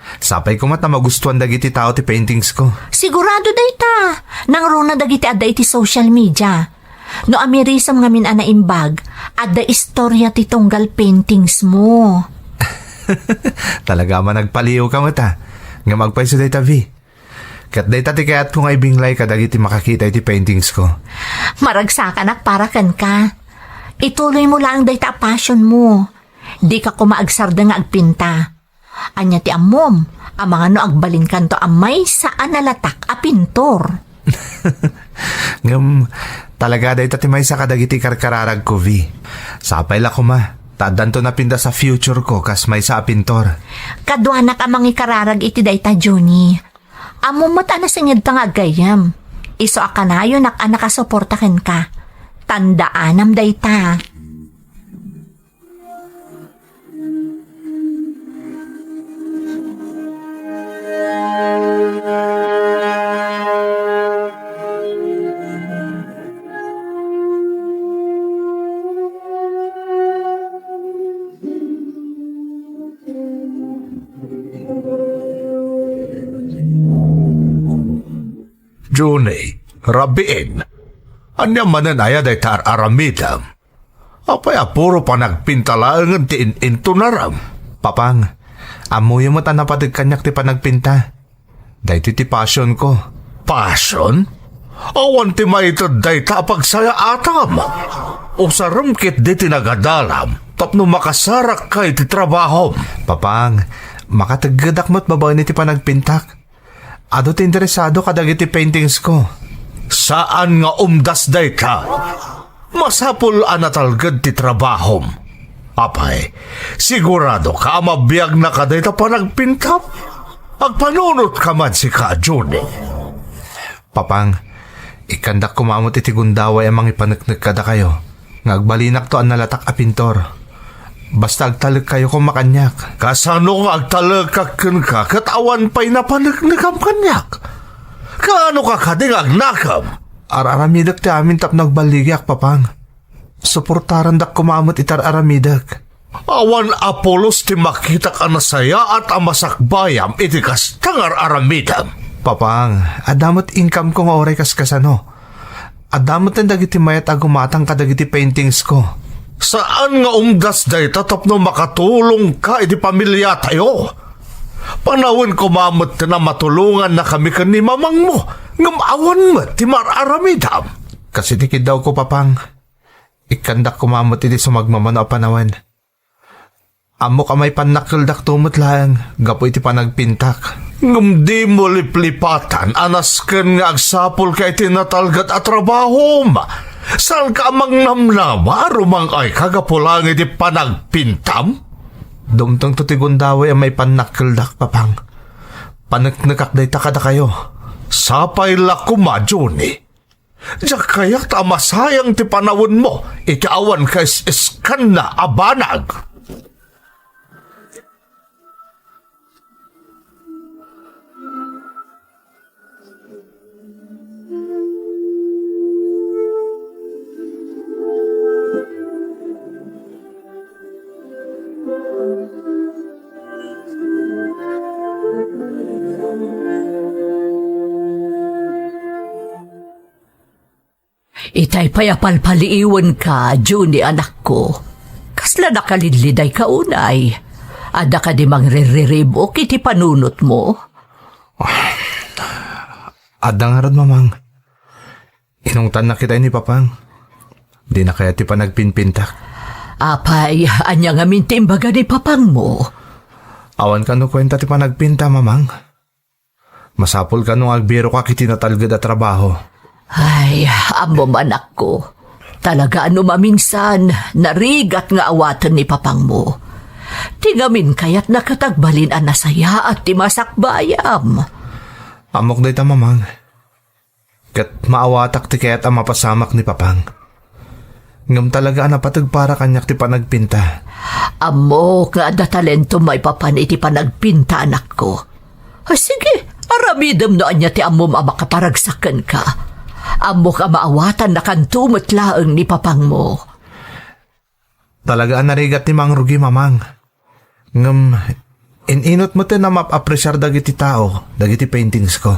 Sapay ko mata magustuhan dagiti tao ti paintings ko. Sigurado dahi ta. Nang runa dagiti adda iti social media. No amirisam nga min anaimbag, adda istorya ti tunggal paintings mo. Talaga man nagpaliw ka mata. Nga magpaiso dahi ta, Vi. Kat dahi ti kayat ko nga ibinglay ka dagiti makakita iti paintings ko. Maragsakan ak para kan ka. Ituloy mo lang dahi ta passion mo. Di ka kumaagsarda nga agpinta. Anya ti amom, ang mga no agbalin kanto amay sa analatak a pintor. Ngam, talaga dahi ti may sa kadagiti karkararag ko, Vi. Sapay la ko ma. Tadan to napinda sa future ko kas may sa pintor. Kadwanak amang ikararag iti dayta, Juni. Amo mata na singid ta nga gayam. Iso akanayo nak anakasuportaken ka. Tandaanam dayta. Juni, rabiin. Anya manan aya day tar aramidam. Apay apuro pa nagpintalaan ti into naram. Papang, amuyo mo napatig kanyak ti panagpinta. Dahito ti passion ko. Passion? Awan ti maitod day tapag saya atam. O sa rumkit di tinagadalam, tapno makasarak kay ti trabaho. Papang, makatagadak mo't babaw ni ti panagpintak. Ado ti interesado kadag iti paintings ko. Saan nga umdas day ka? Masapul anatalgad ti trabahom. Apay, sigurado ka mabiyag na ka day ta panagpintap? Agpanunot ka man si ka, Juni. Papang, ikandak kumamot iti gundaway amang ipanagnag kada kayo. Ngagbalinak to ang nalatak a pintor. Basta agtalag kayo kung makanyak. Kasano nga agtalag ka katawan pa'y napanagnagam kanyak? Kaano ka kading agnakam? Araramidak ti amin tap nagbaligyak, papang. Suportaran dak kumamot itar aramidak. Awan Apolos ti makita ka na saya at amasakbayam iti kastangar aramidam. Papang, adamot income ko nga oray kaskasano. Adamot ang dagiti mayat agumatang kadagiti paintings ko. Saan nga umdas day tatapno makatulong ka iti pamilya tayo? Panawin ko mamot na matulungan na kami ka ni mamang mo. Ngamawan mo ti mararamidam. Kasi tikid daw ko, papang. Ikandak kumamot iti sumagmamano a panawan. Amo ka may panakildak tumot lang. Gapo iti panagpintak. Ngam di mo liplipatan, anas ken nga agsapol kay tinatalgat at trabahom. Saan ka amang namnama, rumang ay kagapulang iti panagpintam? Dumtong tutigundaway ang may panakildak, papang. Panaknakak day takada kayo. Sapay lakuma, Juni. Diyak kayak tamasayang ti panawon mo, ikaawan kay iskan na abanag. Itay payapalpaliiwan ka, Juni anak ko. Kasla nakalidliday ka unay. Ada ka di mangriribok iti panunot mo. Adang harad, mamang. Inungtan na kita ni papang. Di na kaya ti panagpinpintak. Apay, anya nga mintimbaga ni papang mo. Awan ka no kwenta ti panagpinta, mamang. Masapol ka nung agbiro ka kiti natalgad at trabaho. Ay, amo manak ko. Talaga ano maminsan, narigat nga awatan ni papang mo. Tigamin kaya't nakatagbalin ang nasaya at timasakbayam. Amok day ta, mamang. Kat maawatak ti kaya't ang mapasamak ni papang. Ngam talaga napatag para kanyak ti panagpinta. Amo nga da talento may papan iti panagpinta anak ko. Ay, sige, aramidam na anya ti amo makaparagsakan ka. Amo ka maawatan na kantumot laeng ni papang mo. Talaga ang narigat ni Mang Rugi, mamang. Ngam, ininot mo na mapapresyar dagiti tao, dagiti paintings ko.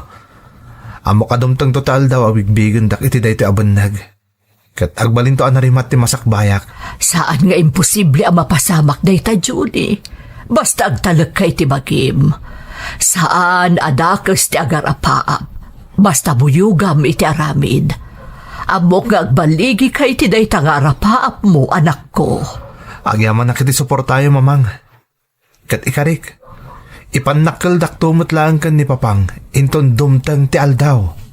Amo kadumtang total daw awigbigan dak iti dayti abanag. Kat agbalin to anarimat ti masakbayak. Saan nga imposible ang mapasamak dayta, Julie? Basta agtalag kay ti bagim. Saan adakas ti agarapaap? Basta buyugam iti aramid. Amok nga agbaligi kay ti dayta nga arapaap mo, anak ko. Agyaman na kiti suportayo, mamang. Kat ikarik, ipanakil daktumot lang kan ni papang, inton dumtang ti aldaw.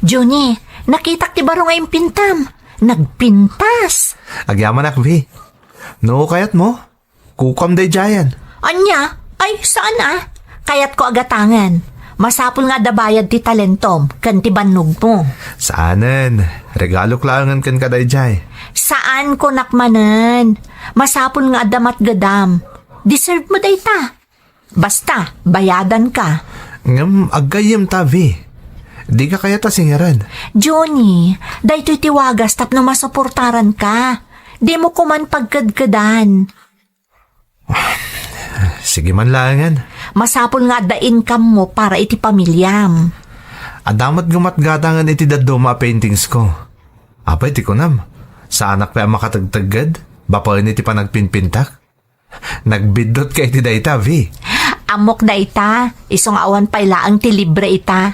Juni, nakitak ti baro nga yung pintam. Nagpintas. Agyaman akvi. No kayat mo? Kukam day jayan. Anya? Ay, saan ah? Kayat ko agatangan. Masapul nga dabayad ti talentom, kan ti bannog mo. Saanan? Regalo klangan kan kadayjay. Saan ko nakmanan? Masapul nga adamat gadam. Deserve mo dayta. Basta, bayadan ka. Ngam, agayem tabi. Di ka kaya tasingaran. Johnny, dayto'y tiwagas tap na masuportaran ka. Di mo kuman pagkadkadan. Sige man langan. Masapul nga da income mo para iti pamilyam. Adamat gumatgatangan iti daduma paintings ko. Apay ti kunam. Sa anak pa makatagtagad? Bapain iti panagpinpintak? Nagbidot ka iti dayta, Vi. Amok na ita, isong awan pailaang ti libre ita.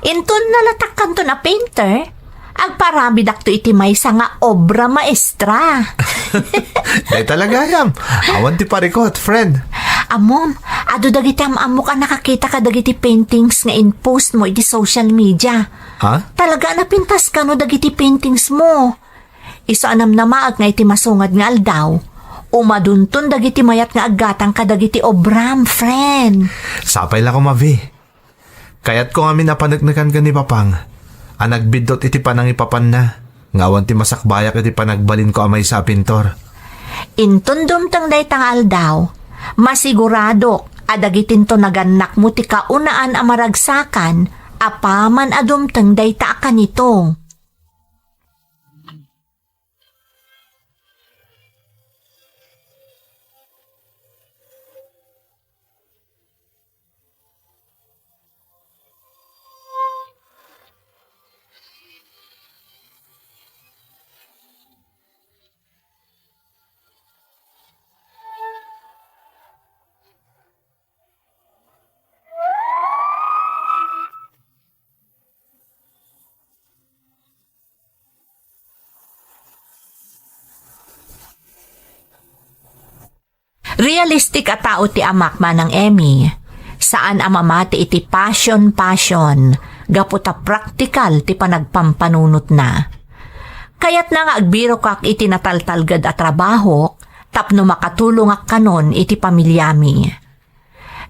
Inton nalatakkan to na painter, agparami dakto iti maysa nga obra maestra. Day talaga yam. Awan ti parikot, friend. Amom, ado dagiti amok ang nakakita ka dagiti paintings nga in-post mo iti social media. Ha? Talaga napintas ka no dagiti paintings mo. Iso anam na maag nga iti masungad nga aldaw. Umadunton dagiti mayat nga aggatang ka dagiti obram, friend. Sapay la ko, Mavi. Kayat ko nga minapanagnakan ka ni Papang. Ang nagbidot iti panangipapan na. Ngawan ti masakbayak iti panagbalin ko amay sa pintor. Inton dumtang daytang aldaw, masigurado adagitin to naganak mo ti kaunaan a maragsakan, apaman adumtang dayta ka nito. Realistic a tao ti amak manang Emmy. Saan amamati iti passion, gaputa practical ti panagpampanunot na. Kayat na nga agbiro kak iti nataltalgad a trabaho, tapno makatulong ak kanon iti pamilyami.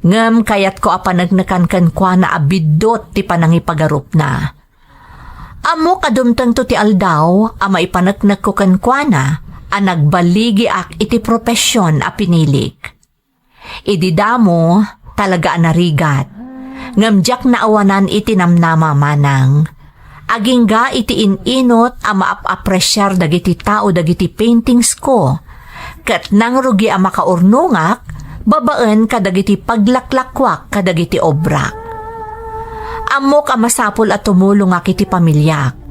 Ngem kayat ko apanagnakan kwa na abidot ti panangipagarup na. Amo kadumtang to ti aldaw, ama ipanagnak ko kwa na, ang nagbaligi ak iti propesyon a pinilik. Ididamo talaga narigat. Ngamjak na awanan iti namnama manang. Agingga iti ininot a maap-apresyar dagiti tao dagiti paintings ko. Kat nang rugi a makaurnungak, babaan kadagiti paglaklakwak kadagiti obrak. Amok a masapul at tumulong ak iti pamilyak.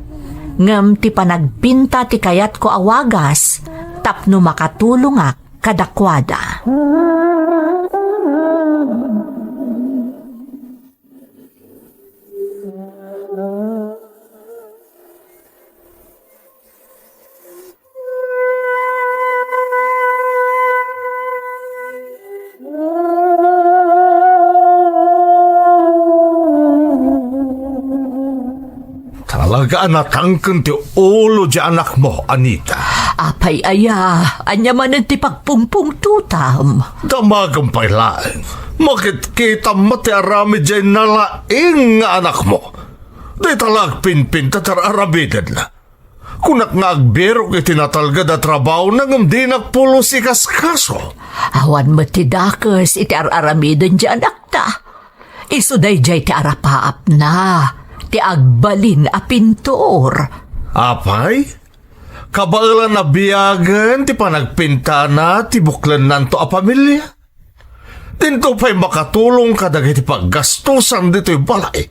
Ngem ti panagpinta ti kayat ko awagas, tapno makatulong ak kadakwada. Talaga natangken ti ulo di anak mo, Anita. Apay aya, anya manan ti pagpungpung tutam. Damagang pailaeng. Makit-kita mo ti arami dyan nalaing nga anak mo. Di talag pinpinta tar arabidad na. Kunak nga agbiro iti natalgad at trabaho nang di nagpulo si kaskaso. Awan mo ti dakes iti araramidan di anak ta. Isuday jay ti arapaap na. Ti agbalin a pintor. Apay? Kabailan na biyagan ti panagpinta na ti buklan nanto a pamilya. Tinto pa'y makatulong ka dagiti paggastusan dito'y balay.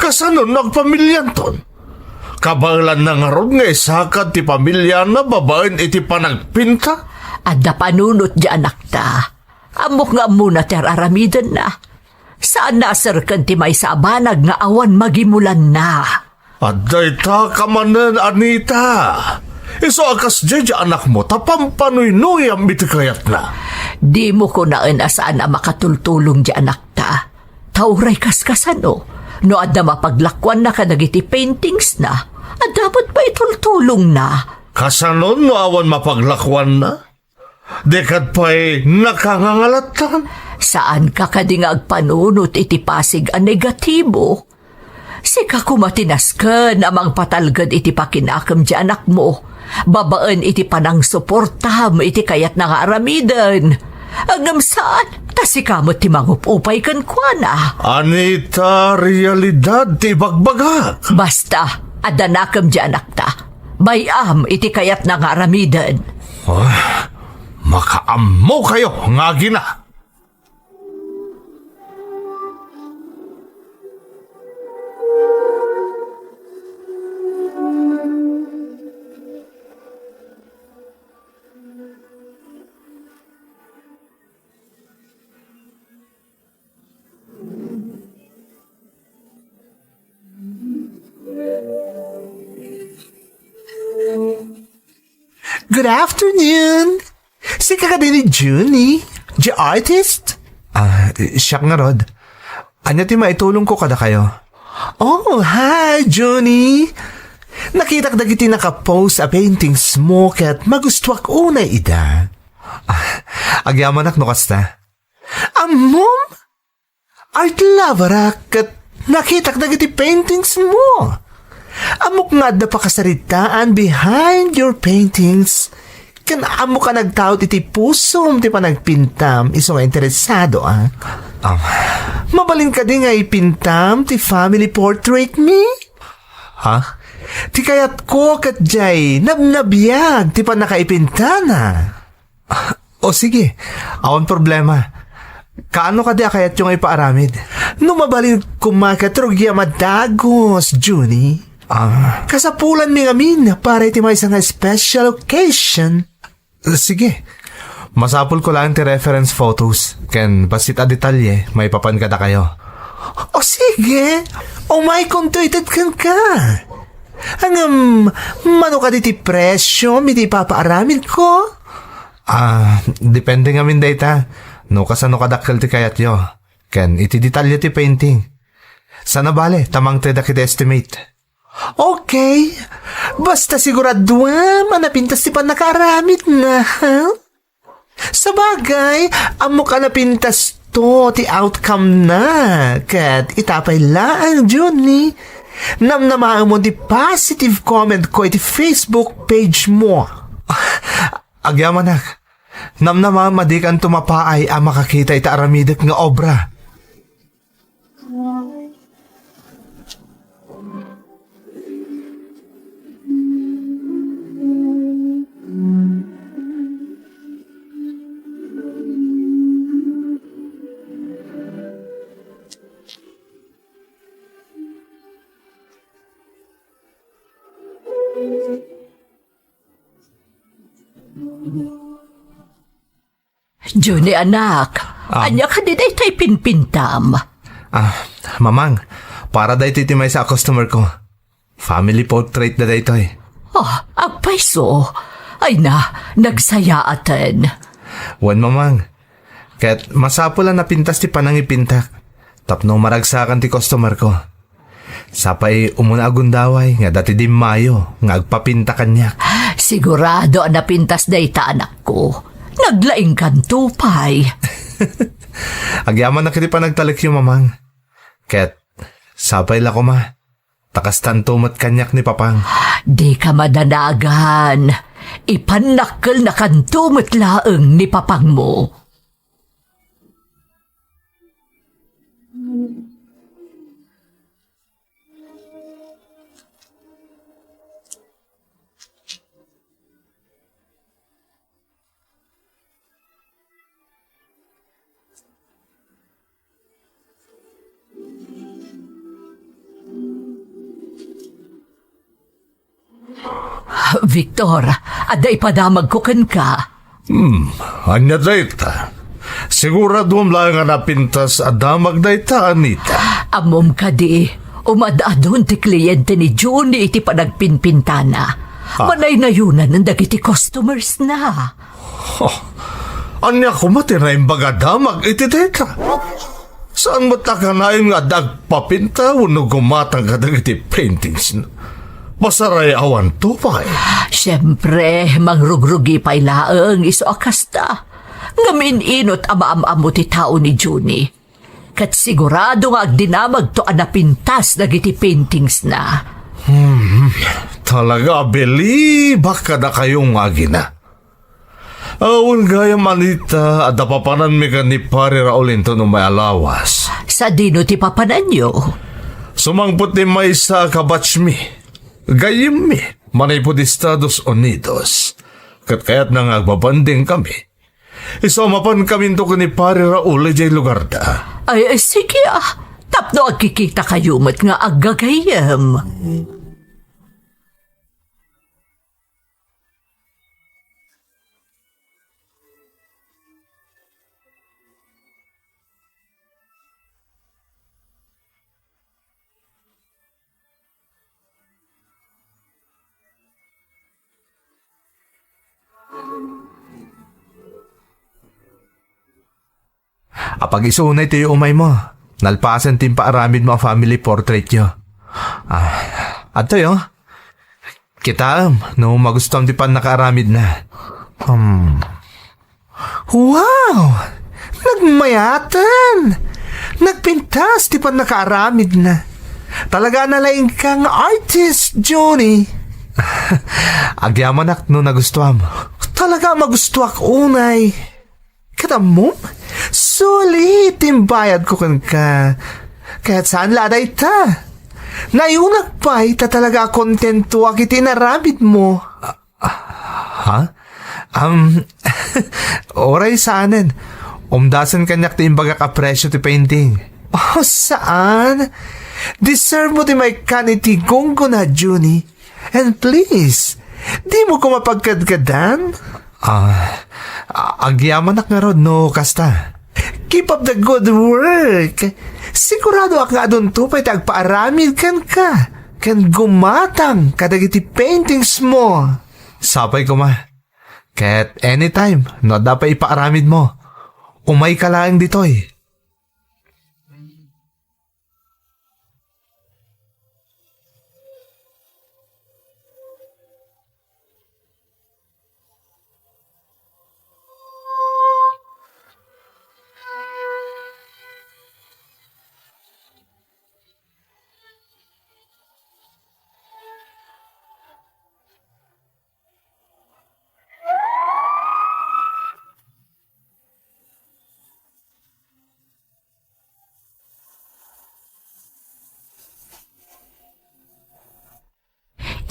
Kasano nagpamilyan ton? Kabailan na nga ron nga isakad ti pamilya na babaen iti panagpinta? Adda panunot di anak ta. Amok nga muna ti araramidan na. Saan nasarkan ti may sabanag nga awan magimulan na? Aday ta kamanan, Anita. Iso akas dyan anak mo, tapampanoy-noy ang mitikayat na. Di mo ko naan asaan na makatultulong di anak ta. Tauray kaskasano, no adda mapaglakwan na kadagiti paintings na, at dapat ba itultulong na? Kasanon no awan mapaglakwan na? Dekad pa'y nakangangalatan? Saan ka kading agpanunot iti pasig ang negatibo? Sika kumatinasken amang patalgad iti pakinakam di anak mo. Babaan iti panang suportam iti kayat na nga aramidan. Agam saan? Tasikamot ti mangupupay kan kwa na. Anita, realidad ti bagbagak. Basta, adanakam di anak ta. Bayam iti kayat na nga aramidan. Makaammo kayo, ngagi na. Good afternoon! Sika ka din ni Junie? The artist? Siyak nga, Rod. Anya ti maitulong ko kada kayo. Oh, hi, Junie! Nakita ka dagiti nakapost a paintings mo kat magustuak unay ida. Agyaman no kasta. Mom? Art lover kat nakita ka dagiti paintings mo. Amok nga da pa kasaritaan behind your paintings. Kan amo ka nagtaot iti pusom ti pa nagpintam iso nga interesado Mabalin ka di nga ipintam ti family portrait me? Ha? Ti kayat ko kat jay nabnabiyag ti pa nakaipintana. O sige, awan problema. Kaano ka di kayat yung ipaaramid? No mabalin kumakatrugya madagos, Junie. Kasapulan mi ngamin para iti may isang special occasion. Sige. Masapul ko lang ti reference photos. Ken basit a detalye, may papan kada kayo. O sige. O may contented kan ka. Hangam, mano ka diti presyo, miti papaaramin ko? Depende nga min data. No kasano kadakkel ti kayat yo. Ken iti detalye ti painting. Sana bale, tamang ti dakit estimate. Okay. Basta sigurado manapintas ti pa nakaramit na, ha? Sabagay, amo ka napintas to ti outcome na. Kat itapay lang, Junie. Namnamaan mo di positive comment ko iti Facebook page mo. Agyamanak. Namnamaan madikan tumapaay ang makakita ita aramidak nga obra. Junie anak, anya ka di day tay pinpintam. Mamang, para day titimay sa customer ko. Family portrait na day toy. Agpaiso. Ay na, nagsaya atan. Wan mamang. Kaya't masapo lang napintas ti panang ipintak. Tapno maragsakan ti customer ko. Sapay umuna agundaway nga dati di mayo nga agpapintakan niya. Sigurado ang napintas day ta anak ko. Naglaing kan tupay. Agyaman na kiti pa nagtalik yung mamang. Kaya't sapay la ko ma. Takas tantumat kanyak ni papang. Di ka madanagan. Ipanakkel na kantumat laeng ni papang mo. Victor, aday padamag ko ken ka. Anya dayta. Sigurado lang nga napintas adamag dayta, Anita. Amom ka di, umadadon ti kliyente ni Junie iti panagpinpintana. Manay na yunan ng dagiti customers na. Anya kumati na yung bagadamag iti dayta. Saan mo takanayon nga dagpapinta uno gumatang ka dagiti paintings na? Masaray awan tupay. Siyempre, mangrugrugi pa'y laeng iso akasta. Ngamin inot ama-ama mo ti tao ni Juni. Kat sigurado nga agdinamag to anapintas dagiti paintings na. Talaga, Beli, baka na kayong agina. Awon gaya manita, at napapanan mi ka ni pare Raul into no may alawas. Sa dino ti papanan nyo. Sumangpot ni may sa kabatch mi. Gayim mi, manay po di Estados Unidos. Kat kaya't nang agbabanding kami. Isomapan kami to ni pare Raul ay lugar da. Ay, sige Tapno agkikita kayo mat nga aggagayam. Apag isunay tayo umay mo. Nalpasan tin paaramid mo family portrait nyo. Ato yo. Kita no magustuhan di pa nakaaramid na. Wow! Nagmayatan! Nagpintas, di pa nakaaramid na. Talaga nalaing kang artist, Johnny. Agyamanak no nagustuhan mo. Talaga magustuhan unay. Kada mo? Sulit yung bayad ko kan ka. Kaya't saan laday ta? Nayunak pa, ita talaga kontento ak itinaramid mo. Ha? Oray saanin. Umdasan kanyak ti imbaga kapresyo ti painting. Oh, saan? Deserve mo ti may kaniti gonggo na, Juni. And please, di mo ko mapagkadkadan? Agyamanak nga rod no kasta. Keep up the good work. Sigurado ak nga doon to pa'y tagpaaramid kan ka. Kan gumatang kadagiti paintings mo. Sapay ko ma. Ket anytime, no dapat ipaaramid mo. Umay ka lang ditoy.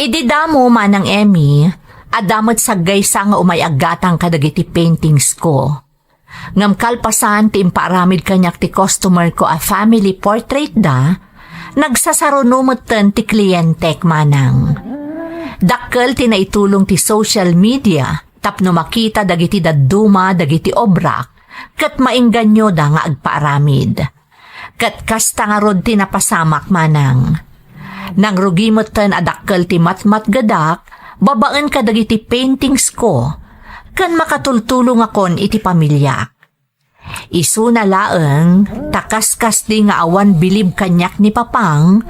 Ididamo manang Emmy, adamot saggay sa nga umayagatang kadagiti paintings ko. Ngam kalpasan ti impaaramid kanyak ti customer ko a family portrait da, nagsasarunumutan ti kliyentek manang. Dakkel ti naitulong ti social media, tapno makita dagiti dadduma dagiti obra, kat maingganyo da nga agpaaramid. Kat kasta nga rod ti napasamak manang. Nang rugimotan adakkel ti matmat gadak, babaan ka dagiti paintings ko, kan makatultulong akon iti pamilyak. Isu na laeng, takaskas di nga awan bilib kanyak ni Papang,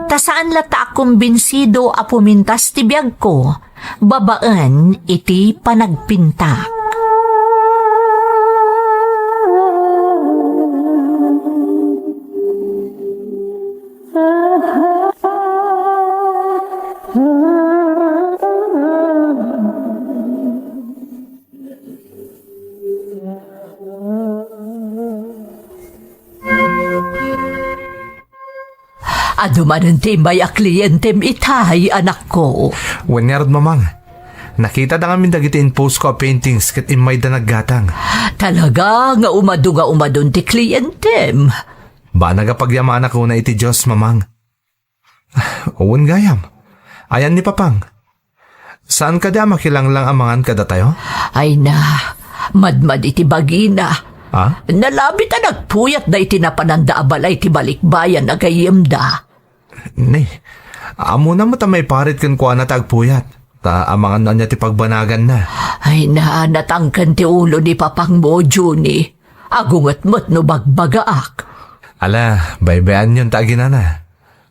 tasaan lata akong binsido a pumintas ti biyag ko, babaan iti panagpintak. Adumanan timbay a kliyentem itay, anak ko. Wanyarod mamang. Nakita da ngamin dagiti in post ko a paintings ket imay da naggatang. Talaga nga umadon ti kliyentem. Ba nagapagyaman ako na iti Diyos mamang. Uwan gayam. Ayan ni Papang. Saan ka da makilanglang amangan kada tayo? Ay na, madmad iti bagina. Ha? Nalabit na nagpuyat da iti napananda abalay ti balikbayan na gayem da. Ni, amo na mo ta may parit kan kuha na tagpuyat. Ta amangan na niya ti pagbanagan na. Ay na, natangkan ti ulo ni Papang mo, Juni. Agungat mo't no bagbagaak. Ala, baybayan yun tagina na.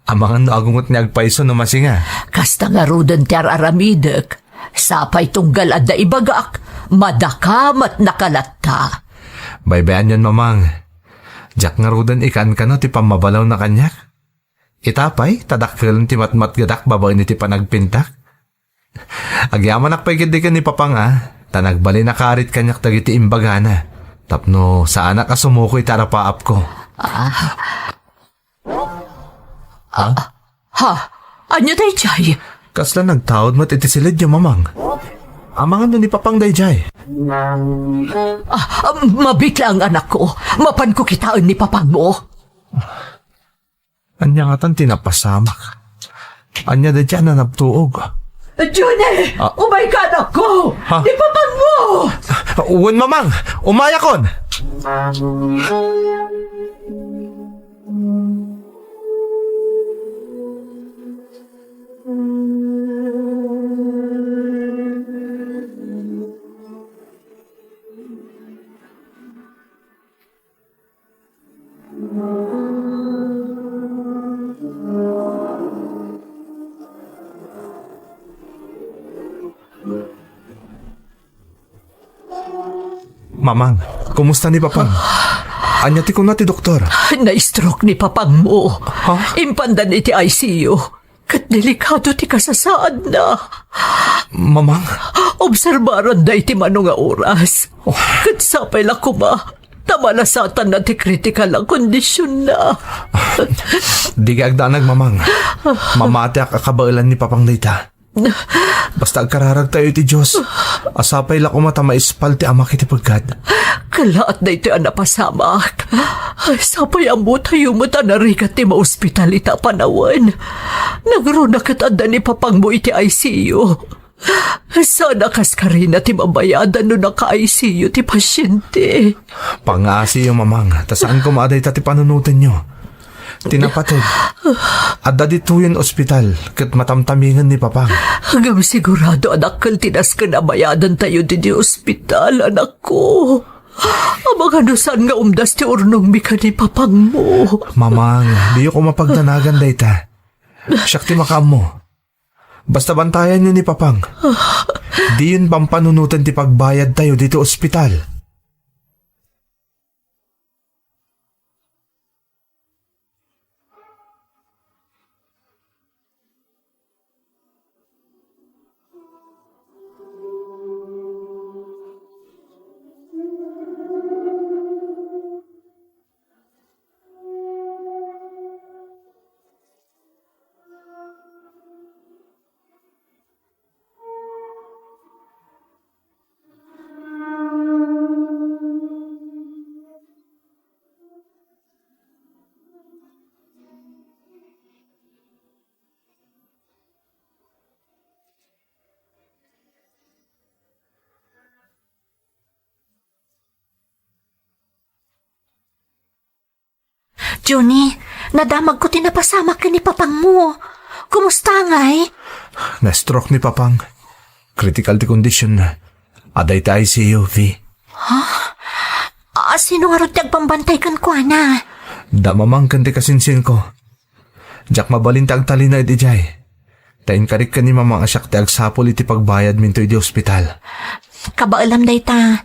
Amangan no agungot niya agpaiso no masinga. Kasta nga rudan ti araramidek. Sapay tunggal adda ibagak, madakamat nakalatta. Baybayan yun, mamang. Jack nga rudan ikan ka no, ti pamabalaw na kanyak. Itapay, tadakkel ti matmat gadak babae ni ti panagpintak. Agyaman akpay gidi ka ni papang tanagbali na karit kanyak dagiti imbagana. Tapno sa anak sumukoy tarapaap ko. Anyo dayjay? Kasla nagtaod mat iti silid yung mamang. Amangan na ni papang dayjay. Mabitla ang anak ko. Mapan ko kitaan ni papang mo. Anya nga tan tinapasamak. Anya da dyan na nabtuog. Johnny! Umay ka anak ko! Ha? Ni papang mo! Uwan, mamang! Umayakon! Mamang, kumusta ni papang? Anya ti ko na ti doktor. Na-stroke ni papang mo. Ha? Impandan iti ICU. Kat delikado ti kasasaad na. Mamang? Obserbaran da iti mano nga oras. Kat sapay la kuma. Tamalasatan na ti critical ang kondisyon na. Di ka agdanag, mamang. Mamati ak akabailan ni papang dayta. Basta agkararag tayo iti Diyos. Asapay la kumata maispal ti ama kiti pagkad. Kalaat na ito ang napasamak. Sapay ang mo tayo mata narikat ti ma-ospital ita panawan. Nagronakat anda ni papang mo iti ICU. Sana kas ka rin na ti mabayadan no naka-ICU ti pasyente. Pangasi yung mamang. Tasaan ko maaday ta ti panunutan nyo. Tinapatid. Adda dito yun ospital. Kat matamtamingan ni papang. Hanggang sigurado anak kal tinas ka na bayadan tayo di ospital, anak ko. Amang anusan nga umdas ti urnong mi ka ni papang mo. Mamang, di ko mapagdanagan dayta. Siyak ti makam mo. Basta bantayan nyo ni papang. Di yun pampanunutan ti pagbayad tayo dito ospital. Johnny, nadamag ko tinapasamak ka ni papang mo. Kumusta ngay? Na-stroke ni papang. Critical ti condition na. Aday ta ICU, V. Sino nga rin pambantay kan ko, ana? Da mamang kanti kasinsin ko. Jack mabalintag tali na iti jay. Tain karik ka ni mamang asyak ti agsapol iti pagbayad minto iti ospital. Kabaalam day ta.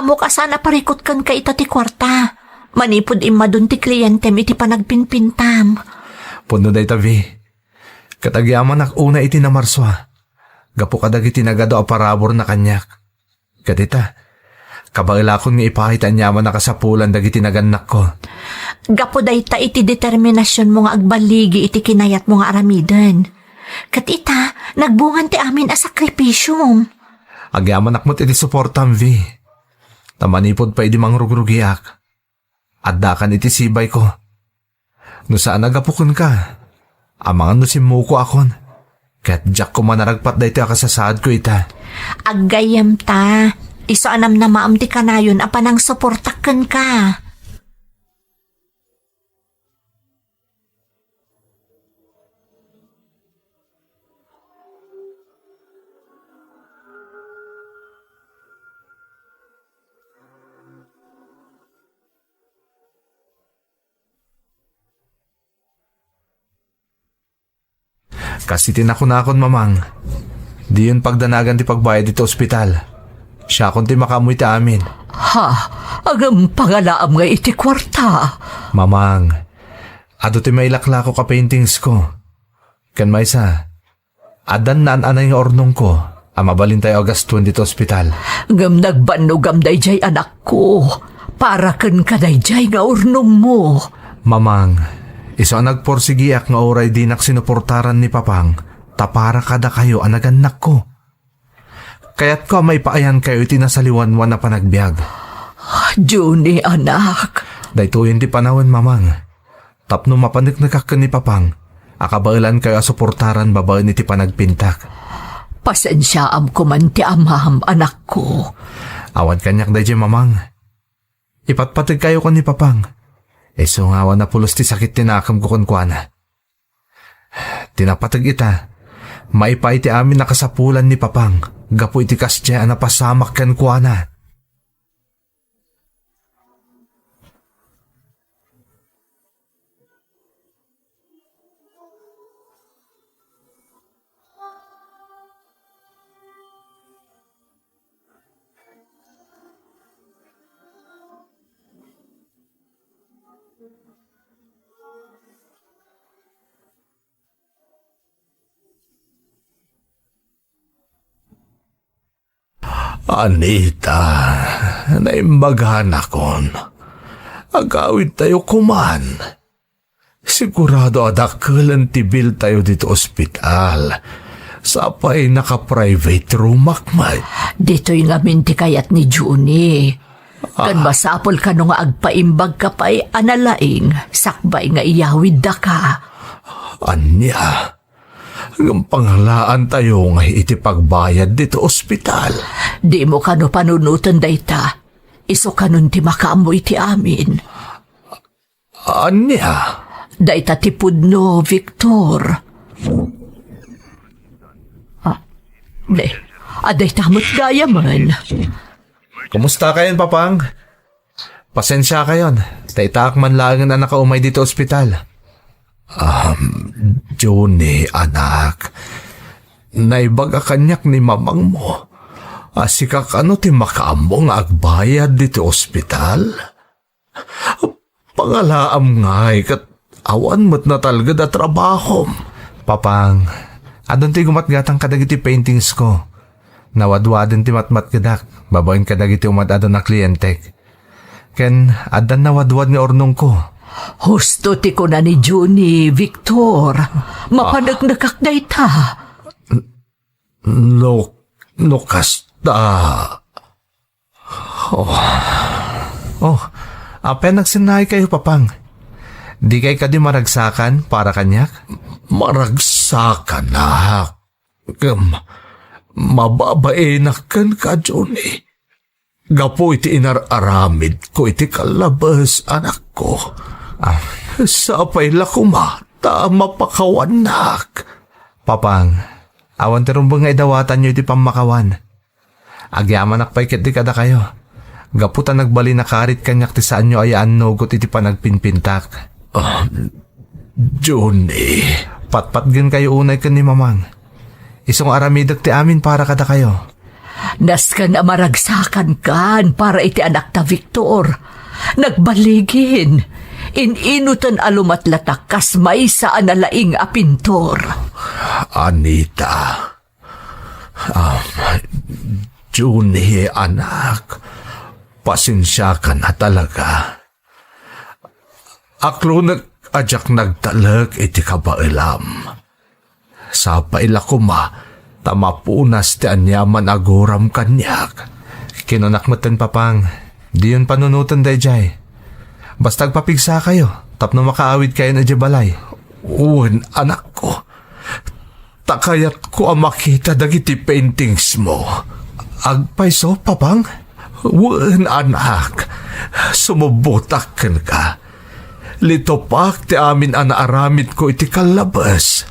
Amo ka sana parikot kan ka ita ti kwarta. Manipod imadun ti kliyente iti panagpinpintam. Puno day ta, V. Katagyaman ak una iti na marswa. Gapo kadag iti nagado a parabor na kanyak. Katita, kabailakon nga ipahit anyaman na kasapulan dagiti naganak ko. Gapo day ta iti determinasyon mo nga agbaligi iti kinayat mo nga aramiden. Katita, nagbungan ti amin a sakripisyum. Agyaman ak mo't iti suportam, V. Tamanipod pa iti mangrugrugiak. Addakan iti sibay ko. No saan nagapukon ka? Amangan no simuko akon. Kaya't Jack ko manaragpat da iti akasasaad ko ita. Aggayam ta. Iso anam na maam ti kanayon apanang suportakan ka. Kasi tinakon mamang. Di yun pagdanagan ti pagbayad dito ospital. Siya kung ti makamoy ti amin. Ha, agam pangalaam nga iti kwarta. Mamang, ado ti mailakla ko ka paintings ko. Kan maysa, adan na anay nga ornong ko. Mabalin tayo August 20 dito ospital. Ngam nagbanugam dayjay anak ko. Para kan ka dayjay nga urnong mo. Mamang, iso ang nagporsigiak nga oray dinak sinuportaran ni Papang, tapara kada kayo anaganak ko. Kaya't ko may paayan kayo itinasaliwanwan na panagbiag. Juni anak. Dahito yun di panahon, Mamang. Tapno mapaniknakak ka ni Papang, akabailan kayo asuportaran babae ni ti panagpintak. Pasensyaam ko man ti amam anak ko. Awan kanyak dayjay, Mamang. Ipatpatig kayo ko ni Papang. So ngawan na pulos ti sakit tinakam ko kunkwana. Tinapatag ita, maipay ti amin nakasapulan ni Papang. Gapo iti kasya na pasamak kan kuana. Anita, naimbagahan akon. Agawid tayo kuman. Sigurado adakalan ti bill tayo dito ospital. Sapay naka-private room akmay. Dito'y ngamin ti kayat ni Juni. Kan masapol ka nung agpaimbag ka pa'y analaing, sakbay nga iyawid da ka. Anya, ang panghalaan tayo nga iti pagbayad dito ospital. Di mo kano panunutan dayta. Iso kanon ti makaamoy ti amin. Anya? Dayta ti pudno, Victor. Aday tamot gaya man. Kumusta kayon, Papang? Pasensya kayon. Taitak man lang na nakaumay dito ospital. Johnny, anak. Naibaga kanyak ni mamang mo. Asikak ano ti makaambo nga agbayad dito ospital? Pangalaam nga kat awan mo't na talaga da trabaho. Papang, adon ti gumatgatang kadagiti paintings ko. Nawadwaden ti matmatgadak. Babayin kadagiti umadadon na kliyentek. Ken adan nawadwad ni ornong ko. Husto ti ko na ni Juni, Victor. Mapanagnagak dayta. No kasta. Apen nagsinay kayo, Papang. Di kay ka di maragsakan para kanyak? Maragsakan na. Mababainakan ka, Johnny. Gapo iti inararamid ko iti kalabas, anak ko. Sapay lakuma, mapakawanak. Papang, awan ti rumbang nga idawatan nyo iti pamakawan. Agyaman akpay ket di kada kayo. Gaputan nagbali na karit kanyak ti saan nyo ayaan nogot iti panagpinpintak. Johnny. Patpatgan kayo unay ka ni Mamang. Isong aramidak ti amin para kada kayo. Naskan na maragsakan kan para iti anak ta Victor. Nagbaligin. Ininutan alumatlatak kas may saan nalaing apintor. Anita. Johnny, anak. Pasensya ka na talaga. Aklo nag-adyak nagtalag iti kabailam. Sa pailakuma, tamapunas ti anyaman aguram kanyak. Kinunakmatan, Papang. Di yun panunutan dayjay. Basta agpapigsa kayo, tapno makaawid kayo na balay. Uwan, anak ko. Takayat ko ang makita dagiti paintings mo. Agpaiso, Papang? Uwan, anak. Sumubutak ka. Litopak ti amin anaaramid ko iti kalabas.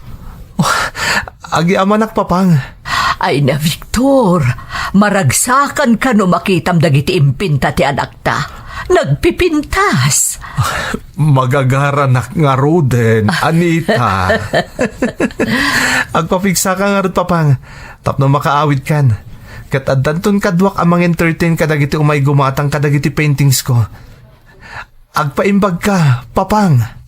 Agiamanak, Papang. Ay na Victor, maragsakan ka no makitam dagiti impinta ti anak ta. nagpipintas. Magagaranak nga Ruden, Anita. Agpapigsa ka nga rin, Papang. Tapno makaawit kan. Kat adanton kadwak amang entertain kadagiti umay gumatang kadagiti paintings ko. Agpaimbag ka, Papang.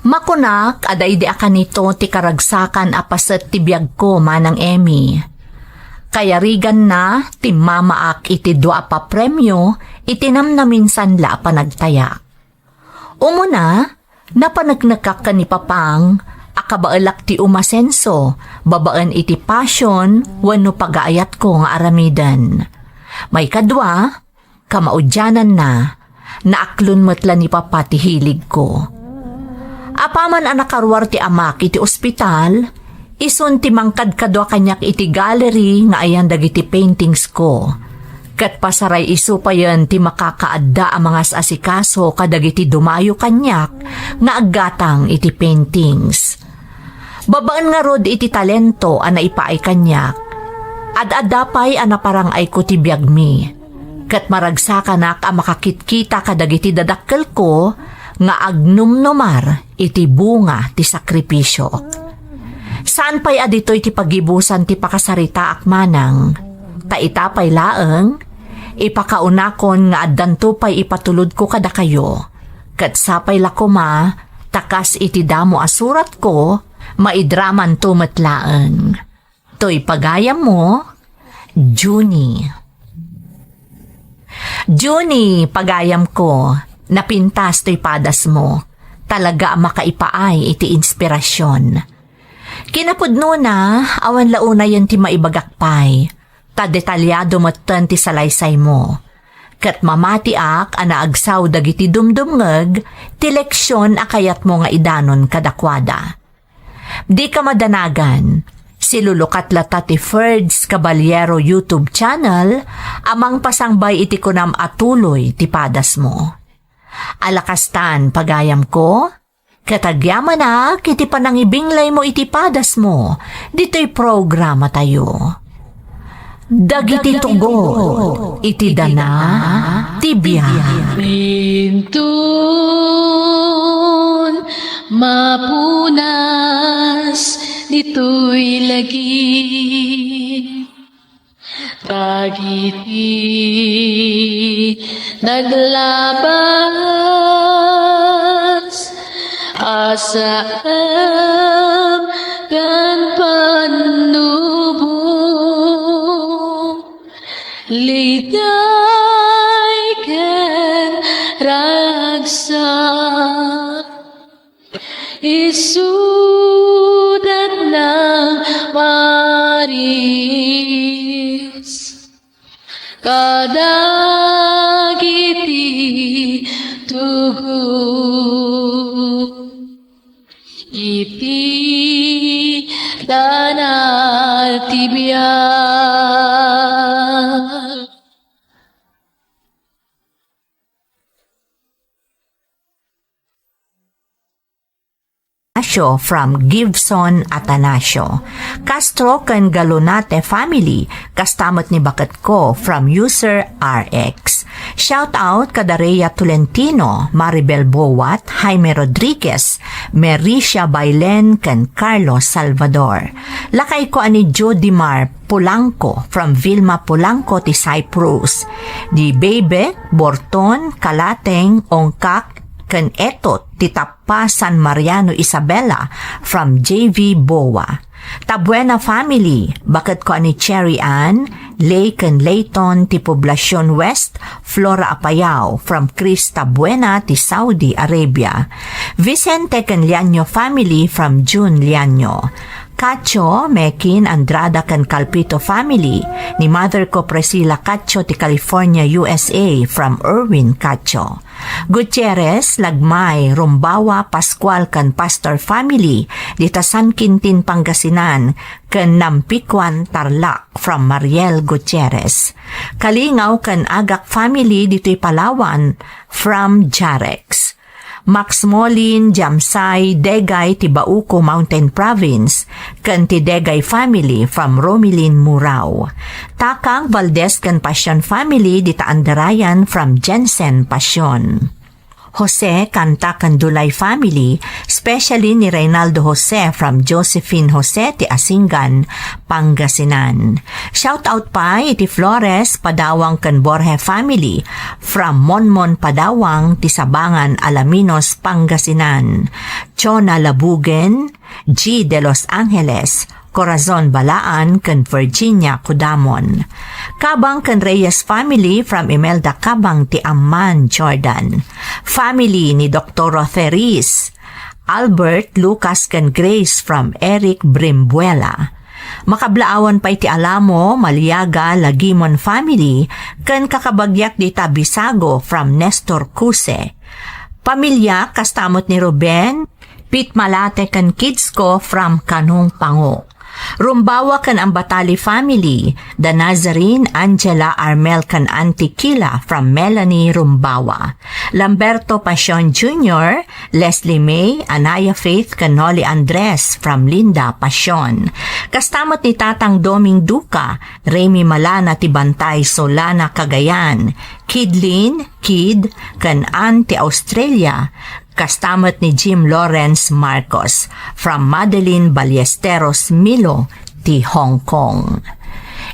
Makunak, aday di akan nito ti karagsakan apaset ti biyag ko manang Emmy. Kaya rigan na, ti mamaak iti dua pa premyo, itinam na minsan la panagtaya. Umuna, napanagnagkak ka ni Papang, akabaalak ti umasenso, babaan iti passion, wano pagaayat ko nga aramidan. May kadwa, kamaudyanan na, naaklon matla ni Papa ti hilig ko. Apaman anak karwar ti amak iti ospital, ison ti mangkad kadwa kanyak iti gallery nga ayan dagiti paintings ko. Kat pasaray iso pa yan ti makakaadda ang mga asikaso kadagiti dumayo kanyak nga aggatang iti paintings. Babaan nga rod iti talento ana ipaay kanyak. Ad-adapay ana parang ay ko ti biyag mi. Kat maragsakanak ang makakitkita kadagiti dadakkel ko nga agnumnumar iti bunga ti sakripisyo. Saan pa'y adito'y ti pagibusan ti pakasarita akmanang, ta itapay laeng, ipakaunakon nga addanto pa'y ipatulod ko kada kayo, kat sapay lakuma, takas iti damo asurat ko, maidraman tumatlaeng. To'y pagayam mo, Juni. Juni, pagayam ko, napintas to'y padas mo, talaga makaipaay iti inspirasyon. Kinapudno na, awan launa yan ti maibagakpay, ta detalyado matan ti salaysay mo. Kat mamatiak, anaagsaw dagiti dumdumngeg, ti leksyon akayat mo nga idanon kadakwada. Di ka madanagan, silulukat lata ti Ferds Caballero YouTube channel, amang pasangbay iti kunam atuloy ti padas mo. Alakastan pagayam ko, katagyaman na kiti panangibinglay mo iti padas mo, dito'y programa tayo. Dagiti tugo, iti dana, tibya. Pintun, mapunas, dito'y lagi. Tagiti naglabas, asam kan panubong, ligay ken ragsak, isudat ng maris, kadagiti tugo, iti danal tibiyag. From Gibson Atanasio. Castro ken Galonate family, kastamot ni bakat ko from user RX. Shout out Kadareya Tolentino, Maribel Bowat, Jaime Rodriguez, Mericia Bailen ken Carlos Salvador. Lakay ko ani Jodimar Polanco from Vilma Polanco ti Cyprus. Di Bebe, Borton, Kalateng, Ongkak, kan etot ti Tappa San Mariano Isabela from JV Boa. Tabuena family, bakit ko ani Cherry Ann, Lay kan Layton ti Poblacion West, Flora Apayao from Chris Tabuena ti Saudi Arabia. Vicente kan Lianyo family from June Lianyo. Cacho, Mekin, Andrada kan Calpito family, ni mother ko Priscilla Cacho ti California, USA from Erwin Cacho. Gutierrez, Lagmay, Rumbawa, Pascual kan Pastor family, dita San Quintin, Pangasinan, kan Nampikwan, Tarlac from Mariel Gutierrez. Kalingaw kan Agak family, dito'y Palawan from Jarex. Max Molin, Jamsay, Degay, Tibauco Mountain Province, kan ti Degay family from Romilin, Murao. Takang Valdez kan Pasyon family, dita Andarayan from Jensen, Pasyon. Jose Kanta kan Dulay family, especially ni Reynaldo Jose from Josephine Jose ti Asingan, Pangasinan. Shout out pa iti Flores Padawang kan Borje family from Monmon Padawang ti Sabangan, Alaminos, Pangasinan. Chona Labugen, G. de Los Angeles, Corazon Balaan kan Virginia, Kudamon. Kabang kan Reyes family from Imelda Kabang ti Amman, Jordan. Family ni Dr. Rotheris. Albert Lucas kan Grace from Eric Brimbuela. Makablaawan pa iti Alamo, Maliaga, Lagimon family kan kakabagyak di Tabisago from Nestor Cuse. Pamilya kastamot ni Ruben, Pete Malate kan kids ko from Kanong Pango. Rumbawa kan Ambatali family, the Nazarene, Angela Armel kan Auntie Kila from Melanie Rumbawa. Lamberto Pasyon Jr., Leslie May, Anaya Faith kan Noli Andres from Linda Pasyon. Kastamot ni Tatang Doming Duca, Remy Malana ti Bantay Solana Cagayan, Kidlin, Kid kan Auntie Australia. Kastamot ni Jim Lawrence Marcos from Madeline Ballesteros Milo ti Hong Kong.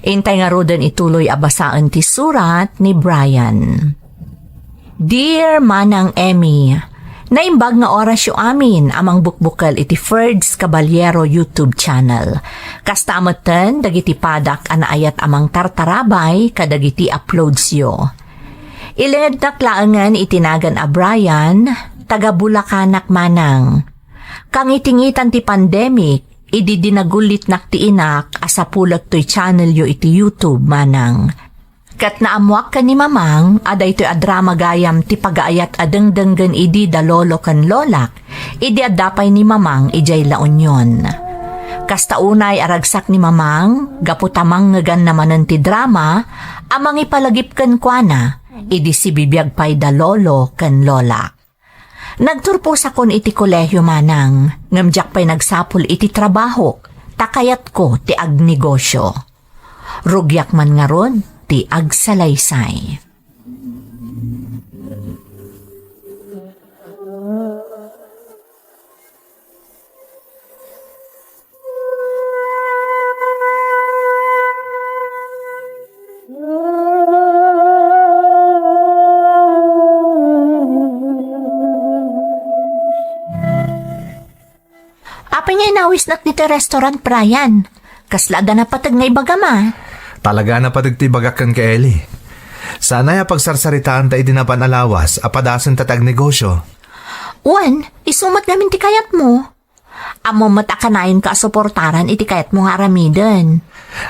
Intay nga rodan ituloy abasaan ti surat ni Brian. Dear Manang Emmy, naimbag nga oras yu amin amang bukbukal iti Ferds Caballero YouTube channel. Kastamoten dagiti padak anaayat amang tartarabay kadagiti uploads yu. Iled naklaangan itinagan a Brian, taga Bulakanak manang. Kang itingitan ti pandemic, idi dinagulit nak ti inak asapulat to'y channel yo iti YouTube manang. Kat naamuak ka ni mamang, aday to'y adrama gayam ti pagaayat adengdenggen idi da lolo kan lolak, idi adapay ni mamang ijay La Union. Kasta unay aragsak ni mamang, gaputamang ngagan naman ti drama, amang ipalagip kan kuana, idi si bibiyag pay da lolo kan lolak. Nagturpo sa kon iti kolehyo manang, ngamjak pa'y nagsapol iti trabaho, takayat ko ti agnegosyo. Rugyak man nga ron, ti agsalaysay. Apa niya inawis nat nito restaurant, Brian? Kaslada na patag na ibagama. Talaga na padagtibagakan ka, Ellie. Sana ya pagsarsaritaan tayo dinapan alawas, apadasan tatag negosyo. Uwan, isumat namin ti kayat mo. Amo matakanayin ka suportaran iti kayat mo nga aramiden.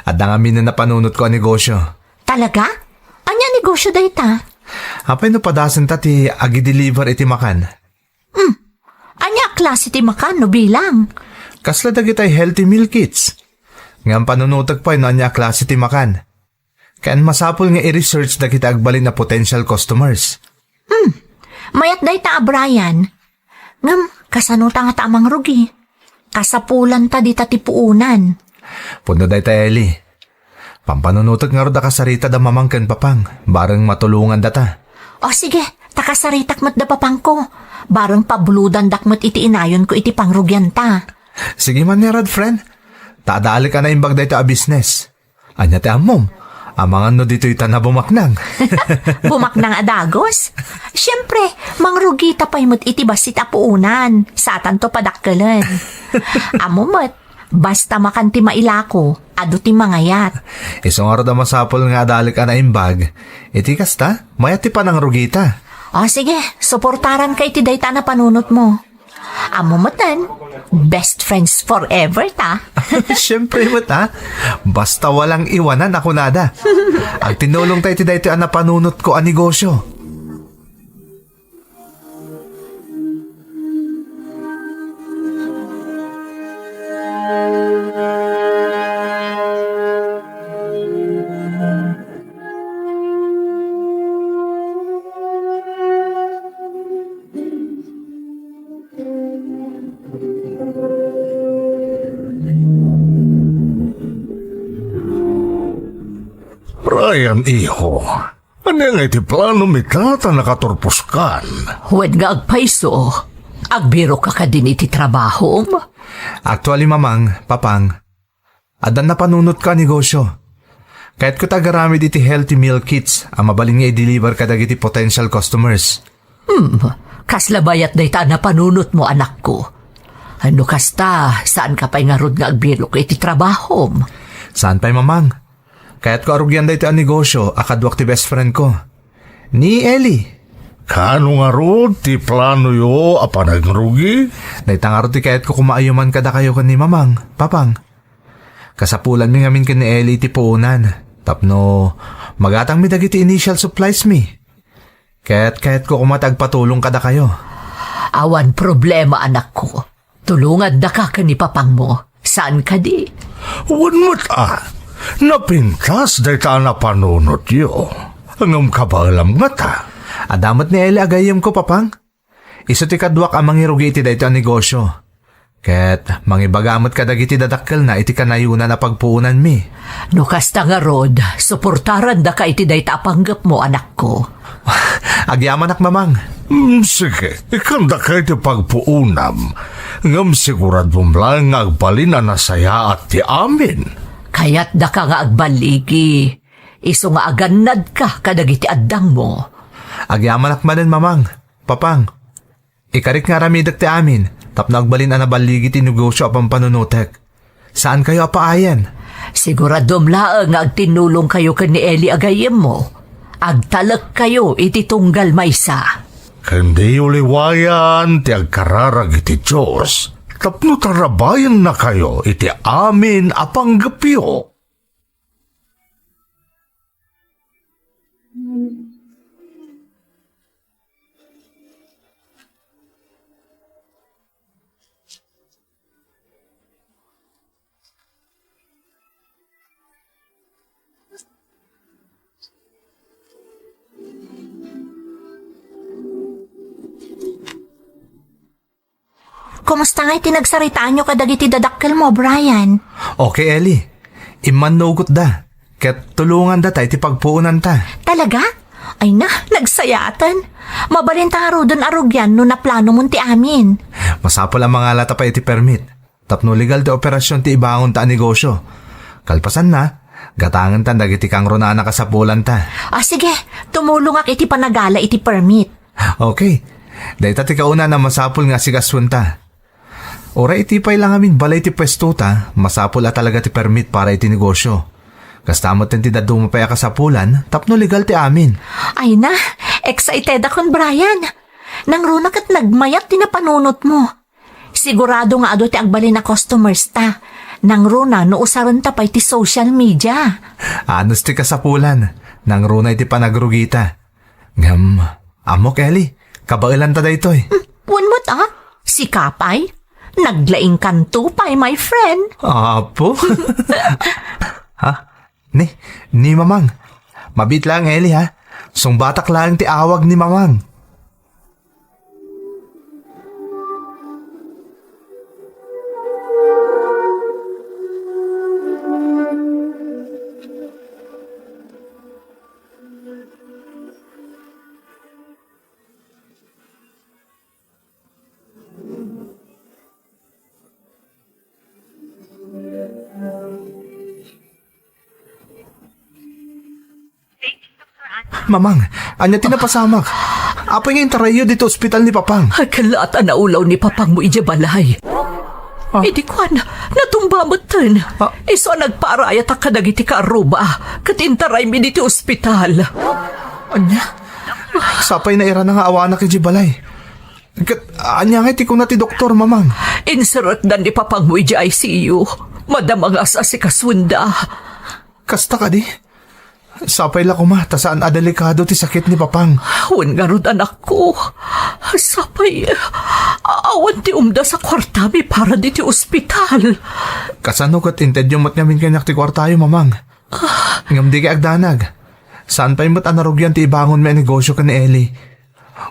At nangamin na napanunot ko ang negosyo. Talaga? Anya negosyo dayta? Apay no padasan tati agi-deliver iti makan. Anya klase ti makan no bilang? Kasla dagitay healthy meal kits. Ngam panunutag pa no anya klase ti makan. Kayan masapol nga i-research dagita agbalin na potential customers. Mayat dayta, Brian. Ngam, kasanuta nga tamang rugi. Kasapulan ta di ta tipuunan. Puno dayta, Ellie. Pampanunutag nga ro da kasarita da mamangkan papang, bareng matulungan data. O sige, takasaritak mat da papangko. Bareng pabludan dakmat iti inayon ko iti pangrugyan ta. Sige man ni Rod, friend. Tadali ka na imbag dayta a business. Anya ti amom, Amangan no dito'y tanabumaknang. Bumaknang adagos. Siyempre, mangrugita pa imot iti basit apuunan. Satan to padakkelan. Amumot, basta makanti mailako, ado ti mangayat. Isong araw da masapol nga adalik na imbag. Iti kasta, mayat ti panang rugita. O sige, suportaran kay ti dayta na panunot mo. Amumutan, best friends forever ta. Siyempre mo ta. Basta walang iwanan ako nada. Ang tinulong tayo ti dayto ang napanunot ko ang negosyo. Brian, iho. Ano nga iti plano mi tata nakaturpuskan? Huwag nga agpaiso. Agbiro ka ka din iti trabaho. Actually, mamang, papang, adan na panunot ka negosyo. Kahit ko tagaramid iti healthy meal kits, ang mabaling nga i-deliver ka dagiti potential customers. Kaslabayat day ta na panunot mo, anak ko. Ano kasta, saan ka pa'y nga rod nga agbiro ka iti trabaho? Saan pa'y mamang? Kahit ko arugyan da ito ang negosyo, akadwak ti best friend ko. Ni Ellie. Kano nga rod ti plano yo apanagrugi? Naitangaro ti kahit ko kumaayuman kada kayo kan ni mamang, papang. Kasapulan mi ngamin kan ni Ellie ti puunan. Tapno, magatang mi dagiti initial supplies mi. Kahit ko kumatagpatulong kada kayo. Awan problema, anak ko. Tulungan da ka ni papang mo. Saan ka di? Wan mo't napintas day ta na panunot yo. Angam ka ba alam nga ta? Adamot ni Ellie agayim ko, papang. Iso ti kadwak ang mangirugi iti dayto ang negosyo. Ket mangibagamot ka dagiti dadakkel na iti kanayunan na pagpuunan mi. No kasta nga rod, suportaran da ka iti dayta apanggap mo, anak ko. Agyaman ak mamang. Sige, ikanda ka iti pagpuunam. Ngam sigurad mong lang agbalin na nasaya at ti amin. Kaya't da ka nga agbaligi. Iso nga aganad ka kadagiti addang mo. Agyaman ak manen, mamang. Papang, ikarik nga ramidak ti amin. Tapno agbalin ang nabaligi ti negosyo apang panunutek. Saan kayo apaayan? Siguradom laang nga agtinulong kayo kan ni Eli agayem mo. Agtalak kayo iti tunggal maysa. Hindi uliwayan ti agkararag iti Diyos. Tapno tarabayan na kayo iti amin apanggapyo. Kumusta nga itinagsaritaan nyo kadagiti dadakkel mo, Brian? Okay, Ellie. Iman nugot da. Ket tulungan da tayo ti pagpuunan ta. Talaga? Ay na, nagsayatan. Mabalin ta nga rodon arugyan no naplano mong ti amin. Masapol ang mga lata pa iti permit. Tapno legal ti operasyon ti ibangon ta ang negosyo. Kalpasan na, gatangan ta dagiti kang rona na kasapulan ta. Sige, tumulong ak iti panagala iti permit. Okay. Dahita ti kauna na masapol nga si ta. Ora iti pay lang amin balay ti pwesto ta, masapol at talaga ti permit para iti negosyo. Kastamot ti daduma pa kasapulan, tapno legal ti amin. Ay na, excited akon, Brian. Nang runak at nagmayat tinapanunot mo. Sigurado nga ado ti agbalin na customers ta. Nang runa no usaron ta pa iti social media. Anos ti kasapulan, nang runa iti panagrugita. Ngam, amok Ellie, kabailan ta daytoy. Punmot si Kapay. Naglaing kanto pa'y my friend. Apo? Ha? Ni mamang. Mabit lang, Ellie, ha? Sungbatak lang ti awag ni mamang. Mamang, anya tinapasamak. Apoy ngayon tarayo dito ospital ni Papang. Ay, kalata na ulaw ni papang mo ija balay. Idi kwan, natumba mo tan. Iso nagparayat ka dagiti ka aruba. Katintaray mi diti ospital. Anya? Sapay na ira na nga awa na kay Jibalay. Anya nga ti ko na ti doktor, Mamang. Insert dan ni papang mo ija ICU. Madamang asa si kasunda. Kasta ka di? Sapay la kuma, tasaan adelikado ti sakit ni Papang. Wan garod anak ko. Sapay, awan ti umda sa kwartabi para di ti ospital. Kasano kat inted yung matnyamin kanyak ti kwartayo, Mamang. Ngam di kay agdanag. Saan pa'y mat anarugyan ti ibangon may negosyo ka ni Ellie.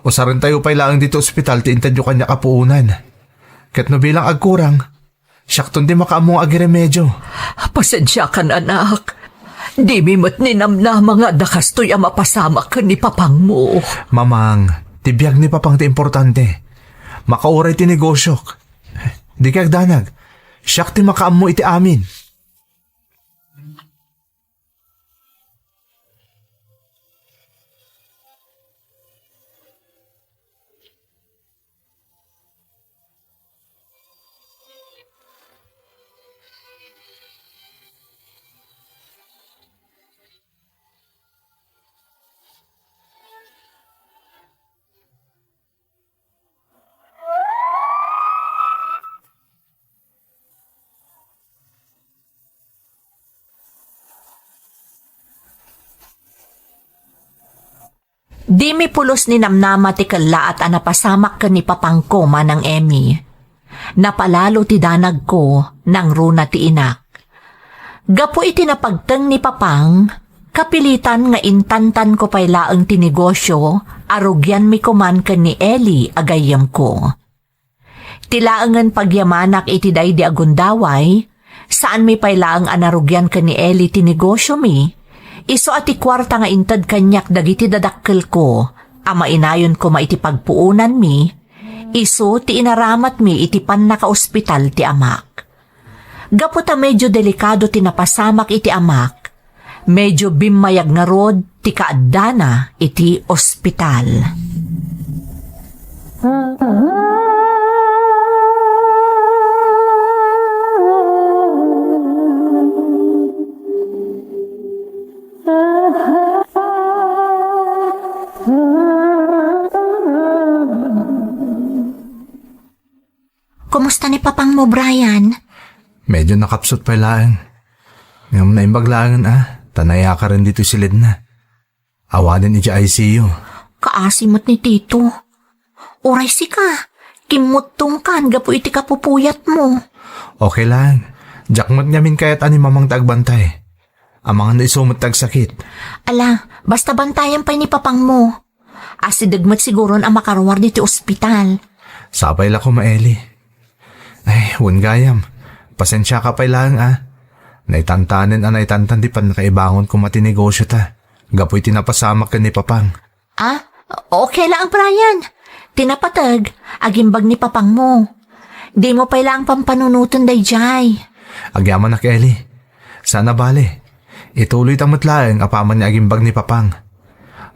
O sa rin tayo pa'y laang dito ospital ti inted yung kanya kapuunan. Ket no bilang agkurang, syakton di makaamong agiremedyo. Pasensya kan anak. Di mimot ni namna mga dakastoy ang mapasama ka ni papang mo. Mamang, tibiyag ni Papang ti importante. Makauray ti negosyo. Di kay agdanag. Siyak ti makaamo iti amin. Di mi pulos ni namnama ti kala at anapasamak ka ni papangko manang Emmy. Napalalo ti danag ko nang runa ti inak. Gapo iti napagteng ni papang, kapilitan nga intantan ko pay laeng ti negosyo, arugyan mi kuman ken ni Ellie agayam ko. Tilaangan pagyamanak iti day di agundaway, saan mi pay laeng anarugyan ken ni Ellie ti negosyo mi, iso ati kwarta nga intad kanyak dagiti dadakkel ko, ama inayon ko maiti pagpuunan mi, iso ti inaramat mi iti pan naka-ospital ti amak. Gaputa medyo delikado ti napasamak iti amak, medyo bimayag nga rod ti kaadana iti ospital. Kumusta ni papang mo, Brian? Medyo nakapsot pa lang. Ngam na imbaglangan tanaya ka rin dito silid na. Awanin iti ICU. Kaasimot ni Tito. Uray si ka. Kimutong kan, gapo iti kapupuyat mo. Okay lang. Jakmat ngamin kaya't ani mamang tagbantay. Amang na isumot tagsakit. Ala, basta bantayan pa ni papang mo. Asidagmat siguron ang makarwar dito ospital. Sabay la ko maeli. Ay, wan gayam. Pasensya ka pa lang Naitantanin naitantan di pan nakaibangon ko matinegosyo ta. Gapoy tinapasamak ka ni Papang. Okay lang, Brian. Tinapatag, agimbag ni papang mo. Di mo pa lang pampanunutan dayjay. Agyaman na Kelly. Sana bale. Ituloy tamot laeng apaman niya agimbag ni Papang.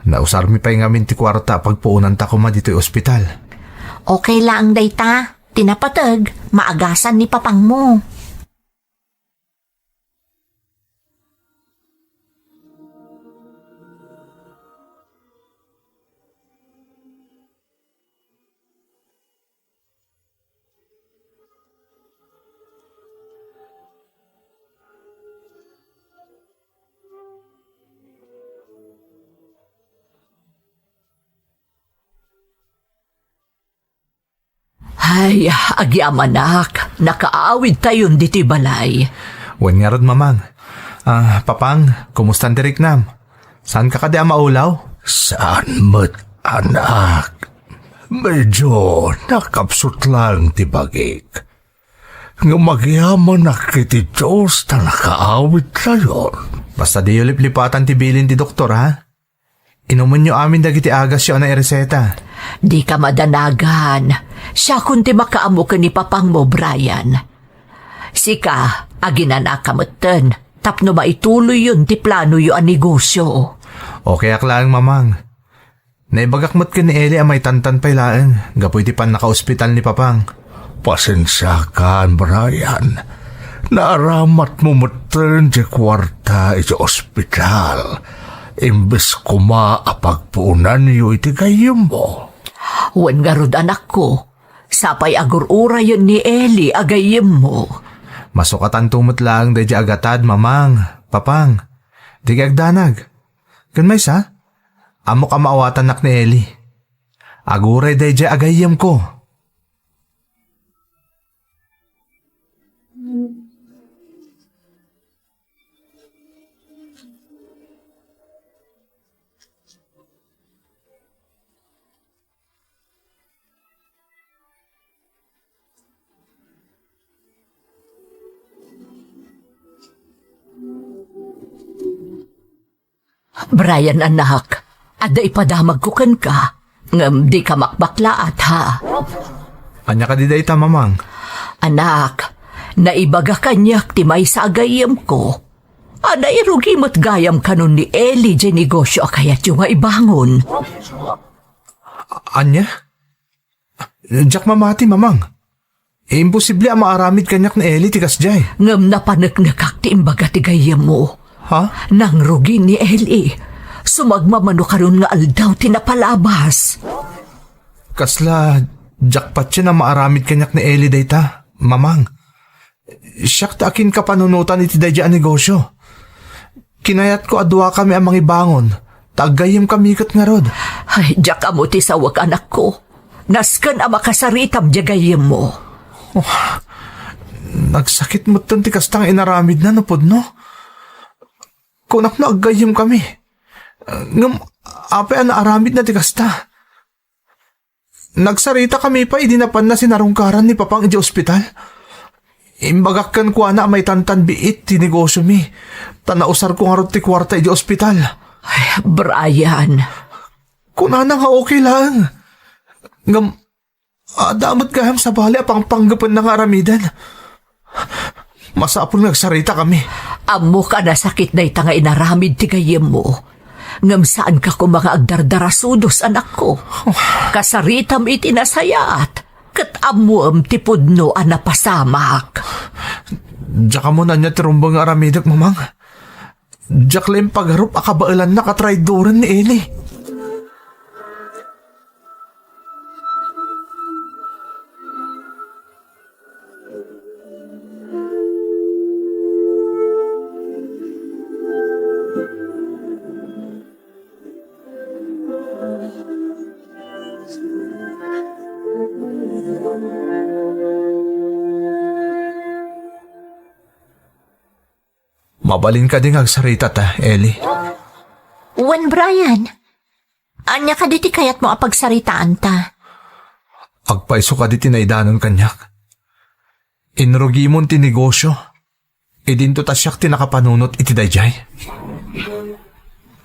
Nausar mi pa'y ngamin ti kwarta pagpuunan ta kuma dito'y ospital. Okay lang, dayta. Tinapatag, maagasan ni papang mo. Ay, agyamanak. Nakaawid tayon diti balay. Wan nga rod, Mamang. Papang, kumusta ang dirik nam? Saan ka kadi maulaw? Saan mo't anak? Medyo nakapsot lang ti bagik. Nga magyaman na kiti Diyos na nakaawit tayo. Basta di ulip-lipatan ti bilin ti doktor, ha? Inuman nyo amin dagiti agas yun na reseta. Di ka madanagan. Siya kunti makaamo ka ni papang mo, Brian. Sika, aginan akamutan. Tapno maituloy yun ti plano yun ang negosyo. Okay aklaan, mamang. Naibagakmat ka ni Eli ang may tantan pailaan. Gapoy ti pan naka-ospital ni Papang. Pasensya ka, Brian. Naaramat mo matern di kwarta iti ospital. Imbes kumaapagpunan yu iti gayem mo. Wan nga rod anak ko. Sapay agurura yun ni Eli agayim mo. Masukatan tumot lang day di agatad, mamang. Papang. Di agdanag. Ganmay sa? Amo ka maawatan nak ni Eli. Aguray day di agayim ko. Brian anak, ada ipadamag ko kan ka. Ngam di ka makbaklaat ha. Anya ka di day ta, mamang. Anak, naibaga kanyak ti may sa agayam ko. Ana irugi mo't gayam kanon ni Eli di negosyo kayat yung nga ibangon. Anya? Jack mamati, mamang. Imposible ang maaramid kanyak ni Eli tikas jay. Ngam napanagnakak ti imbaga ti gayam mo. Ha? Nang rugi ni Eli, sumagmamano karon nga aldaw tinapalabas. Kasla, jackpot siya na maaramid kanyak ni Eli dayta, mamang. Siyak ta akin kapanunutan iti day ang negosyo. Kinayat ko adwa kami ang mangibangon, tagayim kami kat nga rod. Ay, jak amo ti sawag anak ko. Naskan ang makasaritam jagayim mo. Nagsakit mo ti kastang inaramid na napod no? Kunak na agayim kami. Ngam, apay ang naaramid na ti kasta. Nagsarita kami pa, idinapan na sinarungkaran ni Papang iti ospital. Imbagakkan ko na may tantan biit ti negosyo mi. Tanausar ko nga ron ti kwarta iti ospital. Ay, Brian. Kunana nga okay lang. Ngam, damot gaham sa bali apang panggapan ng aramidan. Masapol nagsarita kami. Amo ka na sakit na nga inaramid ti gayem mo. Ngam saan ka ko mga agdardarasudos anak ko. Kasaritam iti nasayat. Kat amuam ti pudno ang napasamak. Diyak mo na niya tirumbang aramidak, mamang. Diyak lang pagharup akabailan na katraydoran ni Eli. Mabalin ka ding agsarita ta, Eli. Wan, Brian. Anya ka diti kayat mo apagsaritaan ta. Agpaiso ka di tinaidanon kanyak. Inrugi mo ti negosyo. Idinto ta siyak tinakapanunot iti dayjay.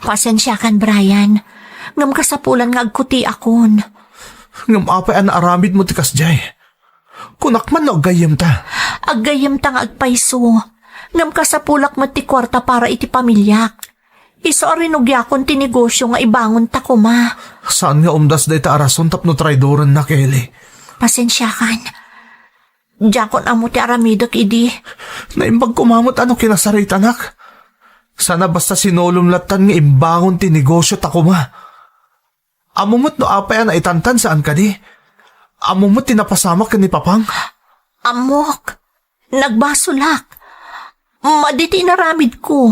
Pasensya kan, Brian. Ngam kasapulan nga agkuti akon. Ngam apay ang naaramid mo ti kasjay. Kunak man no agayam ta. Agayam ta nga agpaiso. Ngam kasapulak mati kwarta para iti pamilyak. Iso arinugya kon ti negosyo nga ibangon ta kuma. Saan nga umdas day ta arason tapno traydoran na, Kelly? Pasensya kan. Jakon amo ti aramidak idi. Naimbag kumamot ano kinasarita, nak? Sana basta sinulumlatan nga imbangon ti negosyo ta kuma. Amumot no apay na itantan saan ka di? Amumot tinapasamak ka ni Papang? Amok. Nagbasulak. Maditi naramid ko.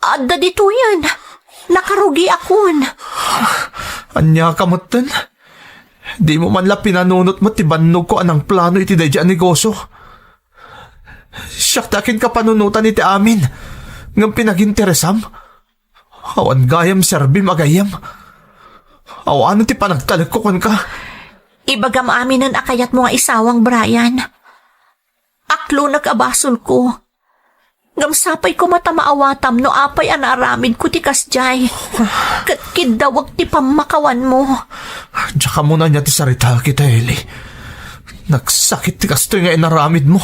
Adda dito yan. Nakarugi akon. Anya kamutan? Di mo man la pinanunot mo tibannog ko anang plano iti day dyan negosyo. Siyak takin ka panunutan iti amin. Ngam pinaginteresam. Awan gayam serbi magayam. Awan ti panagtalag ko kan ka. Ibagam aminan akayat mo nga isawang, Brian. Aklo nag-abasol ko. Ngamsapay ko matamaawatam no apay anaramid ko ti kasjay. Katkidawag ti pamakawan mo. Tsaka muna niya ti sarita kita, Eli. Nagsakit ti kastoy nga inaramid mo.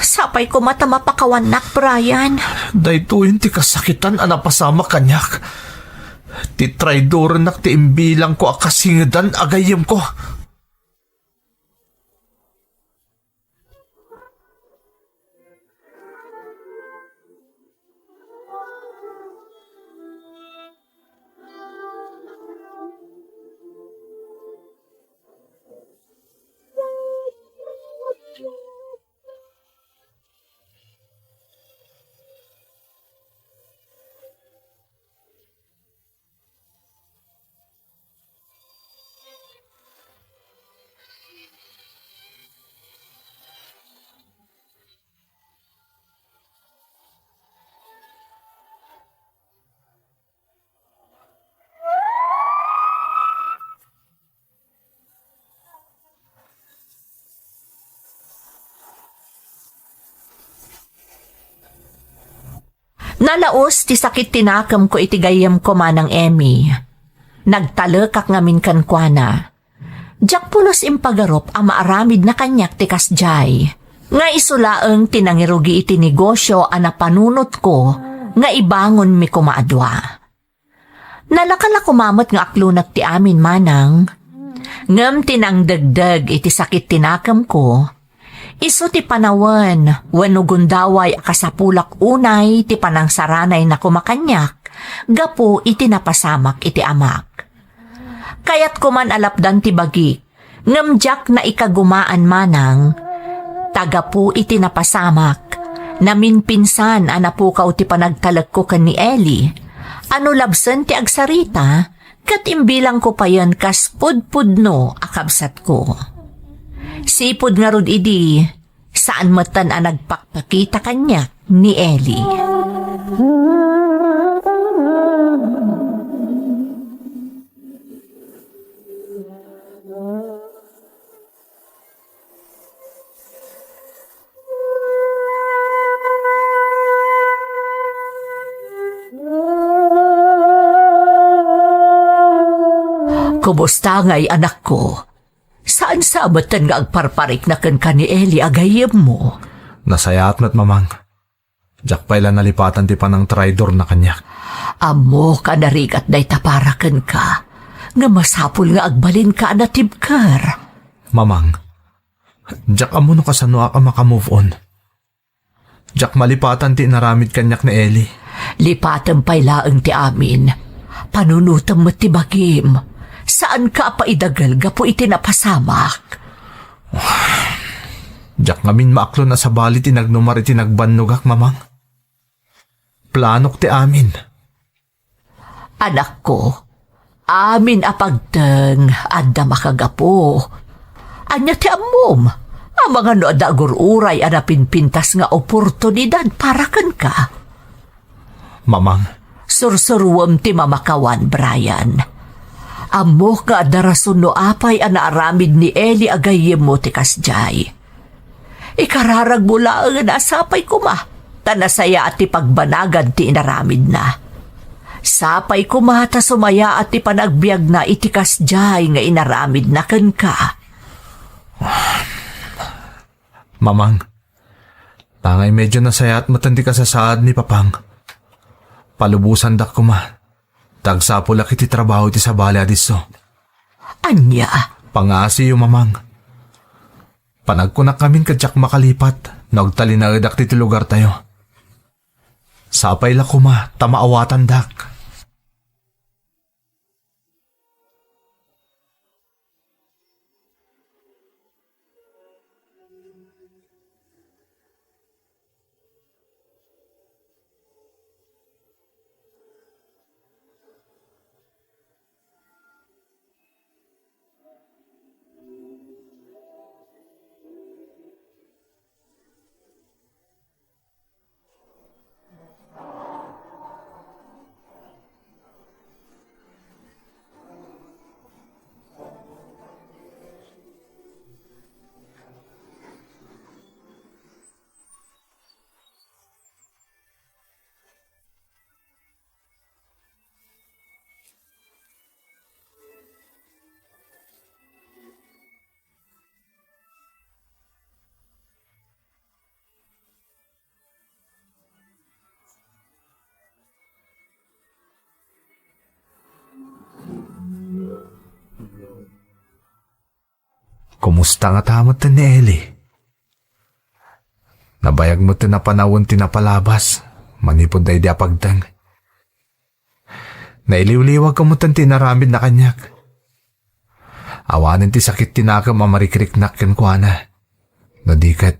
Sapay ko mata mapakawanak, Brian. Dayto ti kasakitan a napasama kanyak. Ti traidoran nak ti imbilang ko akasingadan agayem ko. Nalaos ti sakit tinakam ko iti gayam ko manang Emmy. Nagtalekak ngamin kankwana. Diyak pulos impagarop ang maaramid na kanyak ti kasjay. Nga isulaeng tinangirugi iti negosyo a napanunot ko nga ibangon mi kumaadwa. Nalakala kumamot nga aklunag ti amin manang. Ngem tinangdagdag iti sakit tinakam ko. Isu ti panawan, wenno gundaway akasapulak unay ti panangsaranay na kumakanyak, gapo iti napasamak iti amak. Kayat kuman alapdan ti bagi, ngamjak na ikagumaan manang, tagapu iti napasamak, namin pinsan anapukaw ti panagtalag ko kan ni Eli, ano labsen ti agsarita, kat imbilang ko pa yan kas pudpudno akabsat ko. Sipod nga rod idi, saan matan ang nagpakpakita kanya ni Eli. Kumusta nga'y anak ko? Saan sabatan nga agparparik na kan ni Eli agayem mo? Nasayat met mamang. Jak pa ilan nalipatan ti panang traidor na kanyak. Amo ka narigat day taparakan ka. Nga masapul nga agbalin ka na tibkar. Mamang, jak amo no kasano ka makamove on. Jak malipatan ti naramid kanyak ni Eli. Lipatan pa'y laeng ti amin. Panunutam mo ti bagim. Saan ka pa idagal gapo iti napasamak? Jak ngamin maaklo na sa bali tinagnumar iti nagbanugak, mamang. Planok ti amin. Anak ko, amin apagteng adda makagapo. Anya ti amom, ang mga no adagur uray anapin pintas nga oportunidad para kan ka. Mamang. Sursuruam ti mamakawan, Brian. Amo ka adarason no apay anaaramid ni Eli agayem mo ti kasjay. Ikararag mo lang nga nasapay ko ma, tanasaya at ti pagbanagan ti inaramid na. Sapay ko ma ta sumaya at ti panagbiag na iti kasjay nga inaramid na kan ka. Mamang, tangay medyo nasayat matandi ka sa saad ni Papang. Palubusan dak ko ma. Tagsapulak iti trabaho iti sa bali adiso. Anya? Pangasi yung mamang. Panagkunak kamin kadyak makalipat. Nagtalinagadak ti lugar tayo. Sapay la kuma, tamaawatan dak. Kumusta nga tamot ni Eli? Nabayag mo na panawon tinapalabas, manipod day di apagdang. Nailiw-liwag ka mo tinaramid na kanyak. Awanin ti sakit tinakam amarikrik-nak ken kuana. Nadikat,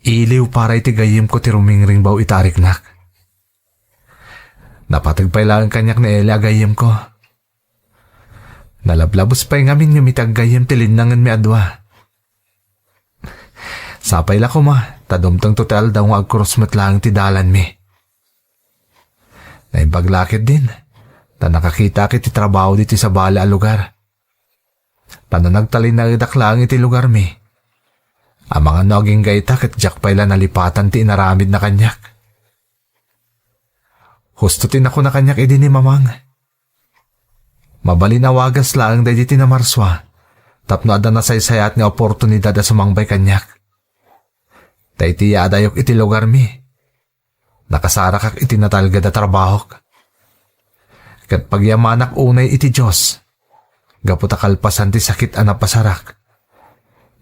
iliw para iti gayim ko ti rumingring baw itariknak. Napatagpay lang kanyak na Eli agayim ko. Nalablabos pa'y ngamin yung mitaggayim tilinangan mi adwa. Sapay la ko tadumtang total daw nga agkurosmat lang ti dalan mi. Naibaglakit din, nakakita kiti trabaho diti sa bala a lugar. Nagtalin na idak lang iti lugar mi. Ang mga naging gaita kat jak pa'y la nalipatan ti inaramid na kanyak. Hustutin ako na kanyak idi ni mamang. Mabalinawagas lang dahi diti na marswa, tapno ada na saysayat nga oportunidad a sumangbay kanyak. Dahi adayok iti lugar mi. Nakasarakak iti natalgad a trabahok. Kat pagyamanak unay iti Diyos, gaputa kalpasan ti sakit a napasarak.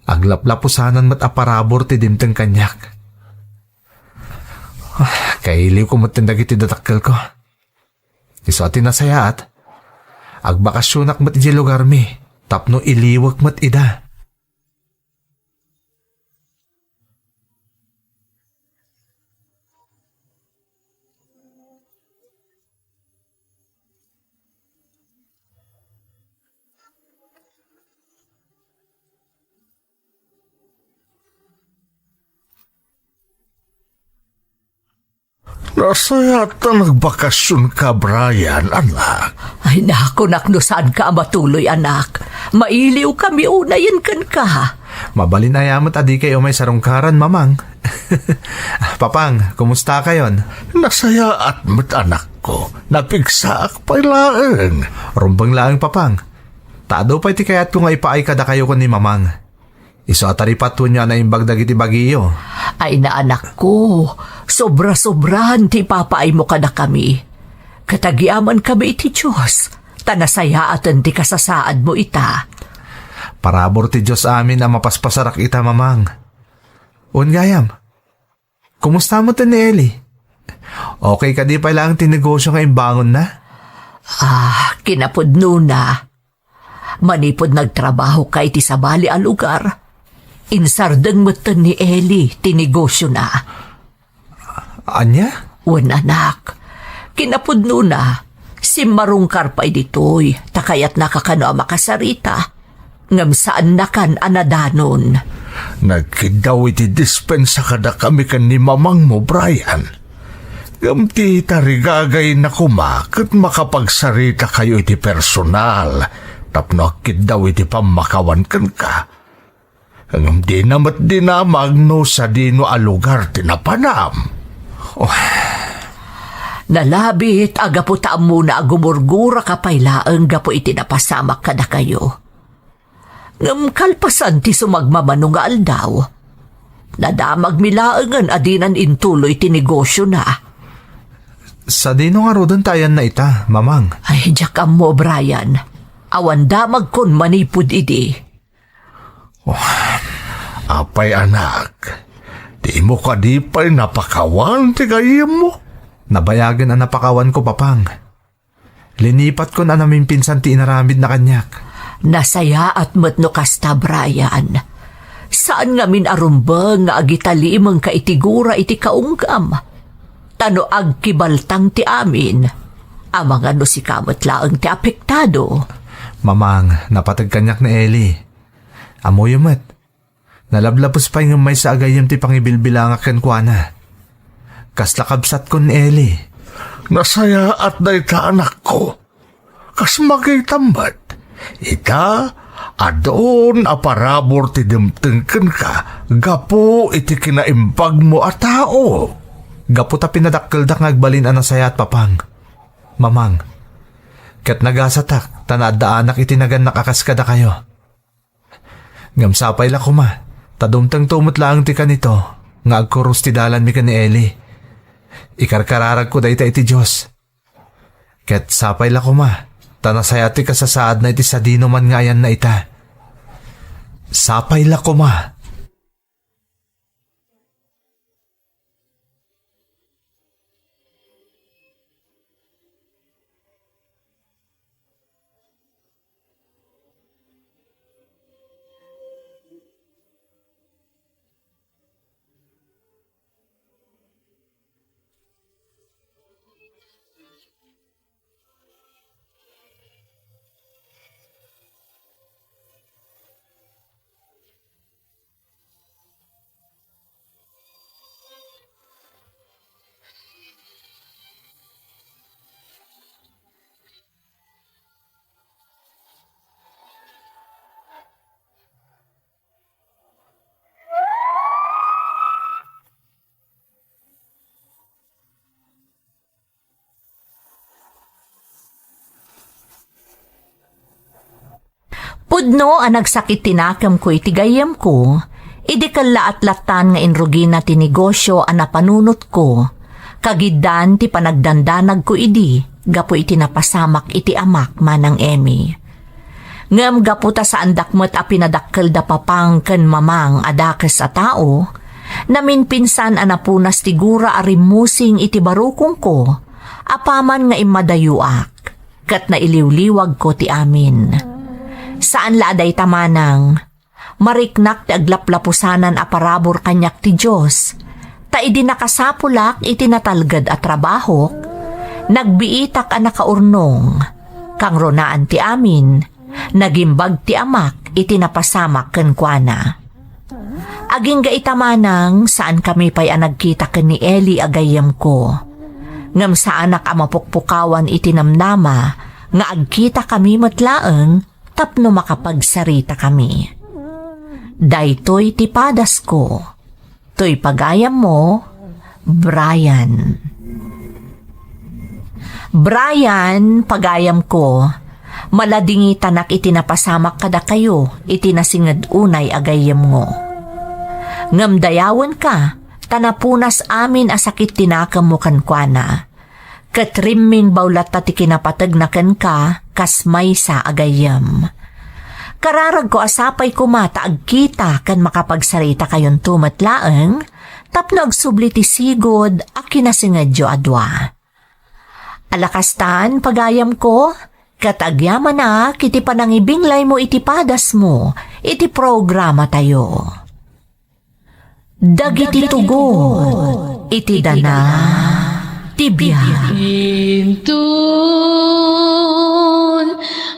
Aglaplapusanan mat aparabor ti dimteng kanyak. Kailiw ko matindag iti datakkel ko. Iso ati nasayaat, agbakasyonak mat iti lugar mi, tapno iliwag mat ida. Nasayata nagbakasyon ka, Brian, anak. Ay nako nakno saan ka matuloy anak. Mailiw kami unayin kan ka. Mabalinayamat adi kayo may sarungkaran, mamang. Papang, kumusta kayon? Nasaya at mat anak ko. Napigsaak pa'y laeng. Rumbang laang, papang. Tado pa iti kayat ko nga ipaay kada kayo ko ni mamang. Iso ataripat niya na imbag dagiti bagiyo. Ay na anak ko, sobra-sobrahan ti papaay mo kada kami. Katagiaman kami iti Diyos, tanasaya atan ti kasasaad mo ita. Parabor ti Diyos amin na mapaspasarak ita, mamang. Ungayam, kumusta mo ni Eli? Okay ka di pa lang tinegosyo nga imbangon na? Kinapudno na. Manipod nagtrabaho ka iti sa bali a lugar. Insardeng matan ni Eli, tinegosyo na. Anya? Wan anak, kinapudno na, si marungkar pa'y ditoy, takayat nakakano makasarita. Ngam saan na kan anadanon. Nagkidaw iti dispensa kada kami kan ni mamang mo, Brian. Gamti tarigagay na kumakit makapagsarita kayo iti personal. Tapno akit daw iti pamakawan kan ka. Ang di namat dinamagno sa dino a lugar tinapanam. Nalabit, agaputaan muna agumurgura kapaylaang gapo iti napasamak kada kayo. Ngam kalpasan ti sumagmamano nga aldaw. Nadamag milaangan adinan intuloy ti negosyo na. Sa dino nga rodon tayan na ita, mamang. Ay, jakam mo, Brian. Awan damag kon manipod idi. Apay anak, di mo ka di pa'y napakawan ti gayem mo. Nabayagan ang napakawan ko, papang. Linipat ko na namin pinsan ti inaramid na kanyak. Nasaya at matno kasta, Brian. Saan nga min arumbang nga agitalimang ka itigura iti kaunggam? Tano agkibaltang ti amin. Amang ano si kamot laang ti apektado. Mamang, napatag kanyak na Eli. Amoy umat. Nalablapos pa yung may sa agayam ti pangibilbilangak kan kuana. Kaslakabsat ko ni Eli. Nasaya at na ita anak ko. Kas magitambat. Ita, adon aparabor ti dimtengken ka. Gapo iti kinaimbag mo a tao. Gapo ta pinadakkeldak ngagbalin anasaya at papang. Mamang, kat nagasatak, tanadaanak itinagan nakakaskada kayo. Ngamsapay la kuma, tadumtang tumot lang ti kanito, nga agkurus ti dalan mi ka ni Eli. Ikarkararag ko dayta iti Diyos. Ket sapay la kuma, tanasaya ti kasasaad na iti sadino man ngayan na ita. Sapay la ko, ma. Pudno ang nagsakit tinakam ko iti gayam ko, idi kalaat-latan nga inrugina ti negosyo ang napanunot ko, kagiddan ti panagdandanag ko idi, gapo iti napasamak iti amak manang Emmy. Ngam gapo ta sa andakmet a pinadakkel da papang ken mamang adakes a tao, namin pinsan anapunas ti gura a rimusing iti barukong ko, apaman nga imadayuak, kat nailiwliwag ko ti amin. Saan laaday tamanang, mariknak ti aglaplapusanan a parabor kanyak ti Diyos, ta idi nakasapulak iti natalgad a trabaho, nagbiitak a nakaurnong, kang ronaan ti amin, nagimbag ti amak iti napasamak ken kuana. Aging gaitamanang saan kami pa'y nagkita ken ni Eli agayam ko, ngam sa anak a mapukpukawan iti namnama, nga agkita kami matlaeng, tapno makapagsarita kami. Daytoy ti padas ko, to'y pagayam mo, Brian. Brian, pagayam ko, maladingi tanak iti napasamak kada kayo, iti nasingad unay agayam mo. Ngamdayawan ka, tanapunas amin asakit tinakam mo kankwana. Katrimming bawlat ta ti kinapatag na ken ka, kas may sa agayam. Kararag ko asapay ko mata agkita kan makapagsarita kayon tumatlaeng, tapno agsubli ti sigod a kinasingadyo adwa. Alakastan pagayam ko, katagyaman na kiti panangibinglay mo iti padas mo, iti programa tayo. Dagiti tugon, iti dana, tibya. Intun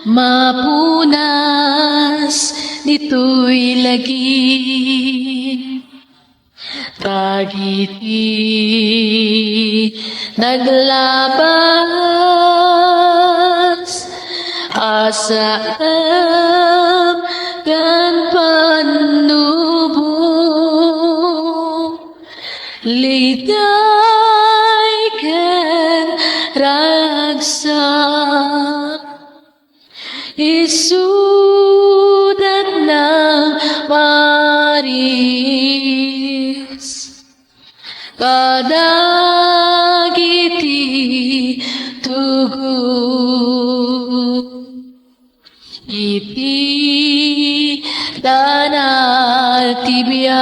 mapunas dito'y lagi tagiti naglabas asam kan panubong ligay ken ragsak isudat ng Maris kadagiti tugu iti danal tibiyay